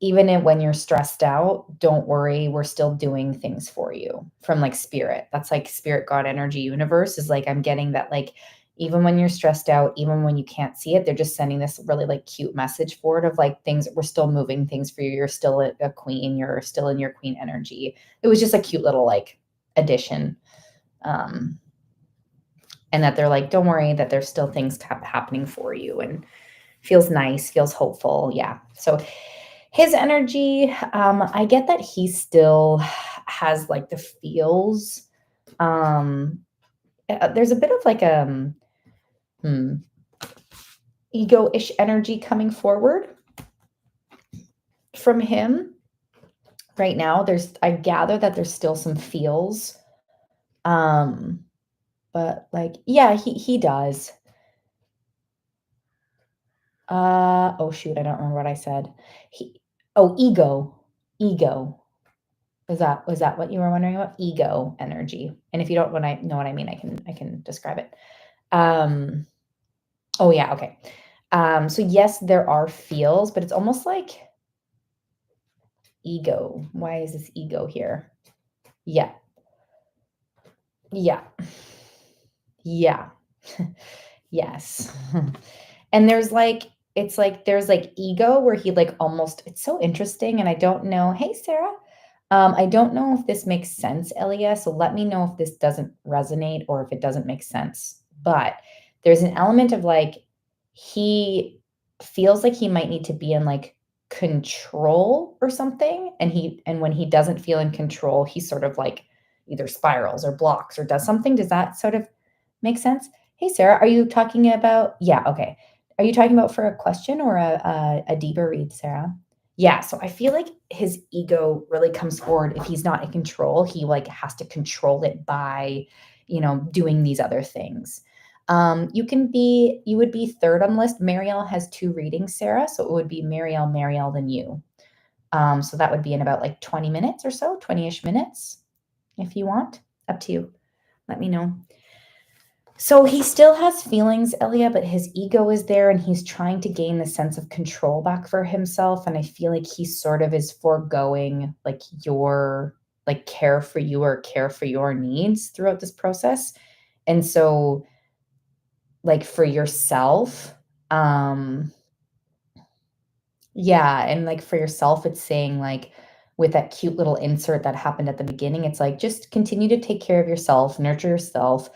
when you're stressed out, don't worry, we're still doing things for you from like spirit. That's like spirit, God, energy, universe is like, I'm getting that like, even when you're stressed out, even when you can't see it, they're just sending this really like cute message forward of like things, we're still moving things for you. You're still a queen. You're still in your queen energy. It was just a cute little like addition. And that they're like, don't worry, that there's still things happening for you and feels nice, feels hopeful. Yeah. So his energy, I get that he still has like the feels. There's a bit of like ego-ish energy coming forward from him right now. I gather that there's still some feels. but like, yeah, he does. Oh shoot, I don't remember what I said. Ego. Ego. Was that what you were wondering about? Ego energy. And if you don't know what I mean, I can describe it. Oh yeah, okay. So yes, there are feels, but it's almost like ego. Why is this ego here? Yeah. Yeah. Yeah. Yes. And there's like it's like there's like ego where he like almost it's so interesting and I don't know. Hey Sarah. I don't know if this makes sense, Elia. So let me know if this doesn't resonate or if it doesn't make sense. But there's an element of like he feels like he might need to be in like control or something. And when he doesn't feel in control, he sort of like either spirals or blocks or does something. Does that sort of make sense? Hey Sarah, are you talking about yeah, okay. Are you talking about for a question or a deeper read, Sarah? Yeah, so I feel like his ego really comes forward if he's not in control. He like has to control it by, doing these other things. You would be third on the list. Marielle has 2 readings, Sarah, so it would be Marielle, then you. So that would be in about like 20 minutes or so, 20-ish minutes, if you want. Up to you. Let me know. So he still has feelings, Elia, but his ego is there and he's trying to gain the sense of control back for himself. And I feel like he sort of is foregoing like your like care for you or care for your needs throughout this process. And so like for yourself, yeah, and like for yourself, it's saying like with that cute little insert that happened at the beginning, it's like just continue to take care of yourself, nurture yourself,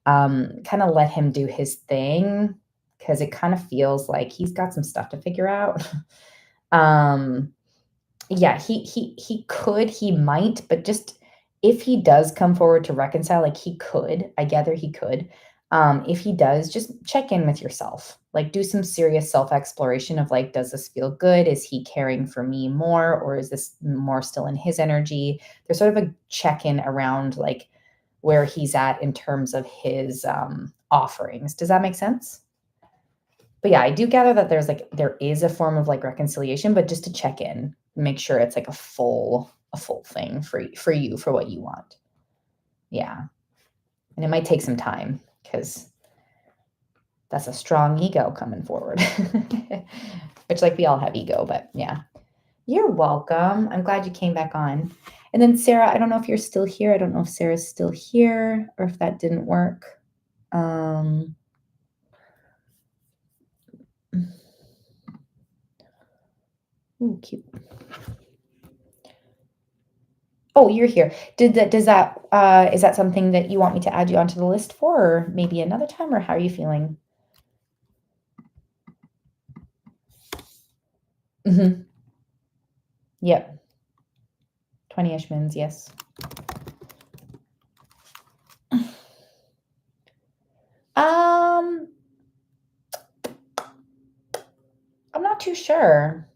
kind of let him do his thing because it kind of feels like he's got some stuff to figure out. um, yeah, he might, but just if he does come forward to reconcile, like he could, I gather he could. If he does, just check in with yourself. Like do some serious self-exploration of like, does this feel good? Is he caring for me more, or is this more still in his energy? There's sort of a check-in around like where he's at in terms of his offerings. Does that make sense? But yeah, I do gather that there is a form of like reconciliation, but just to check in, make sure it's like a full thing for you for what you want. Yeah. And it might take some time because that's a strong ego coming forward. Which like we all have ego, but yeah. You're welcome. I'm glad you came back on. And then Sarah, I don't know if you're still here. I don't know if Sarah's still here or if that didn't work. Ooh, cute. Oh, you're here. Is that something that you want me to add you onto the list for, or maybe another time, or how are you feeling? Mm-hmm. Yep. 20-ish mins, yes. I'm not too sure.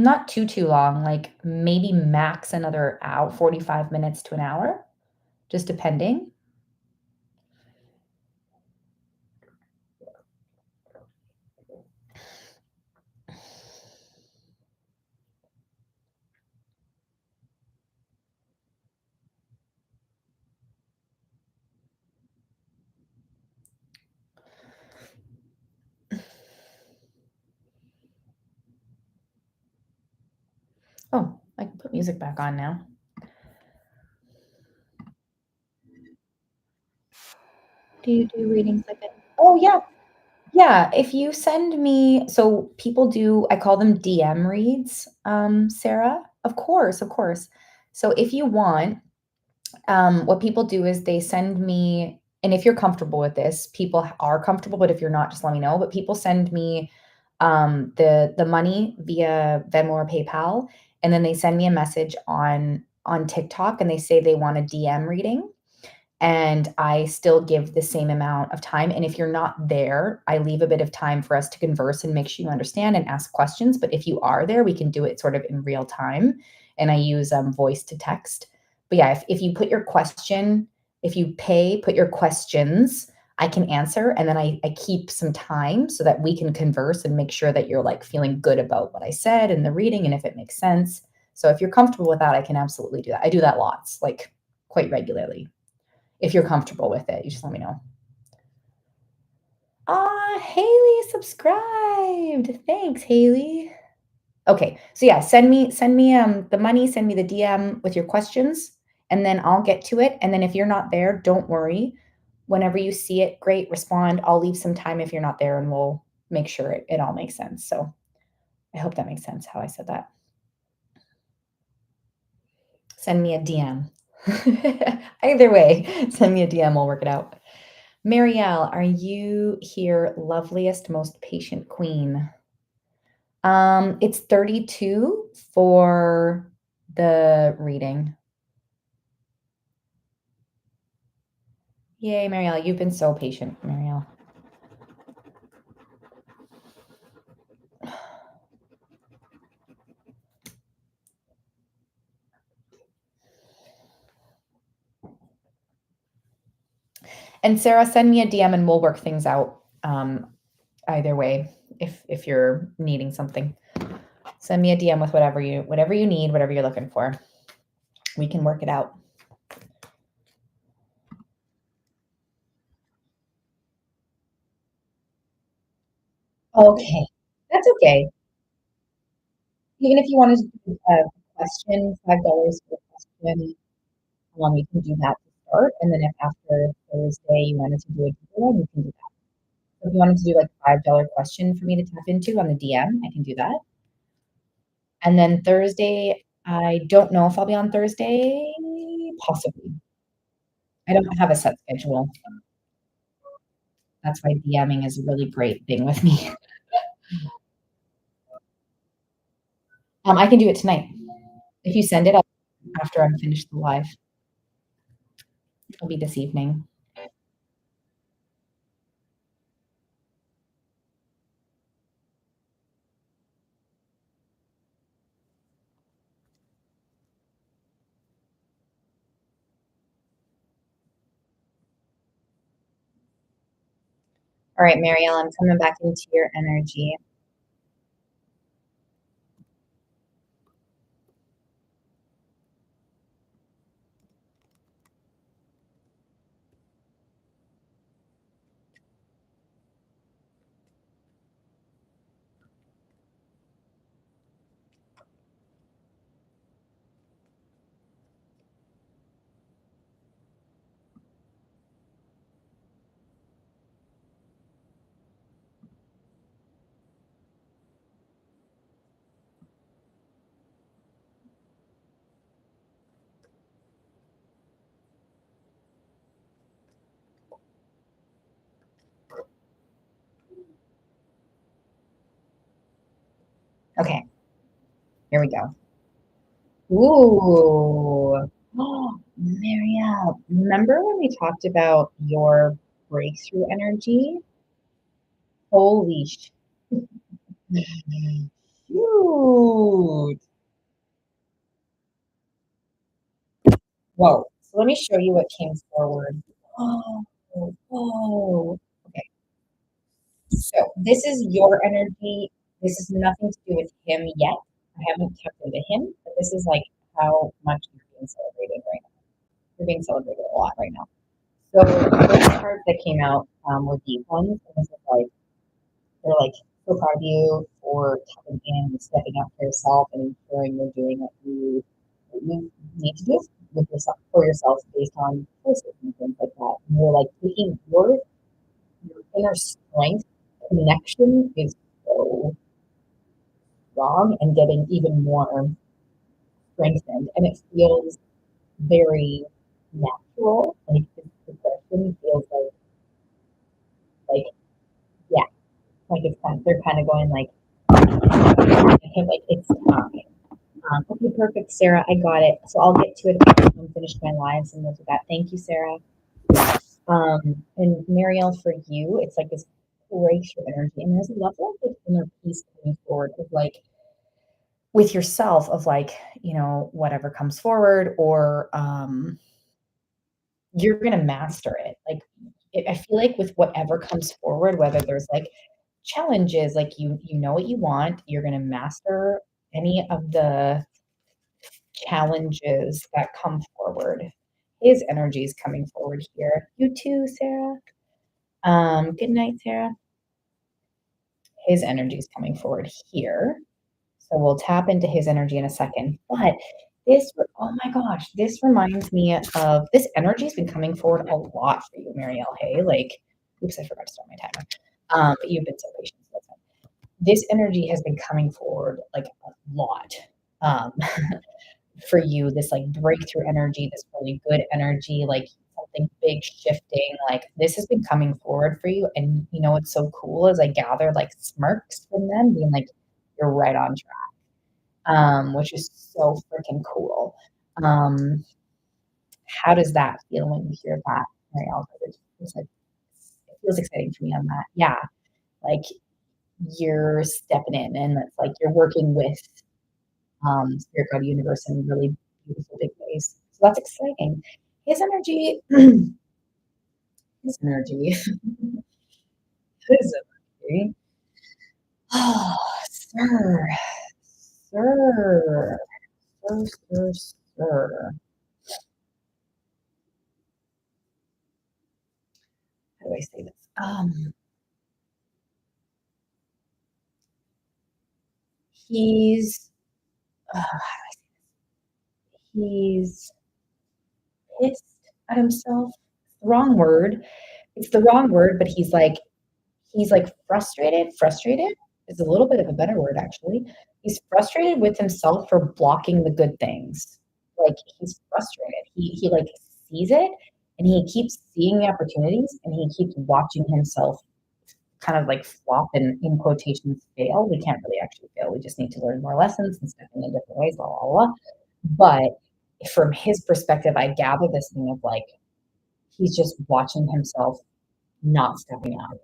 Not too long, like maybe max another hour, 45 minutes to an hour, just depending. Oh, I can put music back on now. Do you do readings like that? Oh, yeah. Yeah, if you send me so people do I call them DM reads, Sarah. Of course, of course. So if you want, what people do is they send me and if you're comfortable with this, people are comfortable, but if you're not, just let me know. But people send me the money via Venmo or PayPal, and then they send me a message on TikTok and they say they want a DM reading and I still give the same amount of time. And if you're not there, I leave a bit of time for us to converse and make sure you understand and ask questions. But if you are there, we can do it sort of in real time. And I use voice to text. But yeah, if you put your question if you pay, put your questions, I can answer. And then I keep some time so that we can converse and make sure that you're like feeling good about what I said and the reading and if it makes sense. So if you're comfortable with that, I can absolutely do that. I do that lots, like quite regularly. If you're comfortable with it, you just let me know. Ah, Haley subscribed. Thanks, Haley. Okay. So yeah, send me the money, send me the DM with your questions, and then I'll get to it. And then if you're not there, don't worry. Whenever you see it, great, respond. I'll leave some time if you're not there and we'll make sure it all makes sense. So I hope that makes sense how I said that. Send me a DM. Either way, send me a DM, we'll work it out. Marielle, are you here, loveliest, most patient queen? It's 32 for the reading. Yay, Marielle, you've been so patient, Marielle. And Sarah, send me a DM and we'll work things out. Either way, if you're needing something, send me a DM with whatever you need, whatever you're looking for. We can work it out. Okay, that's okay. Even if you wanted to do a question, $5 for a question, you can do that to start. And then if after Thursday you wanted to do a deeper one, you can do that. So if you wanted to do like a $5 question for me to tap into on the DM, I can do that. And then Thursday, I don't know if I'll be on Thursday, possibly. I don't have a set schedule. That's why DMing is a really great thing with me. I can do it tonight. If you send it up after I'm finished the live, it'll be this evening. All right, Marielle, I'm coming back into your energy. Okay, here we go. Ooh. Oh, Marielle, remember when we talked about your breakthrough energy? Holy shoot. Whoa. So let me show you what came forward. Oh, whoa. Okay. So this is your energy. This is nothing to do with him yet. I haven't tapped into him, but this is like how much you're being celebrated right now. You're being celebrated a lot right now. So those cards that came out were deep ones. And this is like they're like so proud of you for tapping in and stepping up for yourself and ensuring you're doing what you need to do with yourself for yourself based on choices and things like that. And you're like taking your inner strength connection is so strong and getting even more strengthened. And it feels very natural. Like this progression feels like yeah, like it's kind of, they're kind of going like like it's time. Okay, perfect, Sarah. I got it. So I'll get to it and finish my lives and we'll do that. Thank you, Sarah. And Marielle, for you, it's like this breakthrough energy, and there's a level of like inner peace coming forward of like with yourself of like whatever comes forward or you're gonna master it. Like, I feel like with whatever comes forward, whether there's like challenges, like you know what you want, you're gonna master any of the challenges that come forward. His energy is coming forward here. You too, Sarah. Good night, Sarah. His energy is coming forward here. So we'll tap into his energy in a second. But this, oh my gosh, this reminds me of this energy has been coming forward a lot for you, Marielle Hay. Like, oops, I forgot to start my timer. But you've been so patient. So that's fine. This energy has been coming forward like a lot for you. This like breakthrough energy, this really good energy, like something big shifting. Like this has been coming forward for you. And you know what's so cool is I gather like smirks from them being like, you're right on track, which is so freaking cool. How does that feel when you hear that, Marielle? It feels exciting for me on that. Yeah, like you're stepping in, and it's like you're working with Spirit Guide Universe in really beautiful big ways. So that's exciting. His energy, his energy, his energy. Oh, sir, sir, sir. How do I say this? He's, how do I say this? He's pissed at himself. Wrong word. It's the wrong word, but he's like frustrated. Frustrated is a little bit of a better word, actually. He's frustrated with himself for blocking the good things. Like he's frustrated. He like sees it and he keeps seeing the opportunities and he keeps watching himself kind of like flop and in quotations fail. We can't really actually fail. We just need to learn more lessons and step in different ways, blah, blah, blah. But from his perspective, I gather this thing of like, he's just watching himself not stepping up.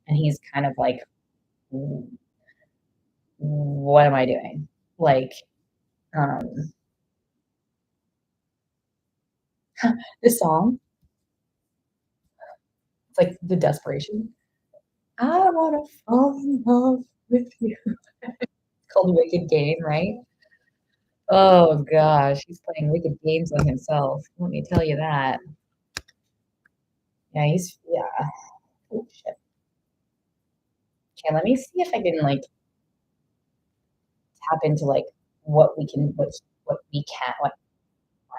And he's kind of like, what am I doing? Like, this song, it's like the desperation. I want to fall in love with you. It's called Wicked Game, right? Oh gosh, he's playing wicked games on himself. Let me tell you that. Yeah. Oh shit. Okay, let me see if I can like tap into like what we can what I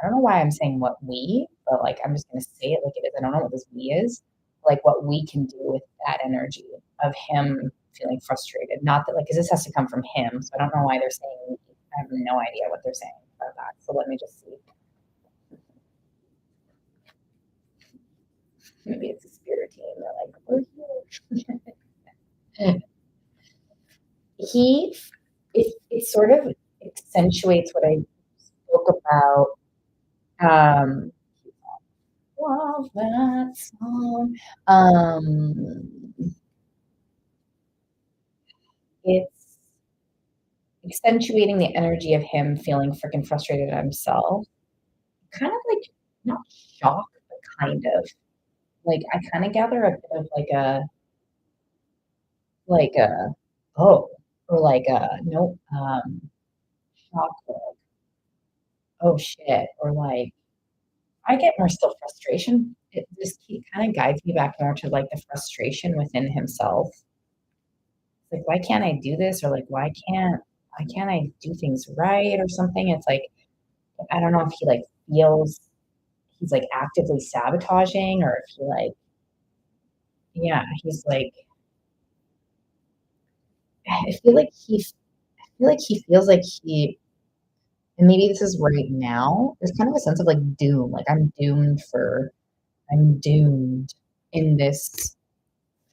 don't know why I'm saying what we, but like I'm just gonna say it like it is. I don't know what this we is, like what we can do with that energy of him feeling frustrated. Not that like because this has to come from him, so I don't know why they're saying we. I have no idea what they're saying about that. So let me just see. Maybe it's a spirit team. They're like, we're here. It sort of accentuates what I spoke about. Love that song. It's accentuating the energy of him feeling freaking frustrated at himself. Kind of like not shock, but kind of like I kind of gather a bit of like a oh or like a nope shock or oh shit or like I get more still frustration. It just kind of guides me back more to like the frustration within himself. Like, why can't I do this? Or like, why can't I do things right or something? It's like, I don't know if he like feels he's like actively sabotaging or if he like, yeah, he's like, I feel like he feels like and maybe this is right now. There's kind of a sense of like doom. Like I'm doomed in this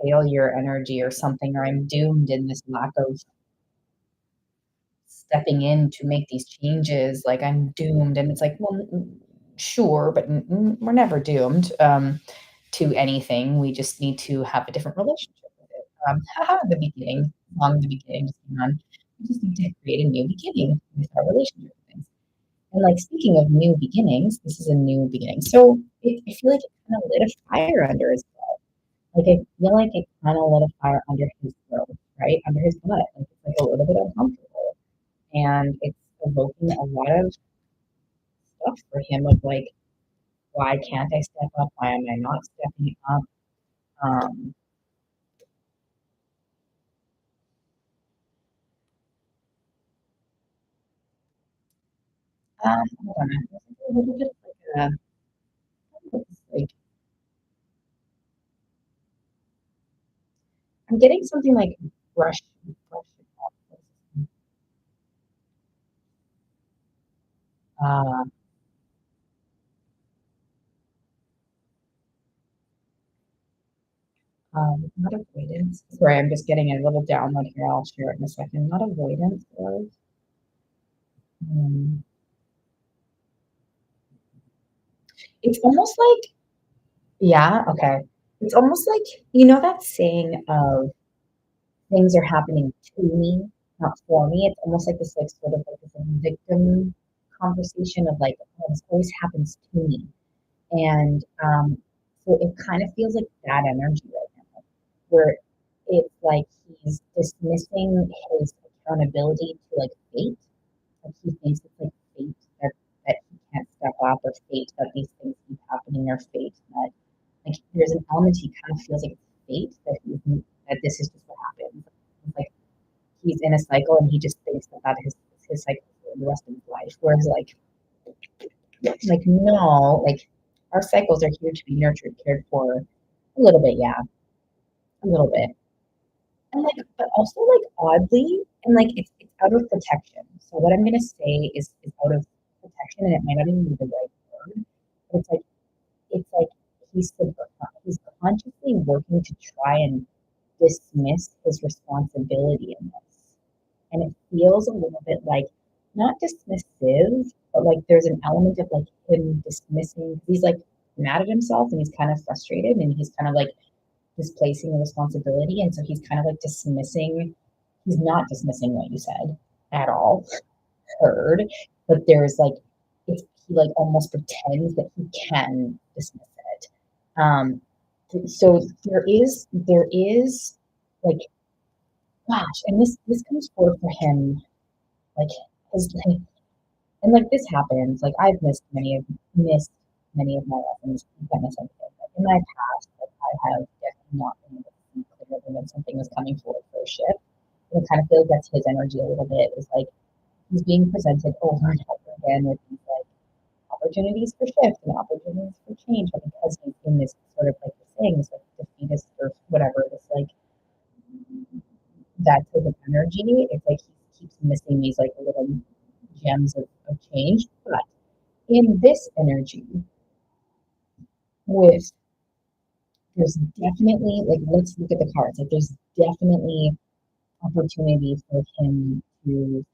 failure energy or something, or I'm doomed in this lack of stepping in to make these changes. Like I'm doomed. And it's like, well, sure, but we're never doomed to anything. We just need to have a different relationship with it. The beginning, long the beginning, just hang on. We just need to create a new beginning with our relationship with things. And like speaking of new beginnings, this is a new beginning. So I feel like it kind of lit a fire under his butt. Like I feel like it kind of lit a fire under his throat, right? Under his butt. Like it's like a little bit uncomfortable. And it's evoking a lot of stuff for him of like, why can't I step up? Why am I not stepping up? Um, Hold on. There's a little bit of like I'm getting something like brush it off. Uh, Not avoidance. Sorry, I'm just getting a little download here. I'll share it in a second. Not avoidance. Um, it's almost like, yeah, okay. It's almost like, you know, that saying of things are happening to me, not for me. It's almost like this, like, sort of like this victim conversation of like, oh, this always happens to me. And so it kind of feels like that energy right now, where it's like he's dismissing his accountability to like fate. Like he thinks it's like fate that he can't step up, or fate that these things keep happening, or fate that like there's an element he kind of feels like it's fate that this is just what happens. It's like he's in a cycle and he just thinks that his cycle for the rest of his life. Whereas like no, like our cycles are here to be nurtured, cared for a little bit, yeah, a little bit. And like, but also like oddly, and like it's out of protection. So what I'm gonna say is out of protection, and it might not even be the right word, but it's like he's consciously working to try and dismiss his responsibility in this. And it feels a little bit like not dismissive, but like there's an element of like him dismissing. He's like mad at himself and he's kind of frustrated and he's kind of like displacing the responsibility. And so he's kind of like he's not dismissing what you said at all, heard, but there's like, he like almost pretends that he can dismiss it. Um, so there is like, gosh, and this comes forward for him, like his like, and like this happens. Like I've missed many of my lessons. That makes sense. Like in my past, like I have definitely not been able to see clearly when something was coming forward for a shift. And it kind of feels that's his energy a little bit. Is like he's being presented over and over again with these like opportunities for shift and opportunities for change, but because he's in this sort of like you're saying, this like defeatist or whatever, this like that type of energy, it's like he keeps missing these like little gems of change. But in this energy, with there's definitely like let's look at the cards. Like there's definitely opportunity for him to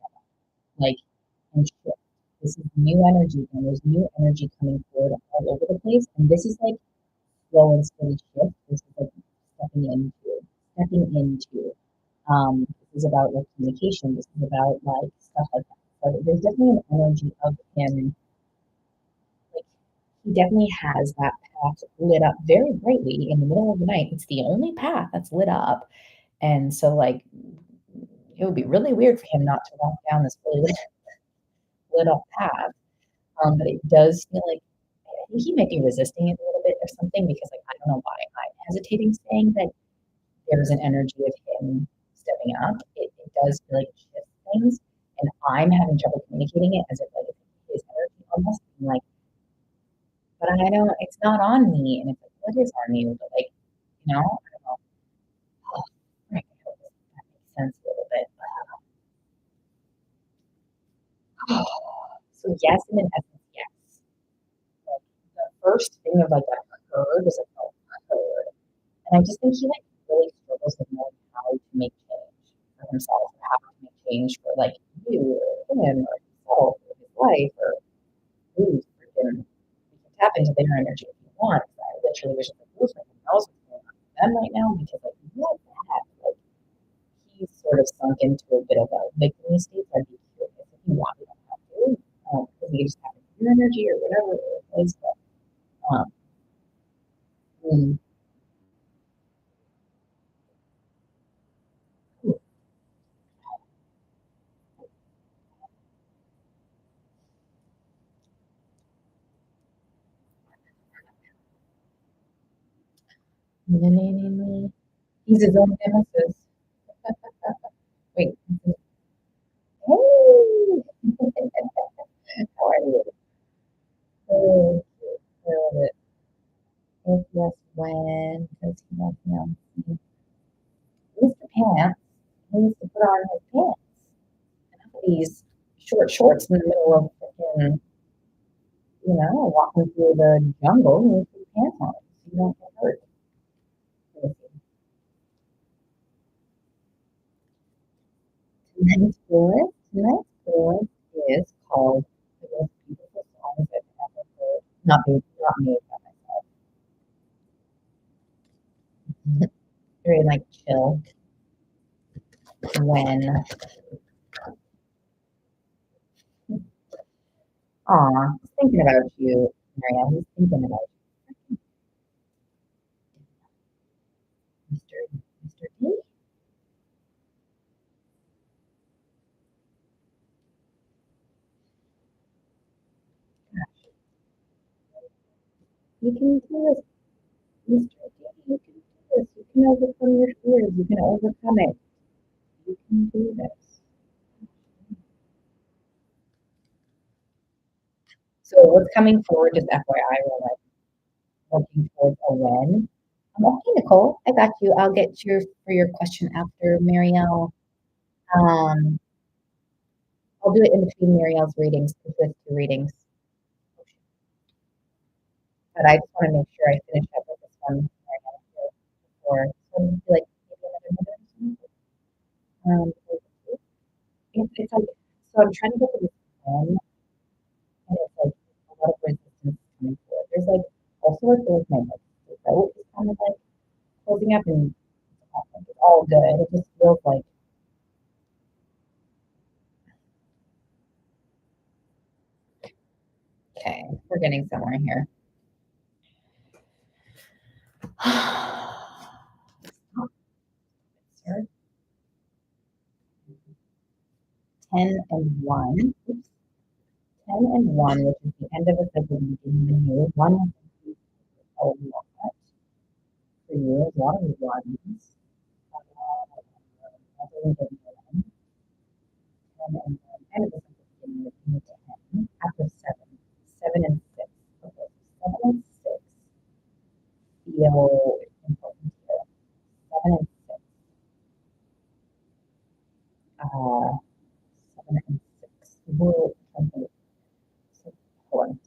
like and shift. This is new energy, and there's new energy coming forward all over the place. And this is like slow and steady shift. This is like stepping into. This is about like communication. This is about like stuff like that. So there's definitely an energy of him. Like he definitely has that path lit up very brightly in the middle of the night. It's the only path that's lit up. And so like it would be really weird for him not to walk down this really lit up path. But it does feel like I think he might be resisting it a little bit or something because like I don't know why I'm hesitating saying that there's an energy of him stepping up. It does feel like it shifts things, and I'm having trouble communicating it as if like it's his energy almost. I'm like, but I don't. It's not on me, and it's like, what is on you? But like, I don't know. Oh, right, I hope that makes sense a little bit. So yes, and in essence, yes. Like the first thing of like that heard is like, oh, heard. And I just think he like really struggles with knowing how to make change for himself, or how to make change for like you or him or himself or his life or who's freaking you can tap into their energy if you want. I literally wish I could lose someone else what's going on with them right now because like what the heck? Like he's sort of sunk into a bit of a victim state. So I'd be curious if he wanted to have to, because think it just happened to your energy or whatever it is. But, mm, he's his own nemesis. Wait. Hey! How are you? Oh, I love it. If yes, when does he want to know? Mr. Pants needs to put on his pants. Enough of these short shorts in the middle of freaking, walking through the jungle. You need to put pants on so you don't get hurt. Tonight's playlist is called The Most Beautiful Songs I've Ever Heard. Not me by myself. Very like chill when aw, he's thinking about you, Marielle. He's thinking about you, Mr. D. You can do this, Mr. D. You can do this. You can overcome your fears. You can overcome it. You can do this. So what's coming forward, just FYI, we're like working towards a win. Okay, Nicole, I got you. I'll get you for your question after Marielle. Um, I'll do it in between Marielle's readings, because there's two readings. But I just want to make sure I finish up with this one before. So I'm like maybe another minute or something. It's like, so I'm trying to get to this win, and it's like a lot of resistance coming forward. There's like also I feel like my throat is kind of like closing up, and it's all good. It just feels like okay, we're getting somewhere here. Sir. 10 and 1. Oops. 10 and 1, which is the end of a cycle beginning the new. 1 is a lot for you, a lot of ones. Other than 10 and 1. End of a cycle beginning the new 10. After 7. 7 and 6. Okay. 7 and 6 feel important here. 7 and 6. 7 and 6. Will so hold on.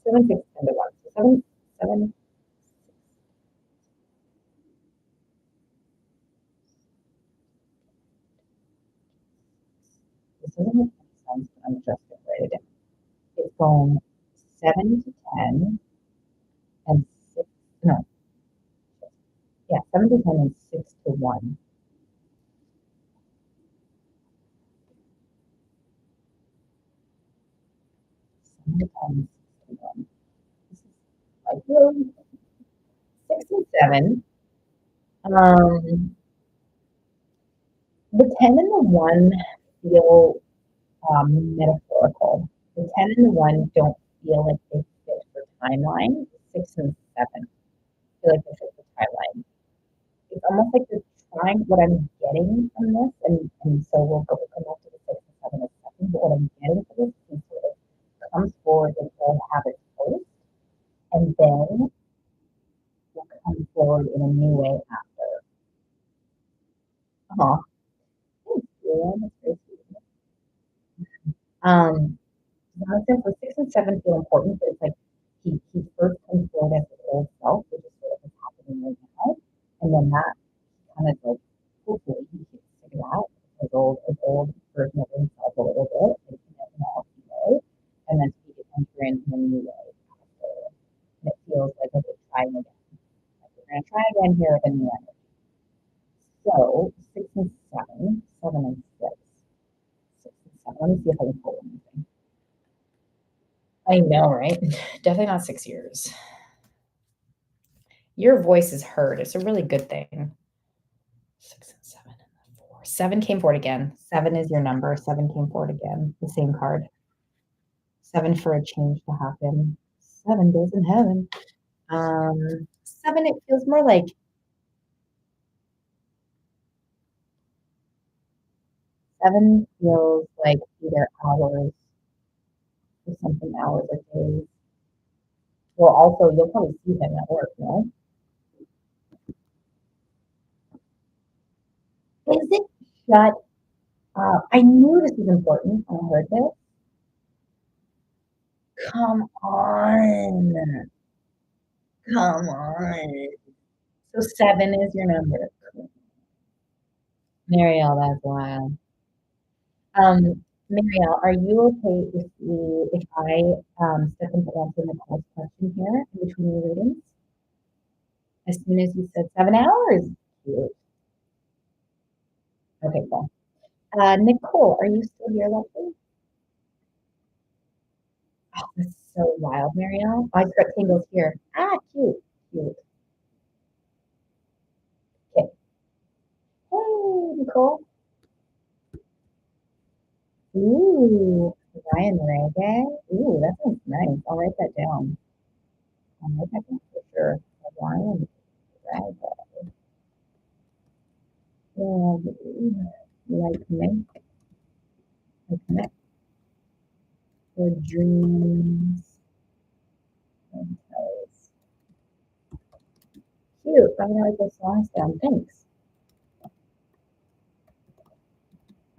7, 6, 10 to 1. So 7, 7. This doesn't make any sense, but I'm just going to write it down. It's going 7 to 10 and 6, no, yeah, 7 to 10 and 6 to 1. 7 to 10 and 6 to 1. This is like really 6 and 7. The 10 and the 1 feel metaphorical. The 10 and the 1 don't feel like they fit for timeline. 6 and 7 feel like they fit the timeline. It's almost like they're trying what I'm getting from this, and so we'll come back to the 6 and 7 in a second, but what I'm getting from this is sort of comes forward in old habits first, and then will come forward in a new way after. Uh-huh. Thanks, Julia. That's very sweet. Um, Nonsense, so 6 and 7 feel important, but it's like he first comes forward as his old self, which is sort of what's happening right now. And then that kind of like hopefully he gets to figure out his old version of himself a little bit, in a healthy way, and then he can enter in a new way after. And it feels like we're trying again. Like we're gonna try again here with a new energy. So 6 and 7, 7 and 6. 6 and 7. Let me see if I can pull anything. I know, right? Definitely not 6 years. Your voice is heard. It's a really good thing. 6 and 7 and the 4. 7 came forward again. 7 is your number. 7 came forward again. The same card. 7 for a change to happen. 7 goes in heaven. 7, it feels more like 7 feels like either hours or something, hours or days. Well, also, you'll probably see him at work, no? Is it shut up? I knew this was important when I heard this. Come on. Come on. So 7 is your number. Marielle, that's wild. Marielle, are you okay if I step into answering Nicole's question here in between your readings? As soon as you said 7 hours. Cute. Okay, cool. Nicole, are you still here, lovely? Oh, that's so wild, Marielle. I got tingles here. Ah, cute, cute. Okay. Hey, Nicole. Ooh, Ryan Reggae. Ooh, that sounds nice. I'll write that down. I'll write that down for sure. Ryan Reggae. Like me. Like connect for dreams and toes. Cute. I'm gonna write those songs down. Thanks.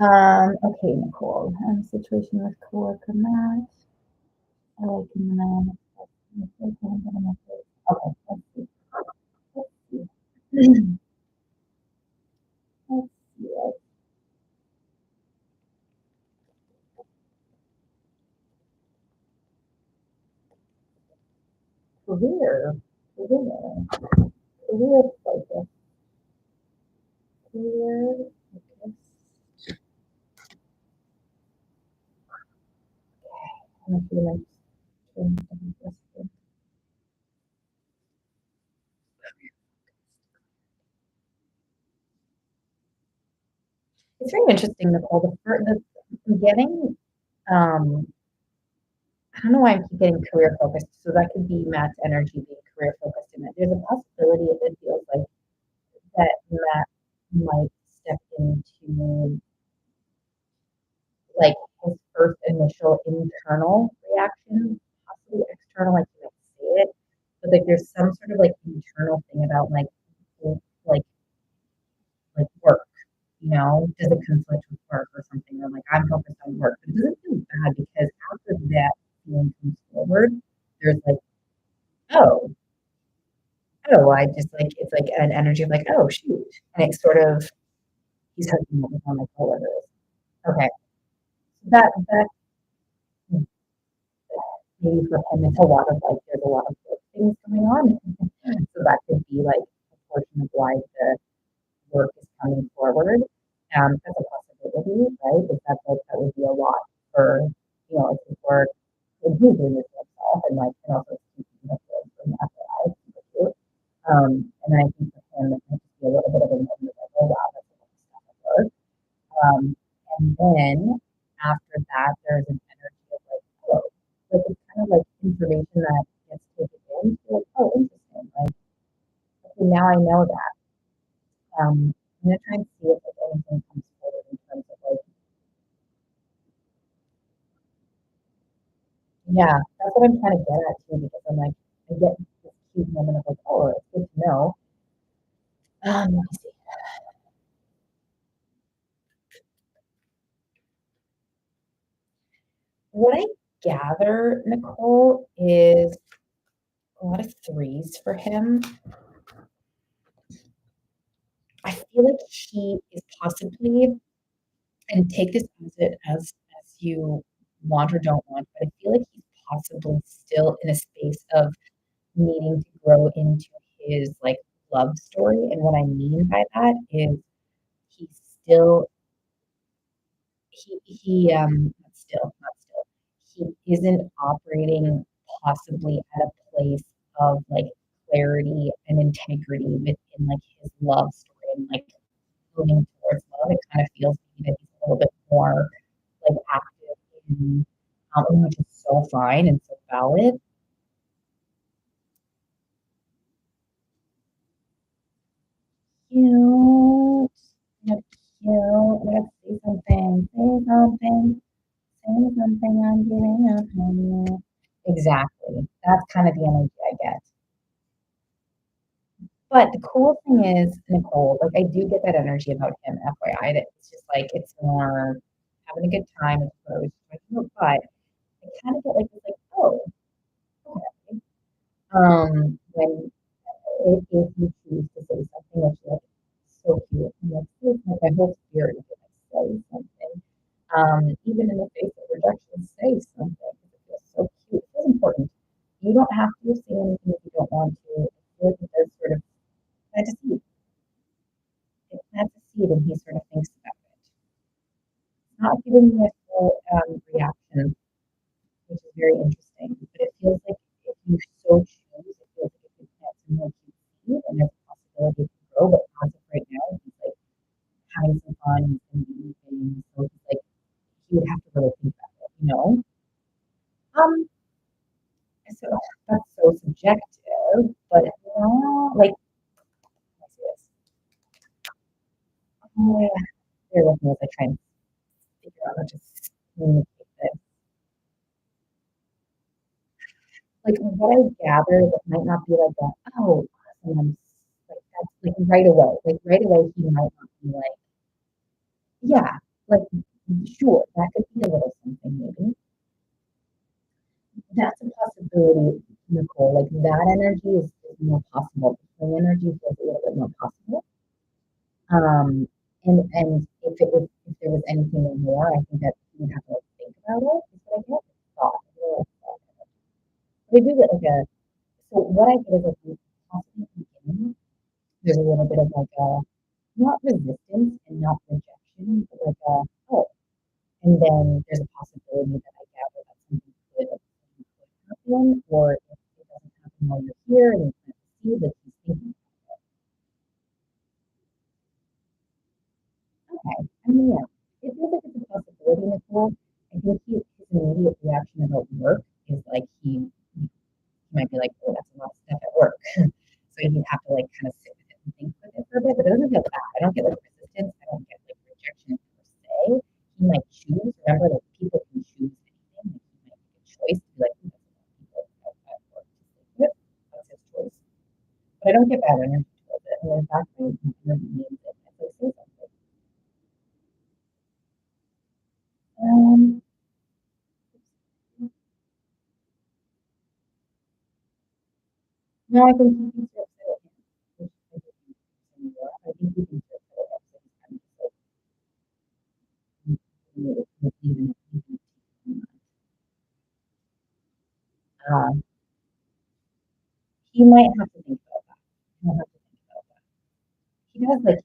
Okay, Nicole. Situation with coworker Matt. I like Matt. Okay, let's see. Let's see. Let's see. Career. Career. Career focus. Career focus. I'm gonna feel like it's very interesting, Nicole. I'm getting, um, I don't know why I keep getting career focused. So that could be Matt's energy being career focused in it. There's a possibility it feels like that Matt might step into like his first initial internal reaction, possibly external, like you might say it, but like there's some sort of like internal thing about like like work, does it conflict with work or something? Or like I'm focused on work, but it doesn't feel bad because after that feeling comes forward, there's like, oh, oh, I just like it's like an energy of like, oh shoot. And it's sort of he's hooking up with one of my coworkers. Okay. That maybe for him it's a lot of like there's a lot of good things going on. So that could be like a portion of why the work is coming forward. That's a possibility, right? Is that like that would be a lot for like his work and he's doing this himself and like and also keeping the kids from that life. And then I think for him it might just be a little bit of a moment of like, oh wow, that's a lot of stuff at work. And then after that, there's an energy of like, oh, like it's kind of like information that gets taken in. So like, oh, interesting. Like, okay, now I know that. I'm gonna try and see if like anything comes forward in terms of like, yeah, that's what I'm trying to get at too, because I'm like, I get this cute moment of like, oh, it's good to know. Let me see. What I gather, Nicole, is a lot of threes for him. I feel like he is possibly, and take this as you want or don't want, but I feel like he's possibly still in a space of needing to grow into his like love story. And what I mean by that is he's still he not still, not still. he isn't operating possibly at a place of like clarity and integrity within like his love story and like moving towards love. It kind of feels maybe that he's a little bit more like active in which is so fine and so valid. Cute. You're cute. Let's say something. Say something. Say something. I'm giving up on you. Exactly. That's kind of the energy I get. But the cool thing is, Nicole, like I do get that energy about him, FYI. That it's just like it's more having a good time, is what I was talking about. But I kind of get like this, like, oh, okay. When if you choose to say something that's like so cute, and like, my whole spirit is like say something. Even in the face of rejection, say something. It feels so cute. It feels important. You don't have to say anything if you don't want to. I feel like it does sort of plant a seed. It plants a seed, and he sort of thinks about it. It's not giving me a full reaction, which is very interesting. But it feels like if you so choose, it feels like it could plant some more cute seed, and there's a possibility it can grow. But as of right now, he's like having some fun and eating. So he's like he would have to really think about it, you know? Um, so that's so subjective, but like, let's see this. Oh, yeah. Bear with me as I try and figure out how to communicate this. Like, what I gather that might not be like a, oh, awesome, like, that's like right away. Like, right away, he might not be like, yeah, like, sure, that could be a little something maybe. That's a possibility, Nicole. Like, that energy is more possible. The energy feels a little bit more possible. Um, and if there was anything more, I think that you would have to like think about it. Is what I get. Thought. I really like thought. They do get like a. So what I get is like possibly in the beginning, there's a little bit of like a not resistance and not rejection, but like a oh, and then there's a possibility that I gather that something could happen, or if it doesn't happen while you're here and you can't see that he's thinking. Okay. I mean, yeah, it feels like it's a possibility, Nicole. I think his immediate reaction about work is like he might be like, oh, that's a lot of stuff at work. So he'd have to like kind of sit with it and think with it for a bit, but it doesn't feel bad. I don't get like resistance. I don't get like rejection per se. He might choose. Remember, like people can choose anything. Like he might make a choice to be like, "Ooh, that's a lot of people at work to sleep with." That's his choice. But I don't get bad energy towards it. And in fact, my energy means it. I feel say something. Um, no, I think he thinks you're upset at him. I think he thinks you're upset at him. So he's kind of just like, leaving it. He might have to think about that. He'll have to think about that. He does like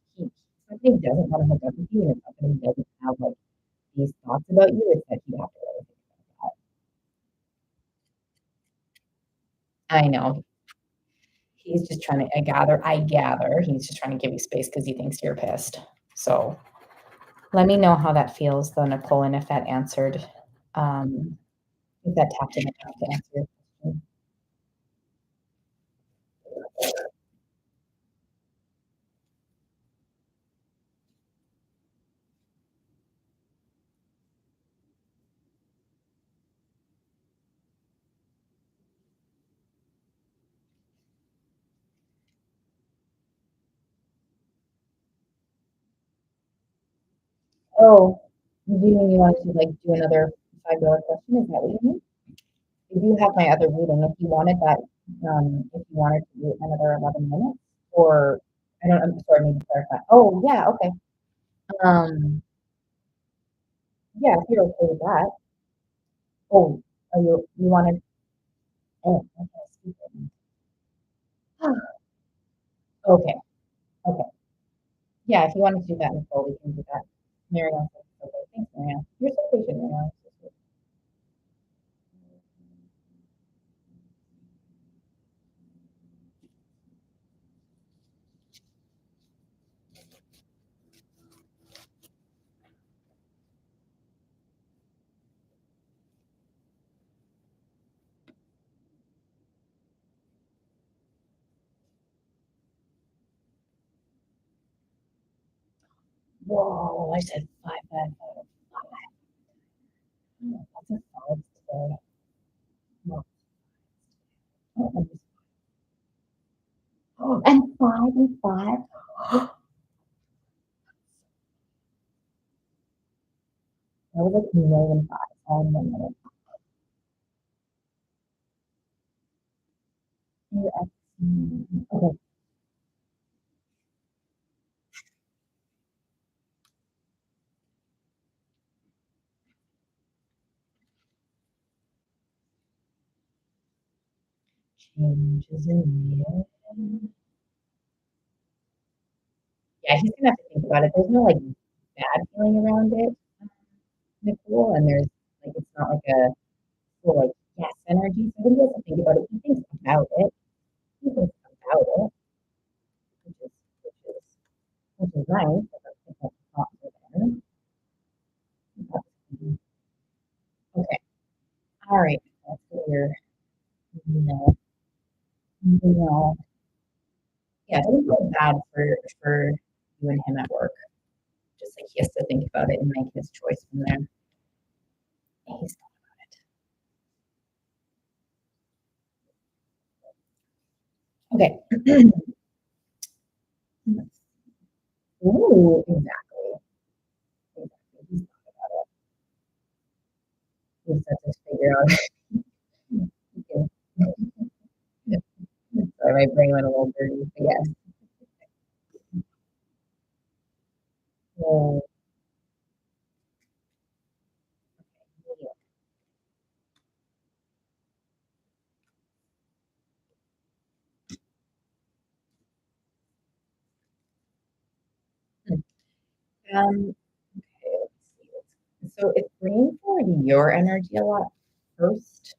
something doesn't want to hook up with you, and it's not that he doesn't have like these thoughts about you. It's that he'd have to really think about that. I know. He's just trying to. I gather he's just trying to give you space because he thinks you're pissed. So let me know how that feels, though, Nicole, and if that answered, um, if that tapped in enough to answer your question. Oh, do you mean you want to like do another $5 question? Is that what you mean? I do have my other reading. If you wanted that, if you wanted to do another 11 minutes, or I don't, I'm sorry, I need to clarify. Oh, yeah, okay. Um, yeah, if you're okay with that. Oh, you wanted, oh, okay, excuse me. Okay, okay. Yeah, if you wanted to do that, Nicole, we can do that. Marianne said, okay, thanks, Marianne. You're so patient, Marianne. Whoa, I said 5, 5, 5, 5. Oh, that's a solid today. No, oh, and 5 and 5. That was like a million fives all in 1 minute. Okay. Changes in the Yeah, he's gonna have to think about it. There's no like bad feeling around it, Nicole, and there's like it's not like a full like yes energy. So I think he has to think about it. He thinks about it. He thinks about it, which is which is which is nice. But that's like not there. Okay. All right. That's clear. No. No. Yeah, it doesn't feel bad for you and him at work. Just like he has to think about it and make his choice from there. He's okay. Ooh, exactly. Exactly. He's thought about it. He's such a figure out. Okay. Sorry, my brain went a little dirty, but yes. Oh, okay, let's see. So it's bringing forward your energy a lot first.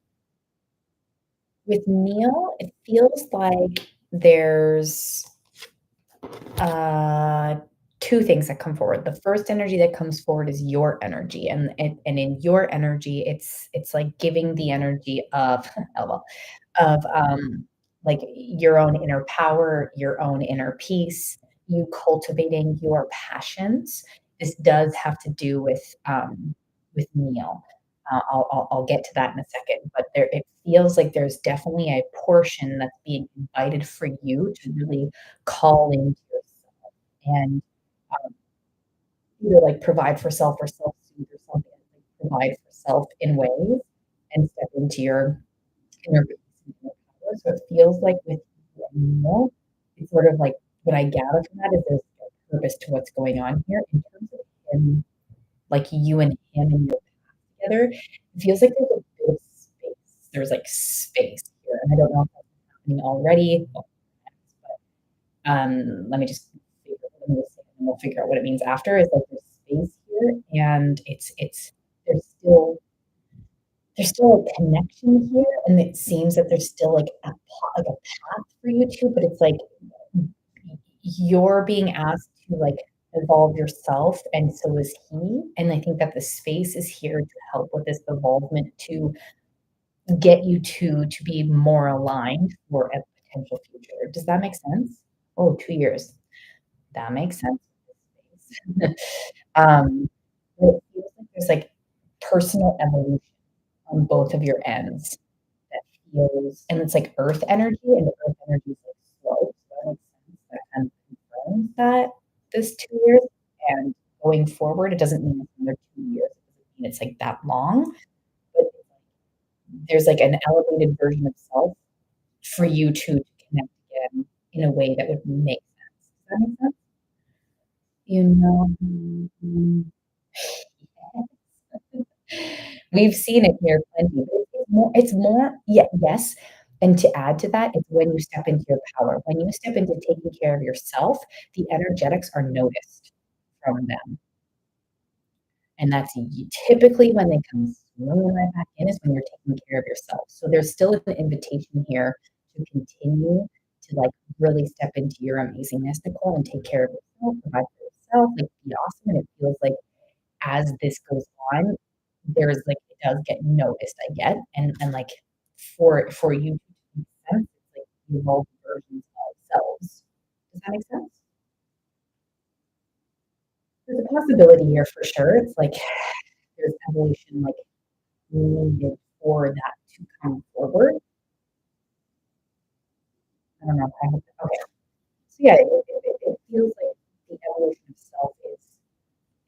With Neil, it feels like there's uh two things that come forward. The first energy that comes forward is your energy, and in your energy, it's like giving the energy of LOL, of like your own inner power, your own inner peace, you cultivating your passions. This does have to do with Neil. I'll get to that in a second, but there it feels like there's definitely a portion that's being invited for you to really call into yourself and um, either like provide for self or self soothe or something, like provide for self in ways and step into your inner peace and inner power. So it feels like with Neil, it's sort of like what I gather from that is there's a purpose to what's going on here in terms of him, like you and him and your path together. It feels like there's a bit of space. There's like space here, and I don't know if that's happening already. Well, let me just let me just say, and we'll figure out what it means after. Is like there's space here, and it's there's still there's still a connection here, and it seems that there's still like like a path for you two, but it's like you're being asked to like evolve yourself, and so is he. And I think that the space is here to help with this evolvement to get you two to be more aligned for a potential future. Does that make sense? Oh, 2 years. That makes sense. um, it feels like there's like personal evolution on both of your ends that feels, and it's like earth energy, and the earth energy is like slow. So that makes sense. That kind of confirms that this 2 years and going forward, it doesn't mean it's another 2 years. It doesn't mean it's like that long, but there's like an elevated version of self for you two to connect again in a way that would make sense. Does that make sense? You know, we've seen it here plenty. It's more, yeah, yes. And to add to that, it's when you step into your power. When you step into taking care of yourself, the energetics are noticed from them. And that's typically when they come swinging right back in is when you're taking care of yourself. So there's still an invitation here to continue to like really step into your amazingness, Nicole, and take care of yourself, provide for yourself, like be awesome. And it feels like as this goes on, there's like it does get noticed, I get, and like for you to make sense, it's like evolved versions of selves. Does that make sense? there's a possibility here for sure. It's like there's evolution like needed for that to come forward. I don't know. I hope, okay. So yeah, it feels like the evolution of self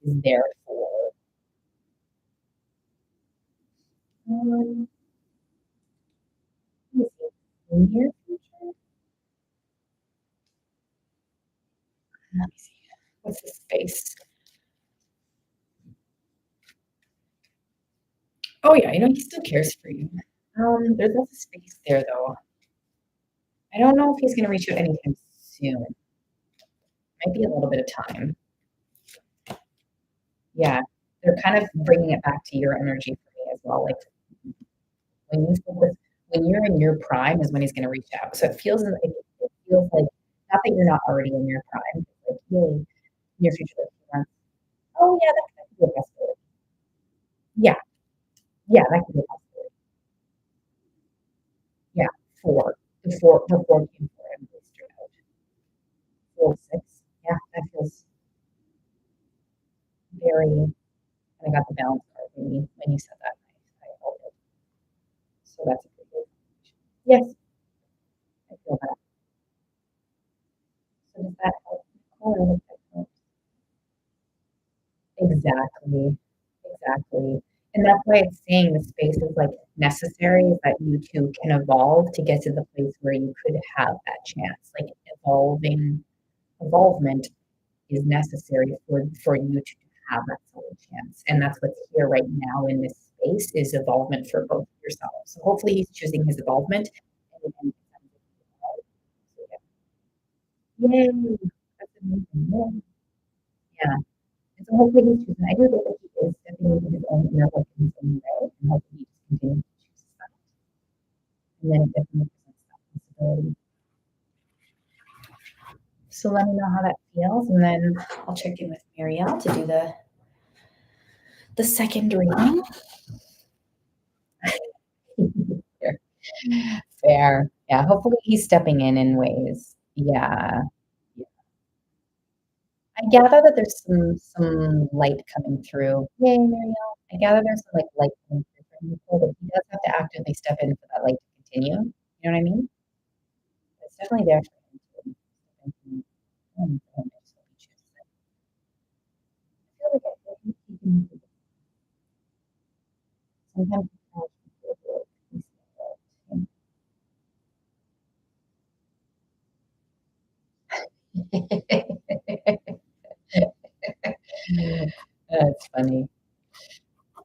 is there for um, let me see, near future. Let me see. What's the space? Oh yeah, he still cares for you. There's lots of space there though. I don't know if he's gonna reach out anytime soon. Might be a little bit of time. Yeah, they're kind of bringing it back to your energy for me as well. Like when you focus, when you're in your prime is when he's gonna reach out. So it feels like not that you're not already in your prime, but like really near future. Like, he wants, oh yeah, that could be a possibility. Yeah, yeah, that could be a possibility. Yeah, the four came for him. Straight out. 4, 6. Yeah, that feels very. And I got the balance card when you said that. I felt it. So that's a pretty good. Yes, I feel that. So does that help? Oh, I hope that helps. Exactly. Exactly. And that's why it's saying the space is like necessary is that you two can evolve to get to the place where you could have that chance. Like evolvement is necessary for you to have that solid chance. And that's what's here right now in this space is evolvement for both of yourselves. So hopefully he's choosing his evolvement. And yay, that's amazing. Yay. Yeah. And so hopefully he's choosing. I do think that he is stepping into his own inner work in his own way, and hopefully he just continues to choose that. And then it definitely presents that possibility. So let me know how that feels, and then I'll check in with Marielle to do the second reading. Fair. Fair. Yeah, hopefully he's stepping in ways. Yeah. I gather that there's some light coming through. Yay, Marielle. I gather there's some like light coming through from Nicole, but he does have to actively step in for that light to continue. You know what I mean? It's definitely there for him to step in. I feel like I feel like he can sometimes That's funny.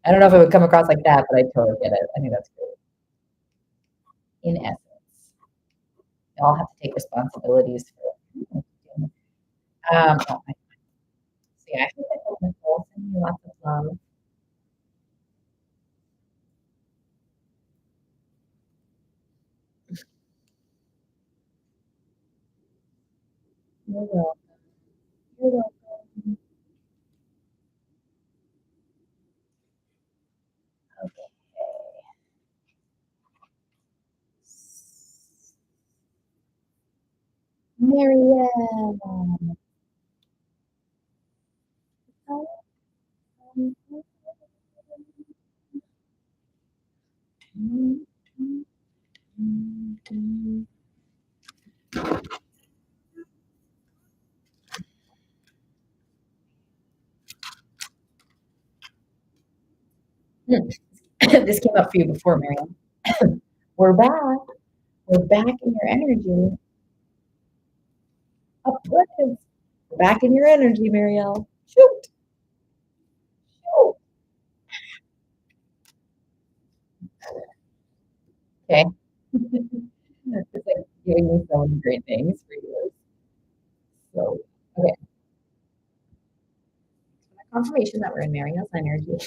I don't know if it would come across like that, but I totally get it. I think that's great. In essence, we all have to take responsibilities for. Oh my, so yeah, I think I told Nicole sending you lots of love. You're welcome. You're welcome. Okay. Marianne. This came up for you before, Marianne. We're back. We're back in your energy. Abundance. We're back in your energy, Marielle. Shoot. Shoot. Okay. It's like giving me so many great things for you. So, okay. Confirmation that we're in Marielle's energy.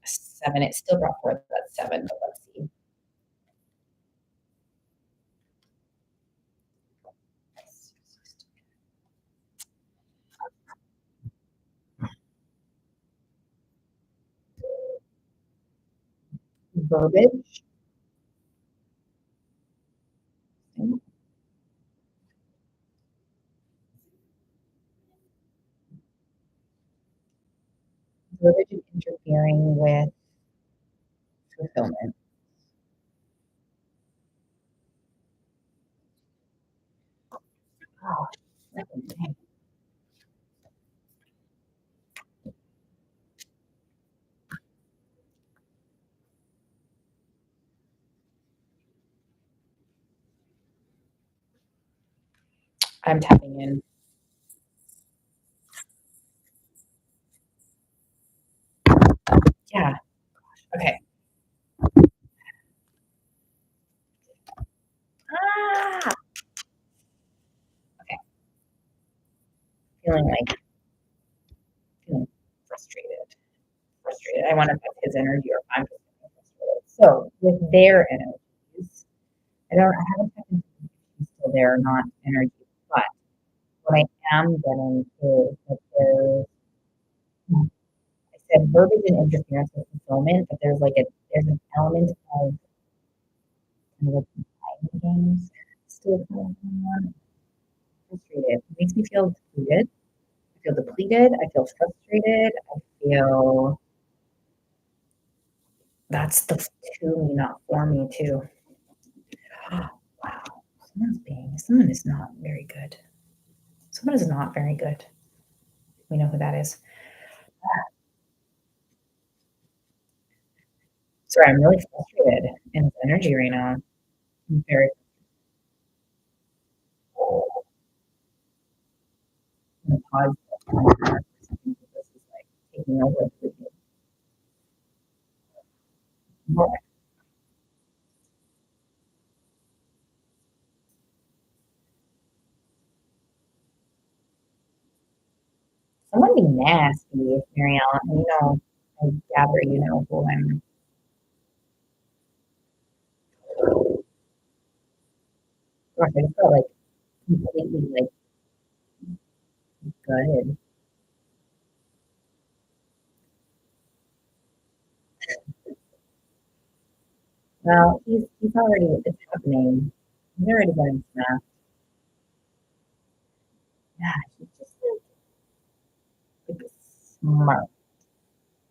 7. It still brought forth that 7, but let's see. Verbiage. verbiage interfering with fulfillment? Oh, okay. I'm tapping in. Yeah. Okay. Ah. Okay. Feeling frustrated. Frustrated. I want to put his energy, or I'm just feeling frustrated. So with their energies, I haven't checked into if she's still there or not energy, but what I am getting is that I said verbiage and interference with fulfillment, but there's an element of kind of like mind games still kind of going on. Frustrated. It makes me feel depleted. I feel depleted. I feel frustrated. I feel that's the to me, not for me too. Wow. Someone is not very good. Someone is not very good. We know who that is. Sorry, I'm really frustrated in this energy right now. I'm very I'm gonna pause this is like taking over everything. Someone be nasty, Marielle. You know, I gather you know who I'm. Gosh, I just felt like completely like good. Well, he's already it's happening. He's already getting smacked. Yeah, he's just like smart.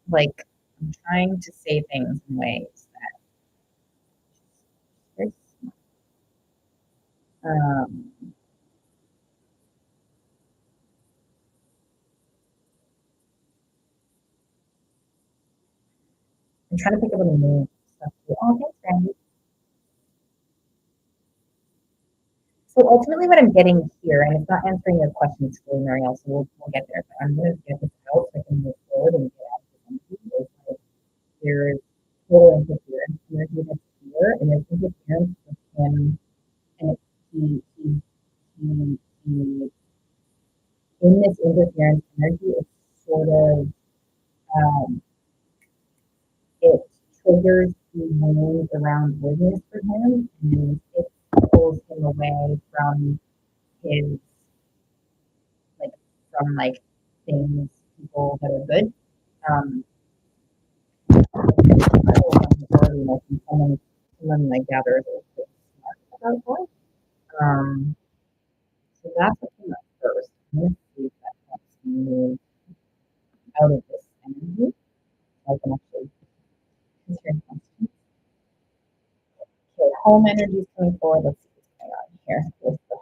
Like I'm trying to say things in ways that very um I'm trying to pick up on the new stuff too. Oh, thanks, Randy. So ultimately what I'm getting here, and it's not answering your questions fully, Marielle, so we'll get there, but I'm gonna get this out so I can move forward and get out of this energy. Like there's total interference energy that's here, and there's interference with him and he in this interference energy, it's sort of um, it triggers the wounds around business for him, and it pulls him away from his like like things, people that are good. Um, someone like gathers is smart about voice. Um, so that's what came up first. I'm gonna see if that helps me move out of this energy. So I can actually answer questions. Okay, home energy is coming forward. Let's see what's going on here with the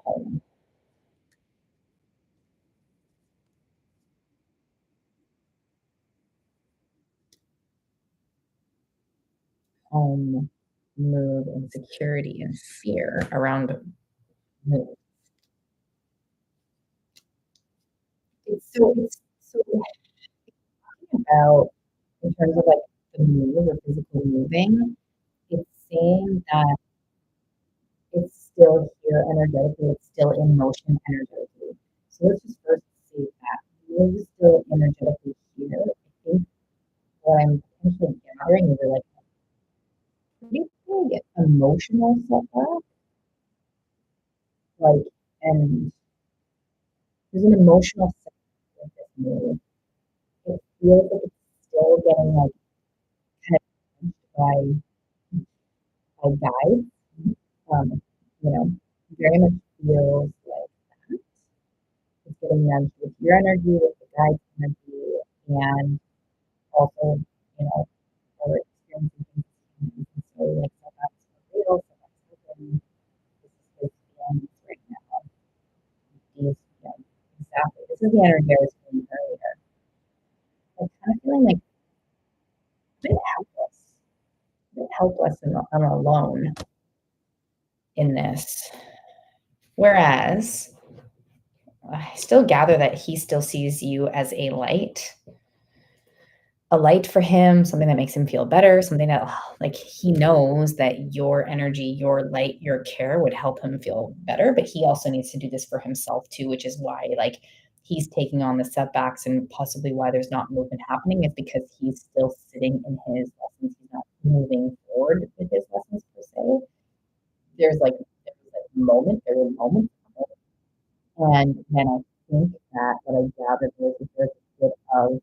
home mood and security and fear around mood. It's so talking about in terms of like the move or physical moving, it's saying that it's still here energetically, it's still in motion energetically. So let's just first say that move is still energetically here. I think what I'm potentially gathering is like a pretty big emotional setback. Like and there's an emotional setback with this move. It feels like it's still getting like kind of punched by guides. You know, very much feels like that. It's getting nudged with your energy, with the guide's energy, and also, you know, are experiencing things and so like setbacks are real, setbacks happen. This is his feelings right now. He's, exactly. This is the energy I was feeling earlier. I'm kind of feeling like a bit helpless and I'm alone in this. Whereas I still gather that he still sees you as a light for him, something that makes him feel better, something that like he knows that your energy, your light, your care would help him feel better, but he also needs to do this for himself too, which is why like he's taking on the setbacks and possibly why there's not movement happening is because he's still sitting in his lessons. He's not moving forward with his lessons per se. There were moments and then I think that what I gathered was that there's a bit of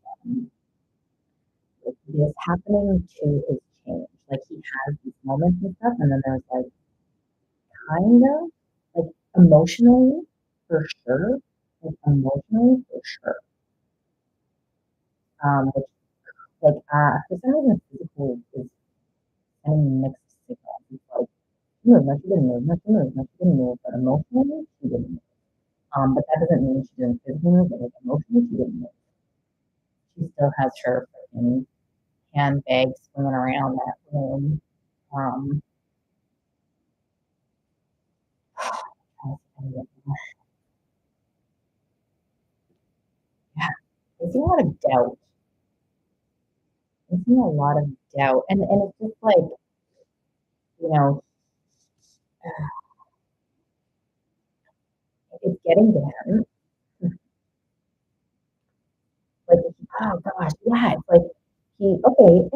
this happening to his change. Like he has these moments and stuff, and then there's like kind of like emotionally for sure, like emotionally for sure. Which like for some reason physical is sending mixed signals. It's like move, no, she didn't move, no, she moved, no, she didn't move, but emotionally she didn't move. But that doesn't mean she didn't physically move, but like emotionally she didn't move. She still has her freaking handbag swinging around that room. Um, yeah, there's a lot of doubt. There's a lot of doubt, and it's just like you know, it's getting to him. Like, oh gosh, yeah, it's like he okay.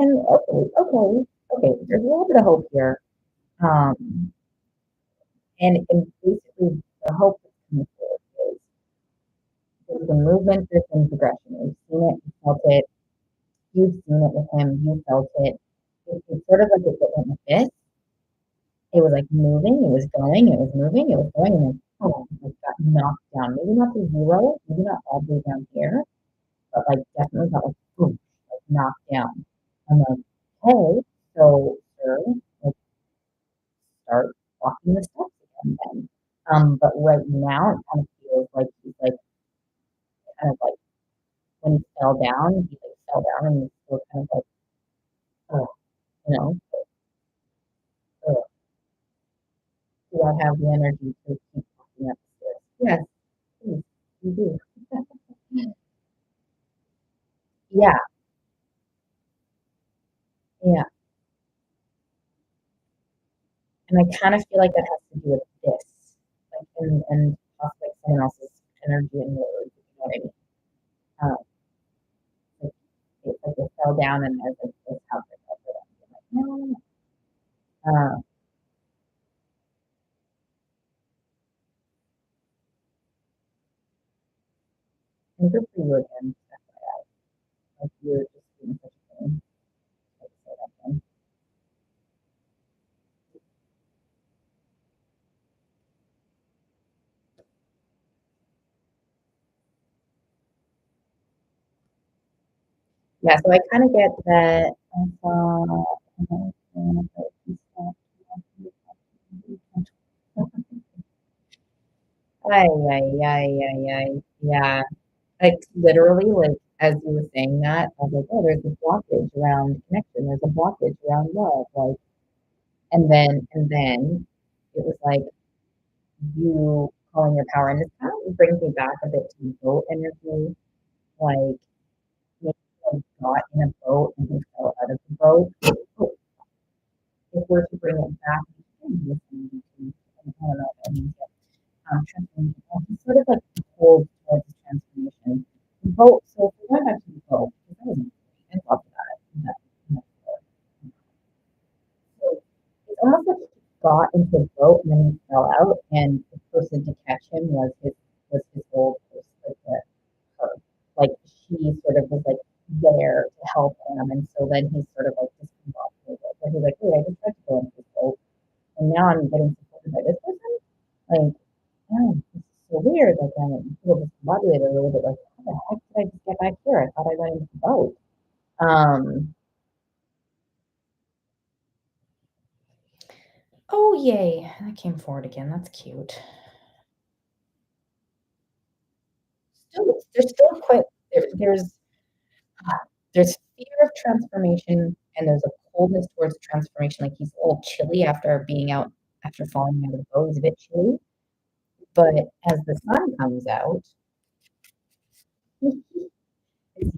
There's a little bit of hope here, um, and basically the hope that's coming forward is there's a movement, there's some progression. We've seen it, we felt it, you've seen it with him, you felt it. It's sort of like it went like this. It was like moving, it was going, it was moving, it was going, and then oh, it got knocked down. Maybe not to zero, maybe not all the way down here, but like definitely got like boom, like knocked down. I'm like, hey, so sir, like start walking the steps again then. But right now it kind of feels like he's like kind of like when he fell down, he like fell down and he's still kind of like, oh, you know, oh, do I have the energy to keep walking up the stairs? Yes, please, you do. Yeah, yeah. And I kind of feel like that has to do with this, like, and possibly someone else's energy and words, you know what I mean? Um, like, it's like it fell down and there's like this house like over them. I'm like, no. Uh, and good for you again, like you're just doing such a thing. Like say that thing. Yeah, so I kind of get that. Ay, ay, ay, ay, ay. Yeah. Like literally, like as you were saying that, I was like, oh, there's a blockage around connection. There's a blockage around love. Like, and then it was like you calling your power, and this kind of brings me back a bit to the boat energy. Like maybe I got in a boat and he fell out of the boat. If we're to bring it back, I don't know. I mean, transformation. It's sort of like pulled towards transformation. The boat. So if we went back to the boat, because that was interesting. I talked about it. So it's almost like he got into the boat and then he fell out, and the person to catch him was his old person, like her. Like she sort of was like there to help him, and so then he sort of like discombobulated. But he's like, wait, I just tried to go into this boat, and now I'm getting supported by this person. Like, oh, this is so weird. Like, I feel discombobulated a little bit. Like, how the heck did I just get back here? I thought I went into the boat. Um, oh, yay. That came forward again. That's cute. There's still quite, there's fear of transformation and there's a coldness towards transformation. Like he's a little chilly after falling out of the boat. He's a bit chilly. But as the sun comes out, it's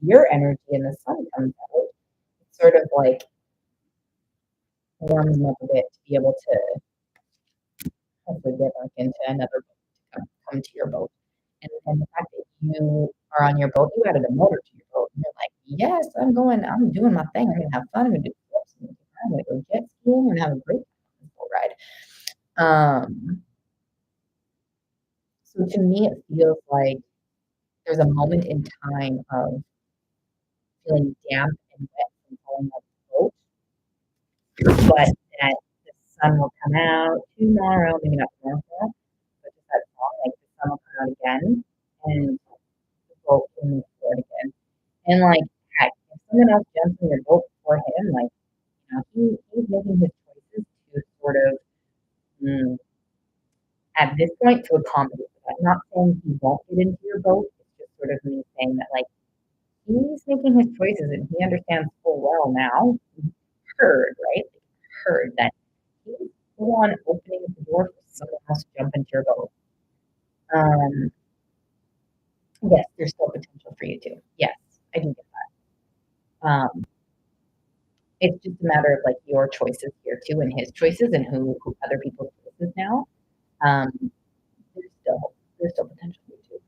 your energy and the sun comes out. It sort of like warms him up a bit to be able to hopefully get back into another boat, to come to your boat. And the fact that you are on your boat, you added a motor to your boat. And you're like, yes, I'm doing my thing. I'm going to have fun. I'm going to do flips. I'm going to go jet skiing and have a great time on this boat ride. So to me, it feels like there's a moment in time of feeling damp and wet from falling off the boat, but that the sun will come out tomorrow, maybe not tomorrow, but just that song, like the sun will come out again and the boat will move forward again. And like, heck, if someone else jumps in your boat before him, like, he's making his choices to sort of, mm, at this point, to accommodate that. I'm not saying he won't get into your boat. It's just sort of me saying that, like, he's making his choices and he understands full well now, heard, right? Heard that he's the one opening the door for someone else to jump into your boat. Yes, there's still potential for you too. Yes, I do get that. It's just a matter of like your choices here too, and his choices, and who other people's choices now. Um, there's still potential for you too.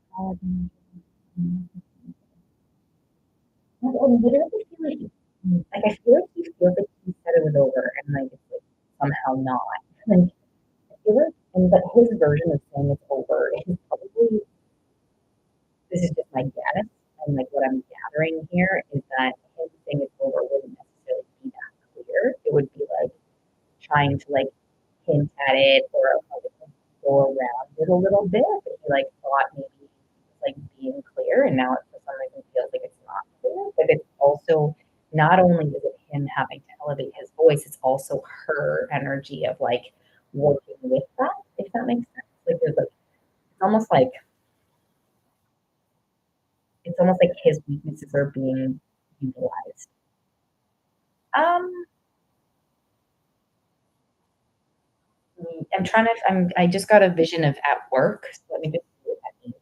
I literally feel like I feel like he feels like he said it was over, and like it's like somehow not. Like I feel like, but his version of saying it's over is probably, this is just my guess, and like what I'm gathering here is that him saying it's over wouldn't necessarily be that clear. It would be like trying to like hint at it or like go around it a little bit. But he like thought maybe it was like being clear, and now it for some reason feels like it's not clear. But it's also not only is it him having to elevate his voice, it's also her energy of like working with that. If that makes sense, like there's like almost like it's almost like his weaknesses are being utilized. Um, I just got a vision of at work. So let me just see what that means.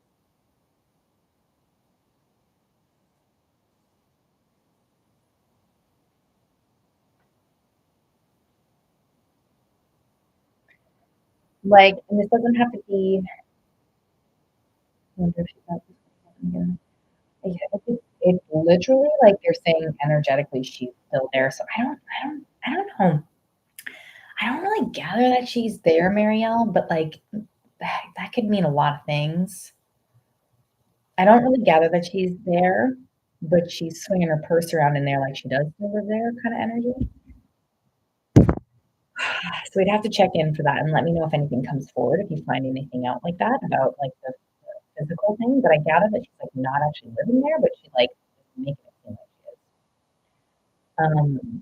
Like, and this doesn't have to be, I wonder if she got this one again. It's literally like they're saying energetically she's still there. So I don't know. I don't really gather that she's there, Marielle, but like that could mean a lot of things. I don't really gather that she's there, but she's swinging her purse around in there like she does live there kind of energy. So we'd have to check in for that and let me know if anything comes forward, if you find anything out like that about like the physical thing. But I gather that she's like not actually living there, but she like making it seem like she is.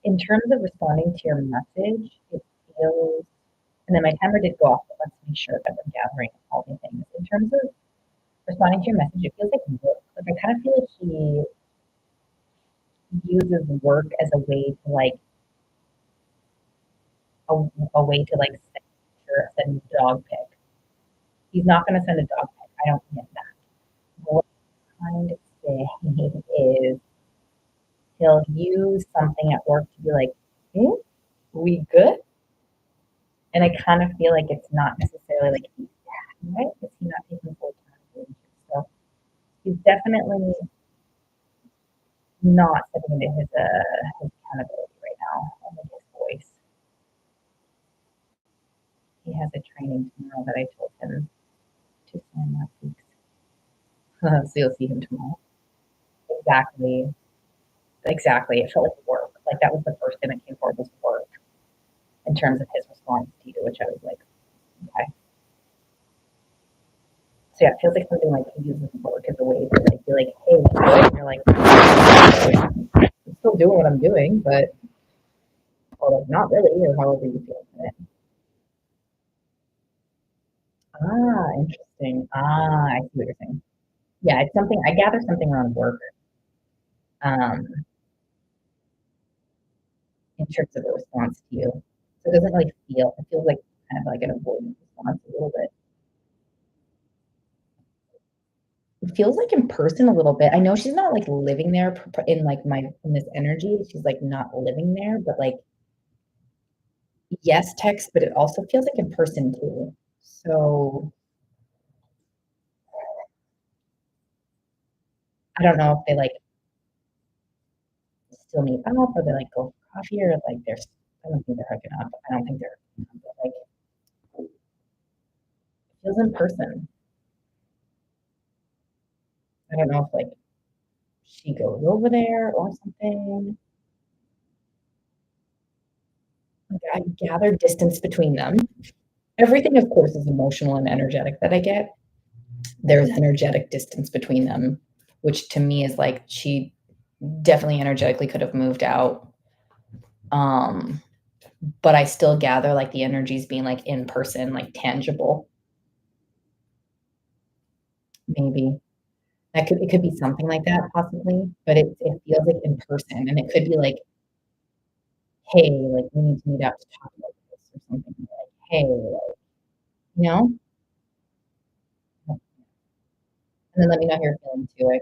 In terms of responding to your message, it feels, and then my timer did go off, but let's make sure that we're gathering all the things. In terms of responding to your message, it feels like work. Like I kind of feel like he uses work as a way to like a way to like send a dog pic. He's not going to send a dog pic. I don't get that. What I'm trying to say is he'll use something at work to be like, hmm, we good? And I kind of feel like it's not necessarily like he's right? Is he not taking full accountability? So he's definitely not stepping into his accountability right now. I think his voice. He has a training tomorrow that I told him to sign last week. So you'll see him tomorrow. Exactly. Exactly. It felt like work. Like that was the first thing that came forward was work in terms of his response to you, which I was like, okay. So yeah, it feels like something like he uses work as a way to like be like, hey, and you're like, I'm still doing what I'm doing, but or like not really, or however you feel about it. Ah, interesting. Ah, I see what you're saying. Yeah, it's something I gather something around work. Um, in terms of a response to you. So it doesn't really feel, it feels like kind of like an avoidant response a little bit. It feels like in person a little bit. I know she's not like living there in like in this energy. She's like not living there, but like, yes, text, but it also feels like in person too. So I don't know if they like still meet up or they like go for coffee or like I don't think they're hooking up. I don't think they're hooking up, but like, it feels in person. I don't know if like she goes over there or something. Like I gather distance between them. Everything, of course, is emotional and energetic that I get. There's energetic distance between them, which to me is like she definitely energetically could have moved out. Um, but I still gather like the energies being like in person, like tangible. Maybe it could be something like that possibly, but it feels like in person, and it could be like, hey, like we need to meet out to talk about this or something. Like, hey, like, you know, and then let me know how you're feeling too.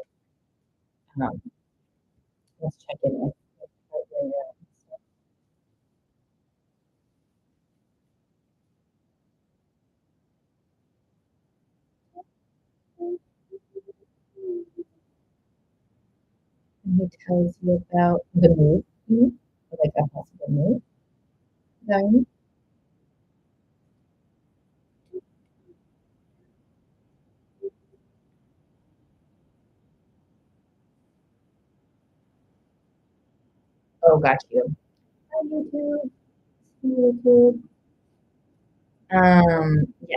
Um, let's check in with where you're at. And he tells you about the move, or like a possible move. Is that what you mean? Oh, got you. Hi, YouTube. See you, YouTube. Yeah,